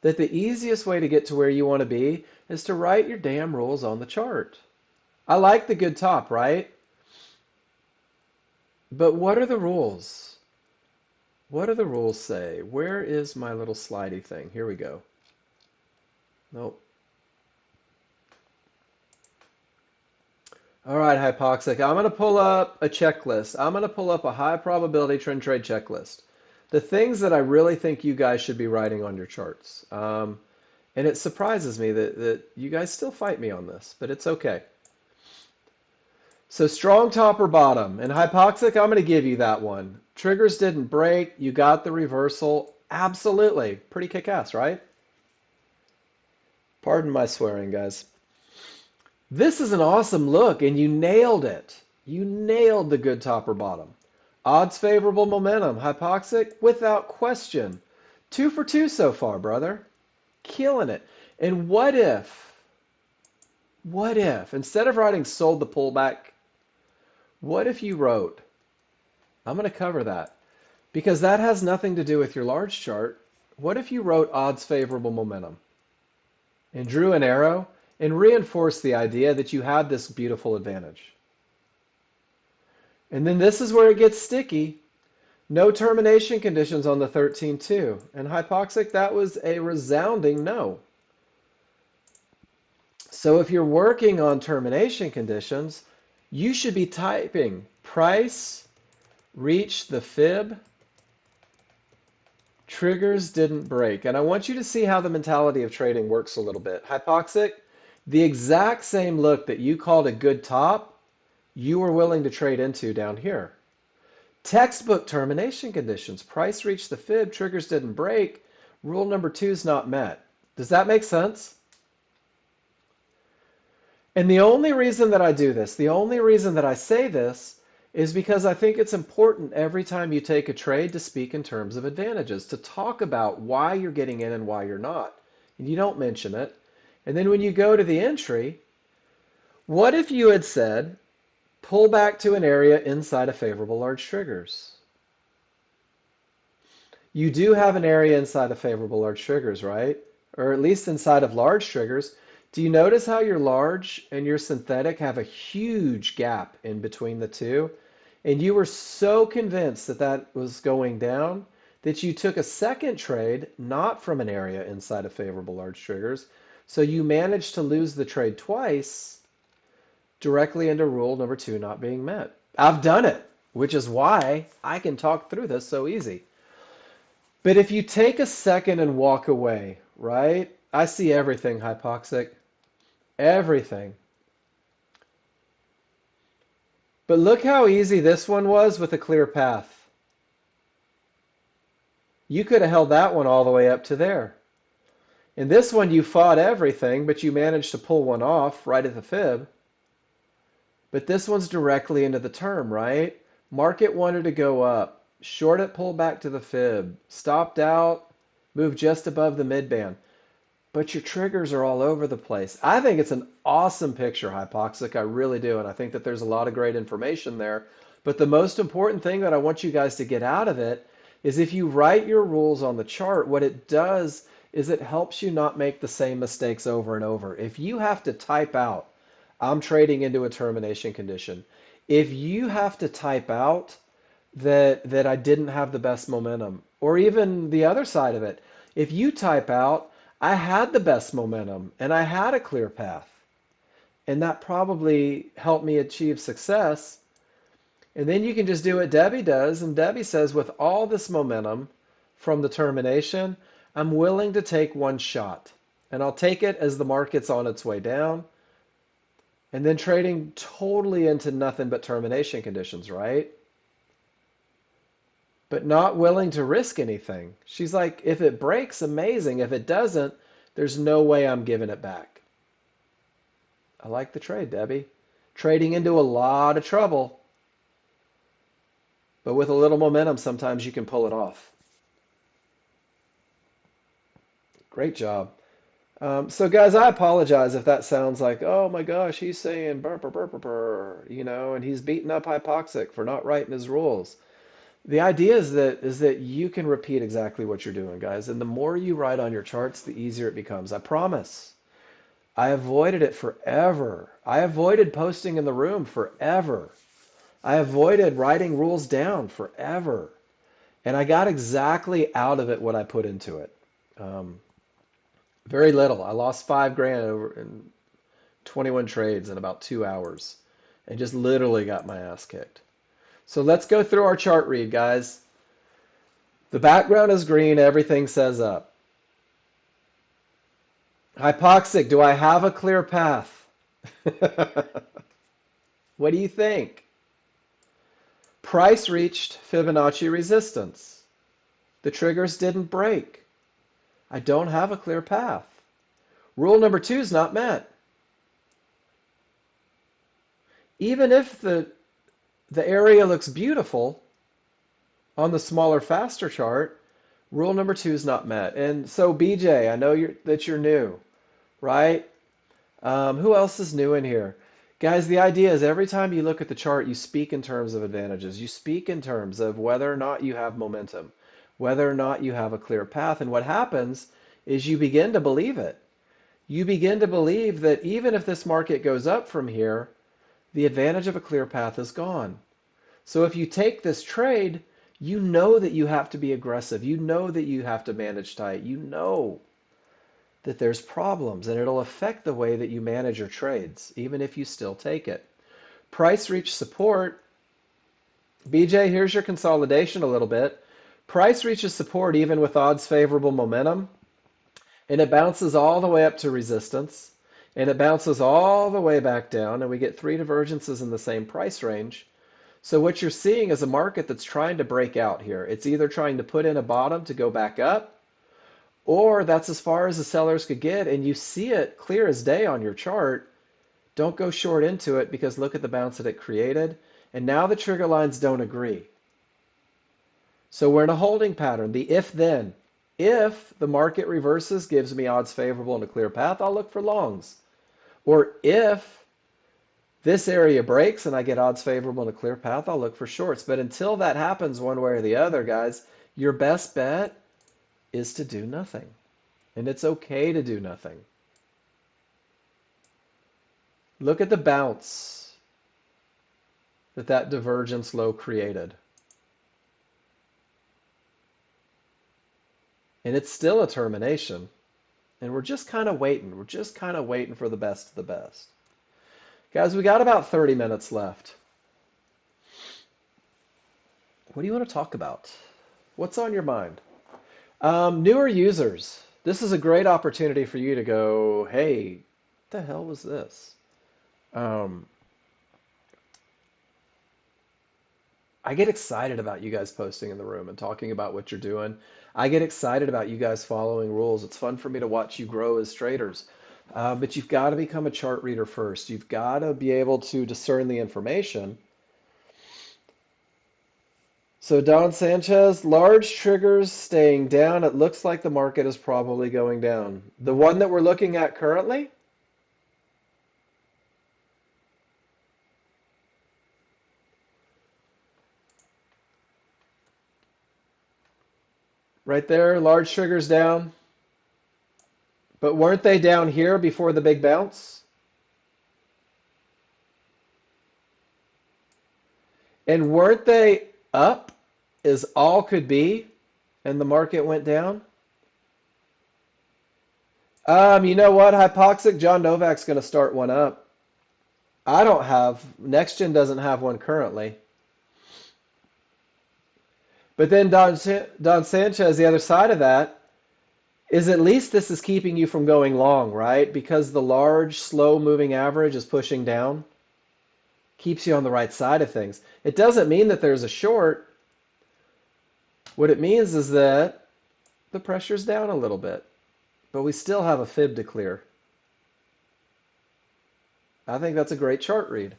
that the easiest way to get to where you want to be is to write your damn rules on the chart. I like the good top, right? But what are the rules? What do the rules say? Where is my little slidey thing? Here we go. Nope. All right, hypoxic. I'm going to pull up a checklist. I'm going to pull up a high probability trend trade checklist. The things that I really think you guys should be writing on your charts. And it surprises me that you guys still fight me on this, but it's okay. So strong top or bottom. And hypoxic, I'm going to give you that one. Triggers didn't break. You got the reversal. Absolutely. Pretty kick-ass, right? Pardon my swearing, guys. This is an awesome look, and you nailed it. You nailed the good top or bottom. Odds favorable momentum. Hypoxic, without question. 2 for 2 so far, brother. Killing it. And what if, instead of writing sold the pullback, what if you wrote, I'm going to cover that, because that has nothing to do with your large chart. What if you wrote odds favorable momentum and drew an arrow and reinforced the idea that you had this beautiful advantage? And then this is where it gets sticky. No termination conditions on the 13-2. And hypoxic, that was a resounding no. So if you're working on termination conditions, you should be typing price reached the fib, triggers didn't break. And I want you to see how the mentality of trading works a little bit. Hypoxic, the exact same look that you called a good top, you were willing to trade into down here. Textbook termination conditions. Price reached the fib, triggers didn't break. Rule number 2 is not met. Does that make sense? And the only reason that I do this, the only reason that I say this, is because I think it's important every time you take a trade to speak in terms of advantages, to talk about why you're getting in and why you're not. And you don't mention it. And then when you go to the entry, what if you had said, pull back to an area inside of favorable large triggers? You do have an area inside of favorable large triggers, right? Or at least inside of large triggers. Do you notice how your large and your synthetic have a huge gap in between the two? And you were so convinced that that was going down that you took a second trade, not from an area inside of favorable large triggers. So you managed to lose the trade twice directly into rule number 2 not being met. I've done it, which is why I can talk through this so easy. But if you take a second and walk away, right? I see everything, hypoxic. Everything. But look how easy this one was with a clear path. You could have held that one all the way up to there. In this one, you fought everything, but you managed to pull one off right at the fib. But this one's directly into the term, right? Market wanted to go up. Short it, pulled back to the fib. Stopped out, moved just above the midband. But your triggers are all over the place. I think it's an awesome picture, hypoxic. I really do. And I think that there's a lot of great information there. But the most important thing that I want you guys to get out of it is if you write your rules on the chart, what it does is it helps you not make the same mistakes over and over. If you have to type out, I'm trading into a termination condition. If you have to type out that I didn't have the best momentum, or even the other side of it, if you type out, I had the best momentum and I had a clear path, and that probably helped me achieve success. And then you can just do what Debbie does, and Debbie says, with all this momentum from the termination, I'm willing to take one shot, and I'll take it as the market's on its way down, and then trading totally into nothing but termination conditions, right? But not willing to risk anything. She's like, if it breaks, amazing. If it doesn't, there's no way I'm giving it back. I like the trade, Debbie. Trading into a lot of trouble, but with a little momentum, sometimes you can pull it off. Great job. So, guys, I apologize if that sounds like, oh my gosh, he's saying burr, burr, burr, burr, burr, and he's beating up Hypoxic for not writing his rules. The idea is that you can repeat exactly what you're doing, guys, and the more you write on your charts, the easier it becomes. I promise. I avoided it forever. I avoided posting in the room forever. I avoided writing rules down forever. And I got exactly out of it what I put into it. Um, Very little. I lost 5 grand over in 21 trades in about 2 hours and just literally got my ass kicked. So let's go through our chart read, guys. The background is green. Everything says up. Hypoxic, do I have a clear path? What do you think? Price reached Fibonacci resistance. The triggers didn't break. I don't have a clear path. Rule number 2 is not met. Even if the area looks beautiful on the smaller, faster chart, rule number 2 is not met. And so, BJ, I know that you're new, right? Who else is new in here? Guys, the idea is every time you look at the chart, you speak in terms of advantages. You speak in terms of whether or not you have momentum, whether or not you have a clear path. And what happens is you begin to believe it. You begin to believe that even if this market goes up from here, the advantage of a clear path is gone. So if you take this trade, you know that you have to be aggressive. You know that you have to manage tight. You know that there's problems, and it'll affect the way that you manage your trades, even if you still take it. Price reached support. BJ, here's your consolidation a little bit. Price reaches support even with odds favorable momentum, and it bounces all the way up to resistance, and it bounces all the way back down, and we get 3 divergences in the same price range. So what you're seeing is a market that's trying to break out here. It's either trying to put in a bottom to go back up, or that's as far as the sellers could get, and you see it clear as day on your chart. Don't go short into it because look at the bounce that it created. And now the trigger lines don't agree. So we're in a holding pattern, the if-then. If the market reverses, gives me odds favorable and a clear path, I'll look for longs. Or if this area breaks and I get odds favorable and a clear path, I'll look for shorts. But until that happens one way or the other, guys, your best bet is to do nothing. And it's okay to do nothing. Look at the bounce that divergence low created. And it's still a termination. And we're just kind of waiting. We're just kind of waiting for the best of the best. Guys, we got about 30 minutes left. What do you want to talk about? What's on your mind? Newer users. This is a great opportunity for you to go, hey, what the hell was this? I get excited about you guys posting in the room and talking about what you're doing. I get excited about you guys following rules. It's fun for me to watch you grow as traders. But you've got to become a chart reader first. You've got to be able to discern the information. So Don Sanchez, large triggers staying down. It looks like the market is probably going down. The one that we're looking at currently? Right there, large triggers down. But weren't they down here before the big bounce? And weren't they up as all could be and the market went down? You know what? Hypoxic, John Novak's going to start one up. I don't have, Nexgen doesn't have one currently. But then Don Sanchez, the other side of that, is at least this is keeping you from going long, right? Because the large, slow moving average is pushing down. Keeps you on the right side of things. It doesn't mean that there's a short. What it means is that the pressure's down a little bit. But we still have a fib to clear. I think that's a great chart read.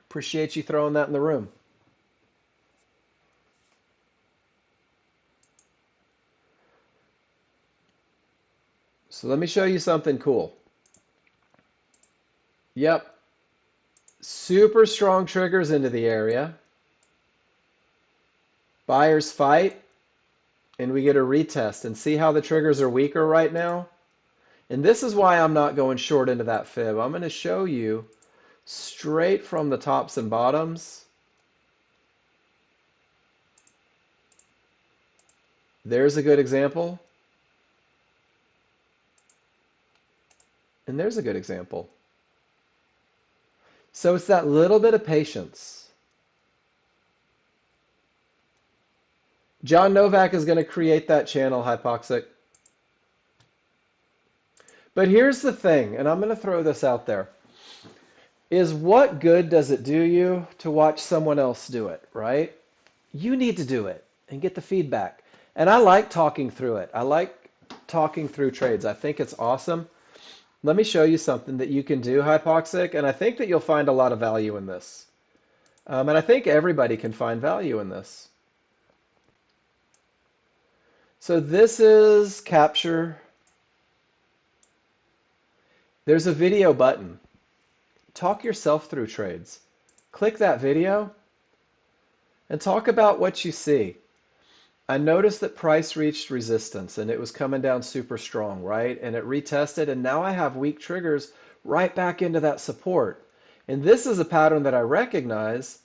Appreciate you throwing that in the room. So let me show you something cool. Yep, super strong triggers into the area. Buyers fight, and we get a retest. And see how the triggers are weaker right now? And this is why I'm not going short into that fib. I'm going to show you straight from the tops and bottoms. There's a good example. And there's a good example. So it's that little bit of patience. John Novak is going to create that channel, hypoxic. But here's the thing, and I'm going to throw this out there, is what good does it do you to watch someone else do it, right? You need to do it and get the feedback. And I like talking through it. I like talking through trades. I think it's awesome. Let me show you something that you can do, hypoxic, and I think that you'll find a lot of value in this. And I think everybody can find value in this. So this is capture. There's a video button. Talk yourself through trades. Click that video and talk about what you see. I noticed that price reached resistance and it was coming down super strong, right? And it retested, and now I have weak triggers right back into that support. And this is a pattern that I recognize,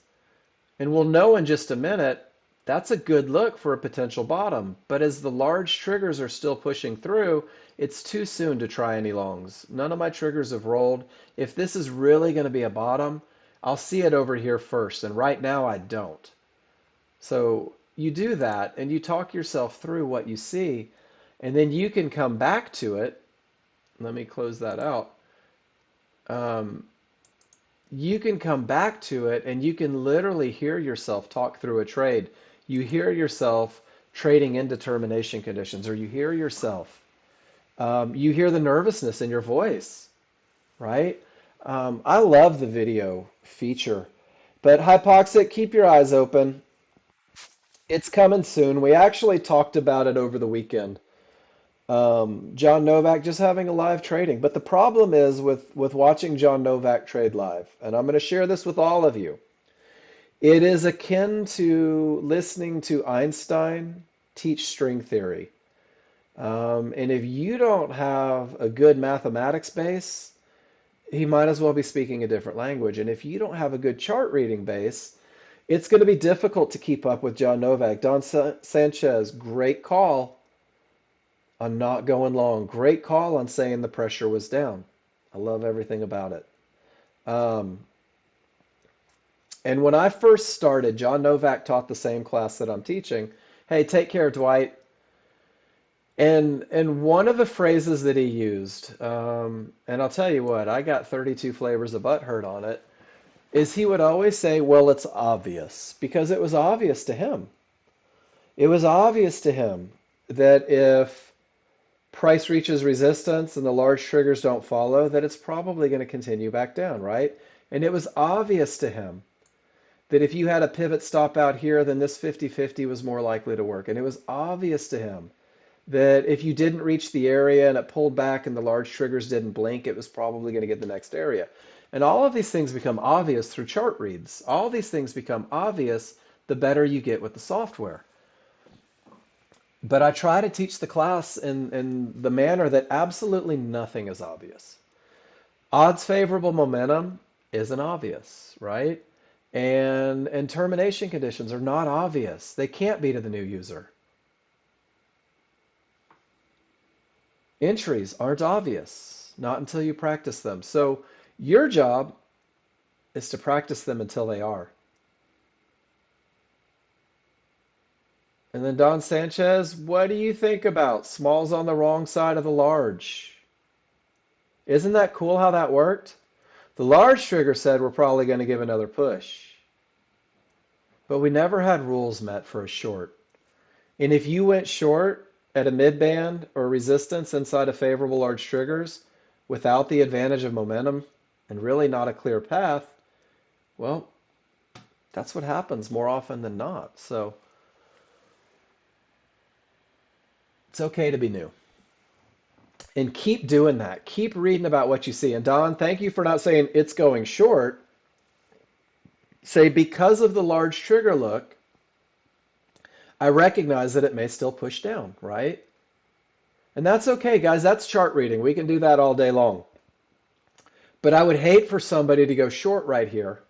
and we'll know in just a minute, that's a good look for a potential bottom. But as the large triggers are still pushing through, it's too soon to try any longs. None of my triggers have rolled. If this is really going to be a bottom, I'll see it over here first, and right now I don't. So you do that and you talk yourself through what you see, and then you can come back to it. Let me close that out. You can come back to it and you can literally hear yourself talk through a trade. You hear yourself trading in determination conditions, or you hear yourself. You hear the nervousness in your voice, right? I love the video feature. But hypoxic, keep your eyes open. It's coming soon. We actually talked about it over the weekend. John Novak just having a live trading. But the problem is with watching John Novak trade live, and I'm going to share this with all of you. It is akin to listening to Einstein teach string theory. And if you don't have a good mathematics base, he might as well be speaking a different language. And if you don't have a good chart reading base, it's going to be difficult to keep up with John Novak. Don Sanchez, great call on not going long. Great call on saying the pressure was down. I love everything about it. Um, and when I first started, John Novak taught the same class that I'm teaching. Hey, take care, Dwight. And one of the phrases that he used, and I'll tell you what, I got 32 flavors of butthurt on it, is he would always say, well, it's obvious, because it was obvious to him. It was obvious to him that if price reaches resistance and the large triggers don't follow, that it's probably going to continue back down, right? And it was obvious to him that if you had a pivot stop out here, then this 50-50 was more likely to work. And it was obvious to him that if you didn't reach the area and it pulled back and the large triggers didn't blink, it was probably going to get the next area. And all of these things become obvious through chart reads. All these things become obvious the better you get with the software. But I try to teach the class in the manner that absolutely nothing is obvious. Odds favorable momentum isn't obvious, right? And termination conditions are not obvious. They can't be to the new user. Entries aren't obvious, not until you practice them. So your job is to practice them until they are. And then Don Sanchez, what do you think about smalls on the wrong side of the large? Isn't that cool how that worked? The large trigger said we're probably going to give another push. But we never had rules met for a short. And if you went short at a mid band or resistance inside of favorable large triggers, without the advantage of momentum and really not a clear path, well, that's what happens more often than not. So it's okay to be new. And keep doing that. Keep reading about what you see. And Don, thank you for not saying it's going short. Say, because of the large trigger look, I recognize that it may still push down, right? And that's okay, guys. That's chart reading. We can do that all day long. But I would hate for somebody to go short right here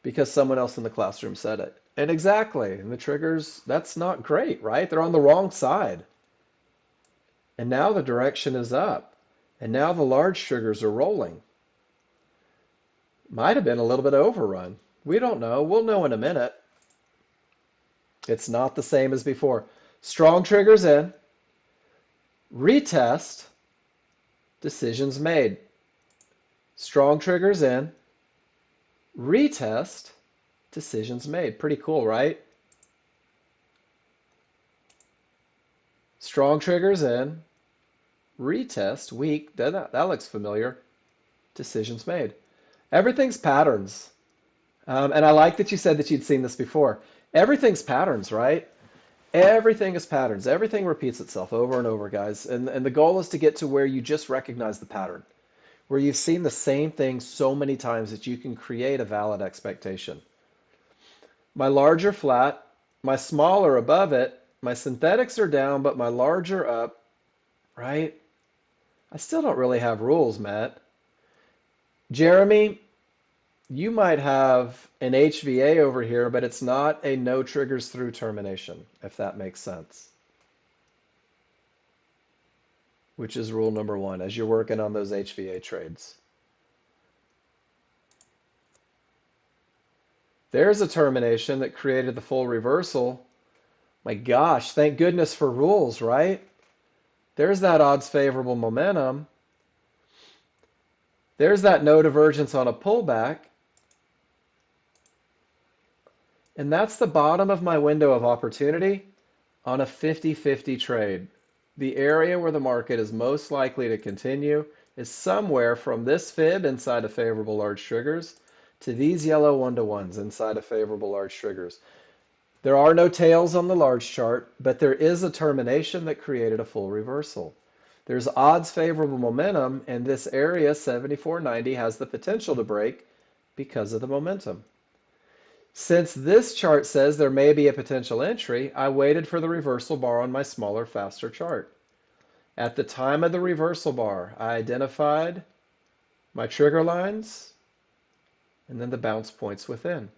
because someone else in the classroom said it. And exactly, and the triggers, that's not great, right? They're on the wrong side. And now the direction is up. And now the large triggers are rolling. Might have been a little bit overrun. We don't know. We'll know in a minute. It's not the same as before. Strong triggers in. Retest. Decisions made. Strong triggers in. Retest. Decisions made. Pretty cool, right? Strong triggers in. Retest. Weak. That looks familiar. Decisions made. Everything's patterns. And I like that you said that you'd seen this before. Everything's patterns, right? Everything is patterns. Everything repeats itself over and over, guys. And the goal is to get to where you just recognize the pattern, where you've seen the same thing so many times that you can create a valid expectation. My larger flat, my smaller above it, my synthetics are down, but my larger up, right? I still don't really have rules, Matt. Jeremy, you might have an HVA over here, but it's not a no triggers through termination, if that makes sense. Which is rule number one as you're working on those HVA trades. There's a termination that created the full reversal. My gosh, thank goodness for rules, right? There's that odds favorable momentum. There's that no divergence on a pullback. And that's the bottom of my window of opportunity on a 50-50 trade. The area where the market is most likely to continue is somewhere from this fib inside of favorable large triggers to these yellow 1-to-1s inside of favorable large triggers. There are no tails on the large chart, but there is a termination that created a full reversal. There's odds favorable momentum, and this area 74.90 has the potential to break because of the momentum. Since this chart says there may be a potential entry, I waited for the reversal bar on my smaller, faster chart. At the time of the reversal bar, I identified my trigger lines and then the bounce points within.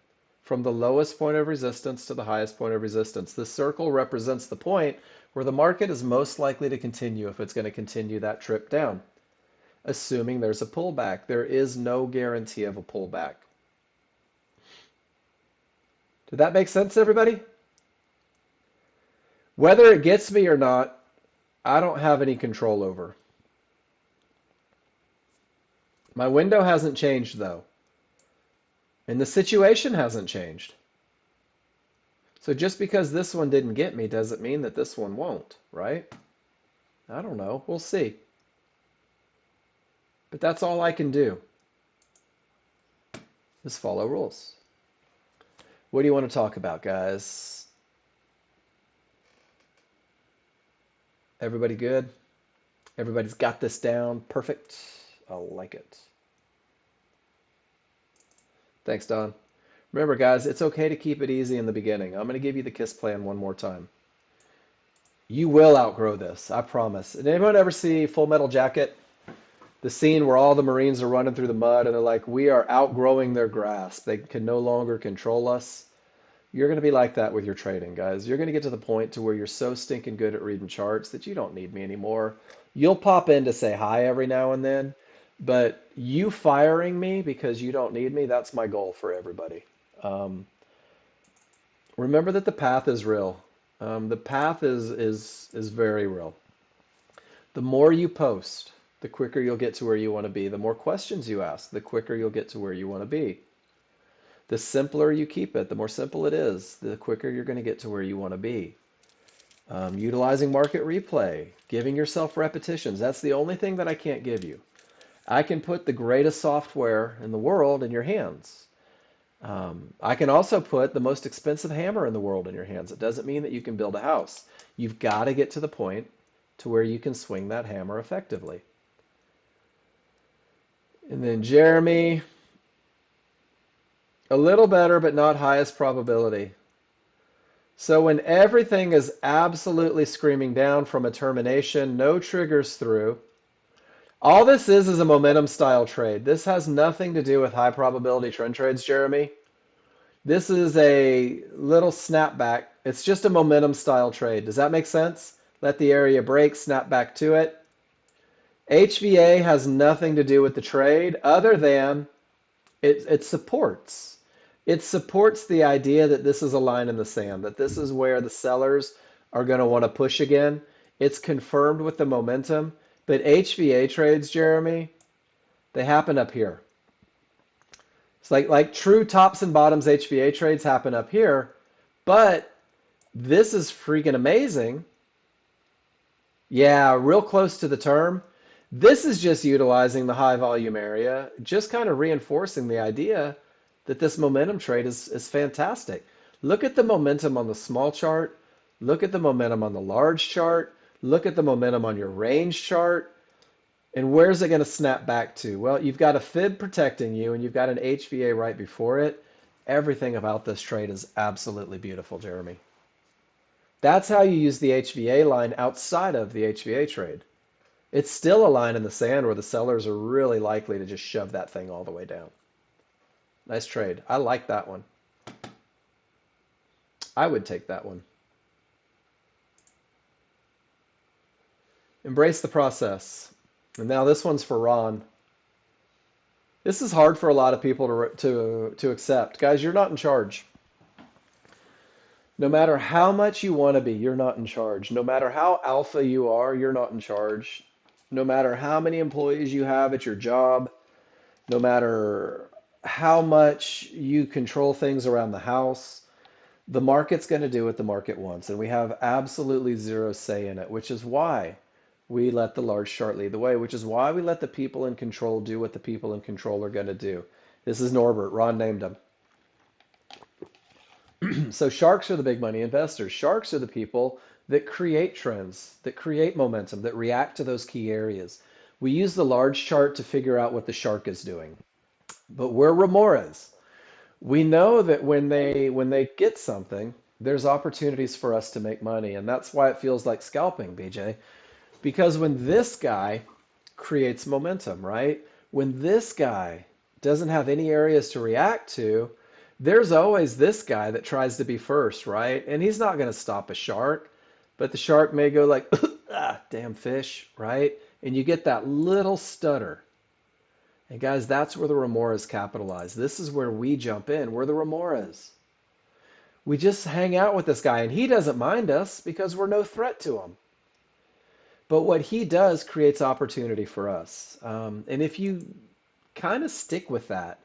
From the lowest point of resistance to the highest point of resistance. This circle represents the point where the market is most likely to continue if it's going to continue that trip down, assuming there's a pullback. There is no guarantee of a pullback. Did that make sense, everybody? Whether it gets me or not, I don't have any control over. My window hasn't changed, though. And the situation hasn't changed. So just because this one didn't get me doesn't mean that this one won't, right? I don't know. We'll see. But that's all I can do is follow rules. What do you want to talk about, guys? Everybody good? Everybody's got this down. Perfect. I like it. Thanks, Don. Remember, guys, it's okay to keep it easy in the beginning. I'm going to give you the KISS plan one more time. You will outgrow this, I promise. Did anyone ever see Full Metal Jacket? The scene where all the Marines are running through the mud and they're like, we are outgrowing their grasp. They can no longer control us. You're going to be like that with your trading, guys. You're going to get to the point to where you're so stinking good at reading charts that you don't need me anymore. You'll pop in to say hi every now and then, but you firing me because you don't need me, that's my goal for everybody. Remember that the path is real. The path is very real. The more you post, the quicker you'll get to where you want to be. The more questions you ask, the quicker you'll get to where you want to be. The simpler you keep it, the more simple it is, the quicker you're going to get to where you want to be. Utilizing market replay, giving yourself repetitions. That's the only thing that I can't give you. I can put the greatest software in the world in your hands. I can also put the most expensive hammer in the world in your hands. It doesn't mean that you can build a house. You've got to get to the point to where you can swing that hammer effectively. And then Jeremy, a little better, but not highest probability. So when everything is absolutely screaming down from a termination, no triggers through, all this is a momentum style trade. This has nothing to do with high probability trend trades, Jeremy. This is a little snapback. It's just a momentum style trade. Does that make sense? Let the area break, snap back to it. HVA has nothing to do with the trade other than it supports. It supports the idea that this is a line in the sand, that this is where the sellers are going to want to push again. It's confirmed with the momentum. But HVA trades, Jeremy, they happen up here. It's like true tops and bottoms HVA trades happen up here, but this is freaking amazing. Yeah, real close to the term. This is just utilizing the high volume area, just kind of reinforcing the idea that this momentum trade is fantastic. Look at the momentum on the small chart. Look at the momentum on the large chart. Look at the momentum on your range chart. And where's it going to snap back to? Well, you've got a fib protecting you, and you've got an HVA right before it. Everything about this trade is absolutely beautiful, Jeremy. That's how you use the HVA line outside of the HVA trade. It's still a line in the sand where the sellers are really likely to just shove that thing all the way down. Nice trade. I like that one. I would take that one. Embrace the process. And now this one's for Ron. This is hard for a lot of people to accept. Guys, you're not in charge. No matter how much you want to be, you're not in charge. No matter how alpha you are, you're not in charge. No matter how many employees you have at your job, no matter how much you control things around the house, the market's going to do what the market wants. And we have absolutely zero say in it, which is why we let the large chart lead the way, which is why we let the people in control do what the people in control are going to do. This is Norbert. Ron named him. So sharks are the big money investors. Sharks are the people that create trends, that create momentum, that react to those key areas. We use the large chart to figure out what the shark is doing. But we're remoras. We know that when they get something, there's opportunities for us to make money. And that's why it feels like scalping, BJ. Because when this guy creates momentum, right? When this guy doesn't have any areas to react to, there's always this guy that tries to be first, right? And he's not going to stop a shark, but the shark may go like, ah, damn fish, right? And you get that little stutter. And guys, that's where the remoras capitalize. This is where we jump in. We're the remoras. We just hang out with this guy, and he doesn't mind us because we're no threat to him. But what he does creates opportunity for us. And if you kind of stick with that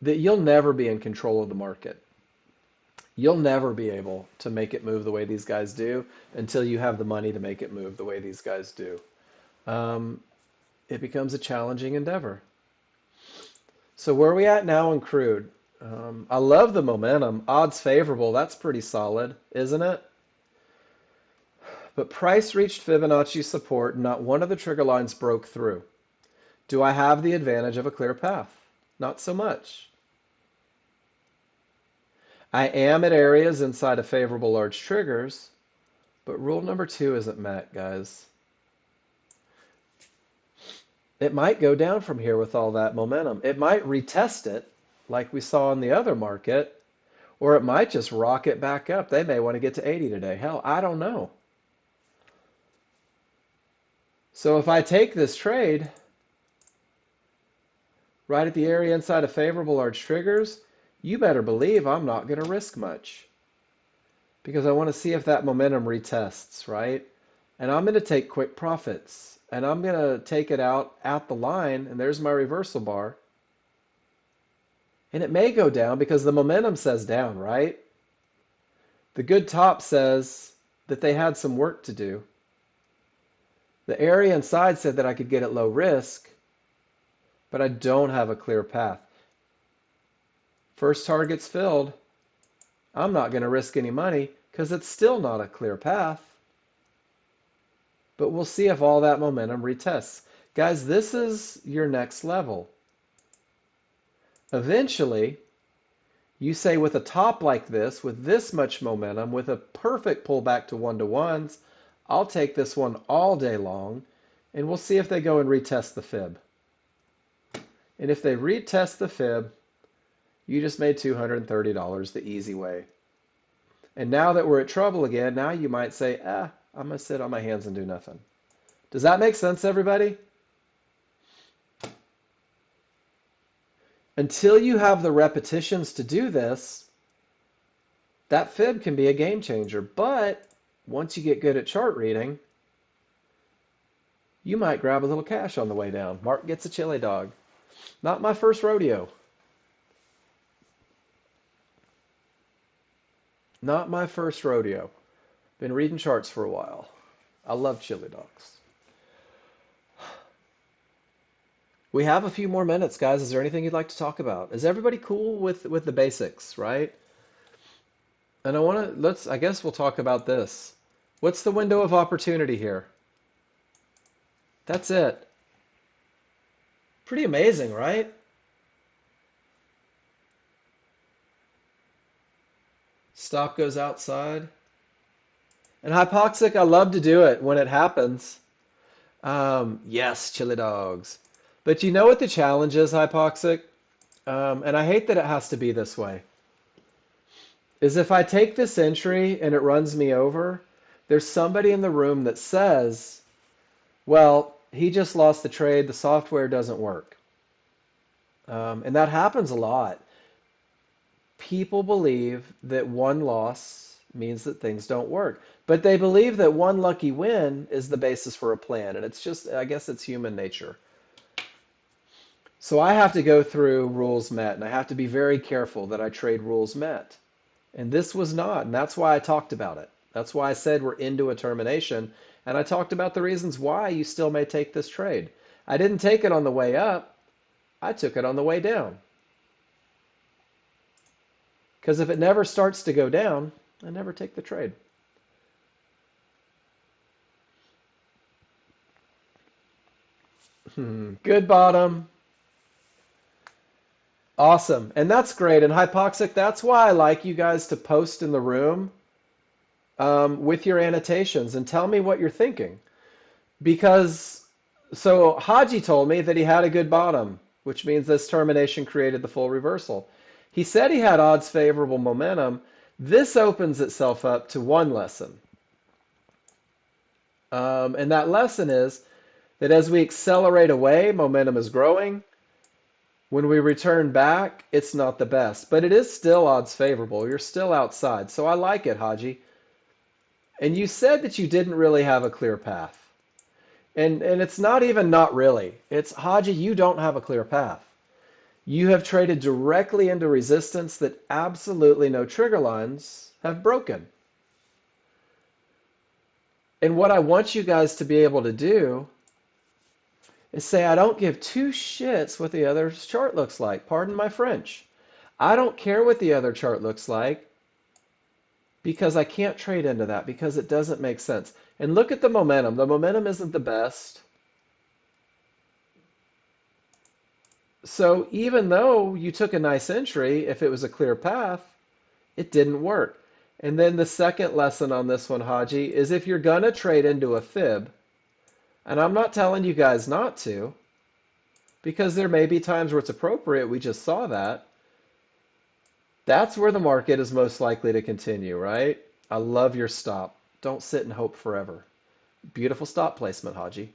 you'll never be in control of the market. You'll never be able to make it move the way these guys do until you have the money to make it move the way these guys do. It becomes a challenging endeavor. So where are we at now in crude? I love the momentum. Odds favorable. That's pretty solid, isn't it? But price reached Fibonacci support. Not one of the trigger lines broke through. Do I have the advantage of a clear path? Not so much. I am at areas inside of favorable large triggers, but rule number 2 isn't met, guys. It might go down from here with all that momentum. It might retest it like we saw in the other market, or it might just rocket back up. They may want to get to 80 today. Hell, I don't know. So if I take this trade right at the area inside of favorable large triggers, you better believe I'm not going to risk much because I want to see if that momentum retests, right? And I'm going to take quick profits and I'm going to take it out at the line, and there's my reversal bar. And it may go down because the momentum says down, right? The good top says that they had some work to do. The area inside said that I could get at low risk, but I don't have a clear path. First target's filled. I'm not going to risk any money because it's still not a clear path. But we'll see if all that momentum retests. Guys, this is your next level. Eventually, you say with a top like this, with this much momentum, with a perfect pullback to one-to-ones, I'll take this one all day long, and we'll see if they go and retest the fib. And if they retest the fib, you just made $230 the easy way. And now that we're at trouble again, now you might say, I'm going to sit on my hands and do nothing. Does that make sense, everybody? Until you have the repetitions to do this, that fib can be a game changer. But once you get good at chart reading, you might grab a little cash on the way down. Mark gets a chili dog. Not my first rodeo. Not my first rodeo. Been reading charts for a while. I love chili dogs. We have a few more minutes, guys. Is there anything you'd like to talk about? Is everybody cool with the basics, right? And I guess we'll talk about this. What's the window of opportunity here? That's it. Pretty amazing, right? Stop goes outside. And hypoxic, I love to do it when it happens. Yes, chili dogs. But you know what the challenge is, hypoxic? And I hate that it has to be this way. Is if I take this entry and it runs me over, there's somebody in the room that says, well, he just lost the trade, the software doesn't work. And that happens a lot. People believe that one loss means that things don't work. But they believe that one lucky win is the basis for a plan. And it's just, I guess it's human nature. So I have to go through rules met, and I have to be very careful that I trade rules met. And this was not, and that's why I talked about it. That's why I said we're into a termination, and I talked about the reasons why you still may take this trade. I didn't take it on the way up. I took it on the way down. Because if it never starts to go down, I never take the trade. Good bottom. Awesome. And that's great. And hypoxic, that's why I like you guys to post in the room with your annotations and tell me what you're thinking. Because, so Haji told me that he had a good bottom, which means this termination created the full reversal. He said he had odds favorable momentum. This opens itself up to one lesson. And that lesson is that as we accelerate away, momentum is growing. When we return back, it's not the best, but it is still odds favorable. You're still outside. So I like it, Haji. And you said that you didn't really have a clear path. And it's not even not really. It's, Haji, you don't have a clear path. You have traded directly into resistance that absolutely no trigger lines have broken. And what I want you guys to be able to do is say, I don't give two shits what the other chart looks like. Pardon my French. I don't care what the other chart looks like because I can't trade into that because it doesn't make sense. And look at the momentum. The momentum isn't the best. So even though you took a nice entry, if it was a clear path, it didn't work. And then the second lesson on this one, Haji, is if you're going to trade into a fib, and I'm not telling you guys not to, because there may be times where it's appropriate. We just saw that. That's where the market is most likely to continue, right? I love your stop. Don't sit and hope forever. Beautiful stop placement, Haji.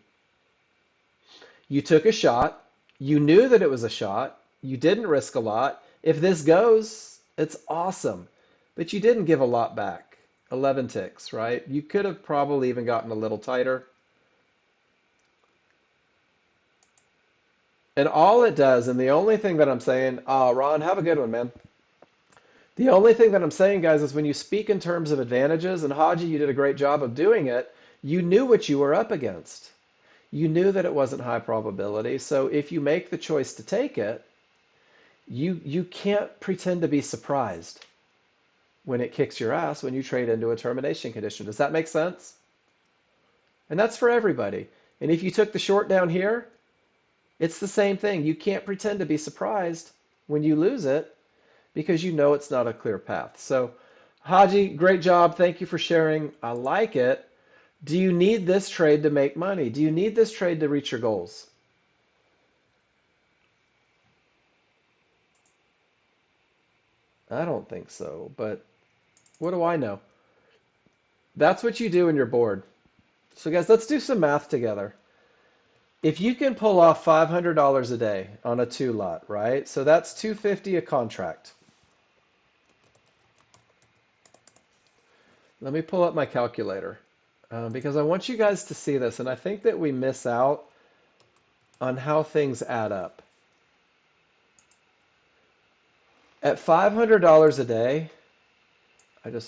You took a shot. You knew that it was a shot. You didn't risk a lot. If this goes, it's awesome. But you didn't give a lot back. 11 ticks, right? You could have probably even gotten a little tighter. And all it does, and the only thing that I'm saying, Ron, have a good one, man. The only thing that I'm saying, guys, is when you speak in terms of advantages, and Haji, you did a great job of doing it, you knew what you were up against. You knew that it wasn't high probability. So if you make the choice to take it, you can't pretend to be surprised when it kicks your ass when you trade into a termination condition. Does that make sense? And that's for everybody. And if you took the short down here, it's the same thing. You can't pretend to be surprised when you lose it because you know it's not a clear path. So, Haji, great job. Thank you for sharing. I like it. Do you need this trade to make money? Do you need this trade to reach your goals? I don't think so, but what do I know? That's what you do when you're bored. So, guys, let's do some math together. If you can pull off $500 a day on a two lot, right? So that's 250 a contract. Let me pull up my calculator because I want you guys to see this, and I think that we miss out on how things add up. At $500 a day,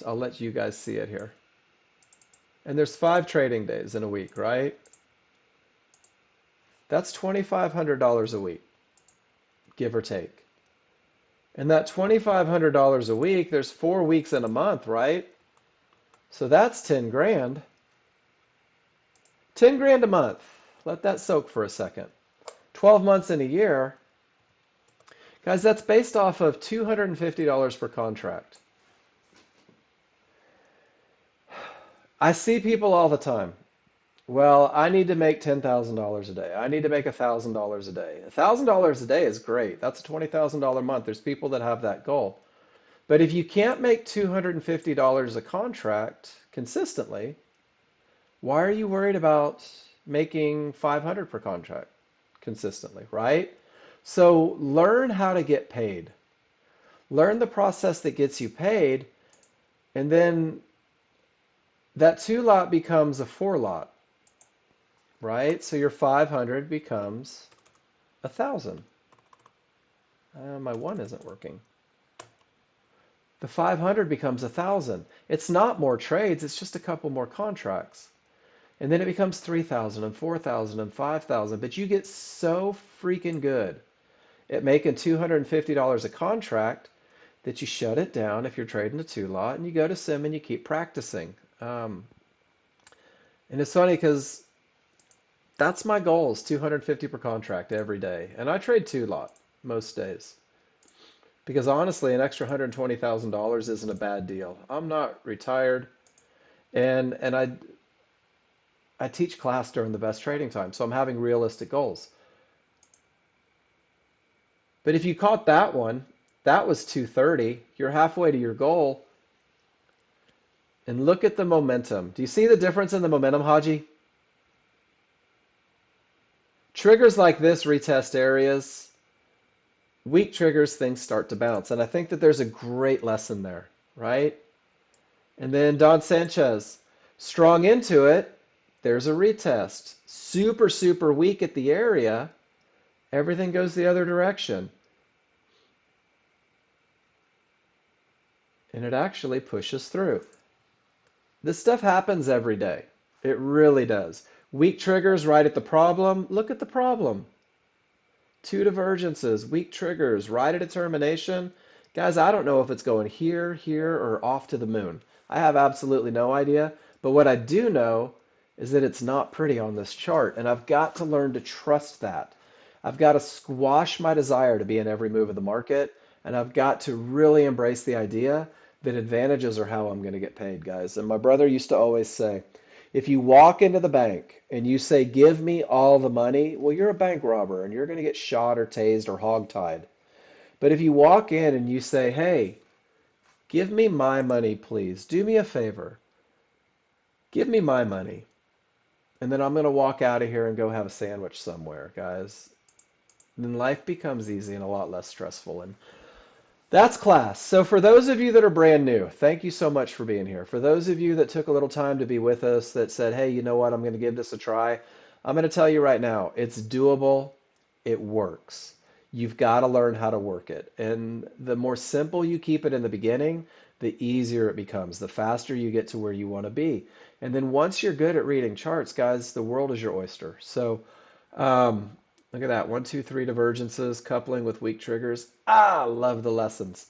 I'll let you guys see it here. And there's 5 trading days in a week, right? That's $2,500 a week, give or take. And that $2,500 a week, there's 4 weeks in a month, right? So that's 10 grand. 10 grand a month. Let that soak for a second. 12 months in a year. Guys, that's based off of $250 per contract. I see people all the time. Well, I need to make $10,000 a day. I need to make $1,000 a day. $1,000 a day is great. That's a $20,000 month. There's people that have that goal. But if you can't make $250 a contract consistently, why are you worried about making 500 per contract consistently, right? So learn how to get paid. Learn the process that gets you paid, and then that 2 lot becomes a 4 lot, right? So your 500 becomes 1,000. My 1 isn't working. The 500 becomes 1,000. It's not more trades, it's just a couple more contracts. And then it becomes 3,000 and 4,000 and 5,000. But you get so freaking good at making $250 a contract that you shut it down if you're trading a 2 lot and you go to sim and you keep practicing. And it's funny because that's my goal is 250 per contract every day. And I trade 2 lot most days. Because honestly, an extra $120,000 isn't a bad deal. I'm not retired, and I teach class during the best trading time, so I'm having realistic goals. But if you caught that one, that was 230. You're halfway to your goal. And look at the momentum. Do you see the difference in the momentum, Haji? Triggers like this retest areas. Weak triggers, things start to bounce. And I think that there's a great lesson there, right? And then Don Sanchez, strong into it. There's a retest. Super, super weak at the area. Everything goes the other direction. And it actually pushes through. This stuff happens every day. It really does. Weak triggers right at the problem. Look at the problem. 2 divergences, weak triggers, right at a termination. Guys, I don't know if it's going here, here, or off to the moon. I have absolutely no idea. But what I do know is that it's not pretty on this chart. And I've got to learn to trust that. I've got to squash my desire to be in every move of the market. And I've got to really embrace the idea that advantages are how I'm going to get paid, guys. And my brother used to always say, if you walk into the bank and you say, give me all the money, well, you're a bank robber and you're going to get shot or tased or hogtied. But if you walk in and you say, hey, give me my money, please. Do me a favor. Give me my money. And then I'm going to walk out of here and go have a sandwich somewhere, guys. Then life becomes easy and a lot less stressful. And that's class. So for those of you that are brand new, thank you so much for being here. For those of you that took a little time to be with us, that said, hey, you know what, I'm going to give this a try. I'm going to tell you right now, it's doable. It works. You've got to learn how to work it. And the more simple you keep it in the beginning, the easier it becomes, the faster you get to where you want to be. And then once you're good at reading charts, guys, the world is your oyster. So um, look at that. One, two, three divergences, coupling with weak triggers. Ah, love the lessons.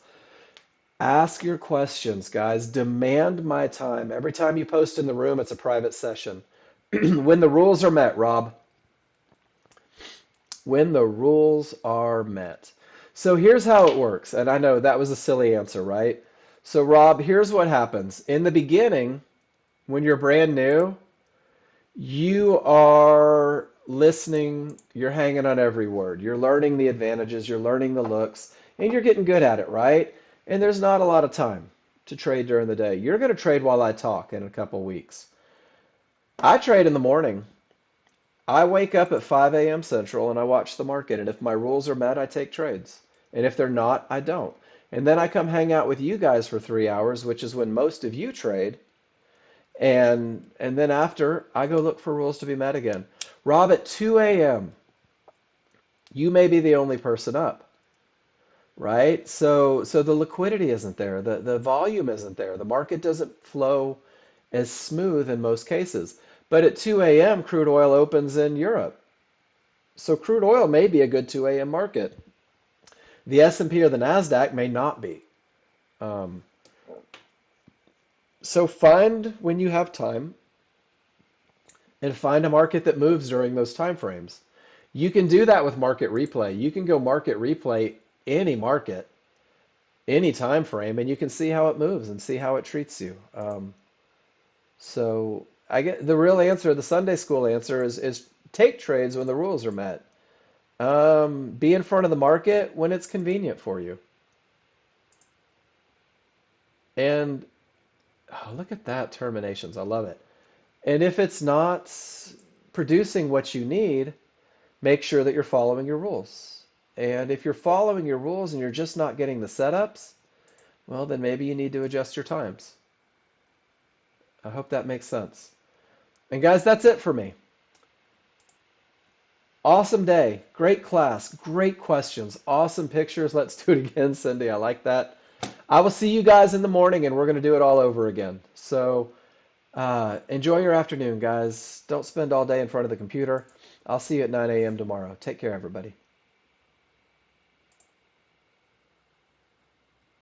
Ask your questions, guys. Demand my time. Every time you post in the room, it's a private session. When the rules are met, Rob, when the rules are met. So here's how it works. And I know that was a silly answer, right? So, Rob, here's what happens. In the beginning, when you're brand new, you are listening, you're hanging on every word. You're learning the advantages, you're learning the looks, and you're getting good at it, right? And there's not a lot of time to trade during the day. You're going to trade while I talk in a couple weeks. I trade in the morning. I wake up at 5 a.m. Central and I watch the market. And if my rules are met, I take trades. And if they're not, I don't. And then I come hang out with you guys for 3 hours, which is when most of you trade. And then after, I go look for rules to be met again. Rob, at 2 a.m., you may be the only person up, right? So the liquidity isn't there. The volume isn't there. The market doesn't flow as smooth in most cases. But at 2 a.m., crude oil opens in Europe. So crude oil may be a good 2 a.m. market. The S&P or the Nasdaq may not be. Um, so find when you have time and find a market that moves during those time frames. You can do that with market replay. You can go market replay any market, any time frame, and you can see how it moves and see how it treats you. So I get the real answer, the Sunday school answer is take trades when the rules are met. Be in front of the market when it's convenient for you. And oh, look at that, terminations. I love it. And if it's not producing what you need, make sure that you're following your rules. And if you're following your rules and you're just not getting the setups, well, then maybe you need to adjust your times. I hope that makes sense. And guys, that's it for me. Awesome day. Great class. Great questions. Awesome pictures. Let's do it again, Cindy. I like that. I will see you guys in the morning and we're going to do it all over again. So enjoy your afternoon, guys. Don't spend all day in front of the computer. I'll see you at 9 a.m. tomorrow. Take care, everybody.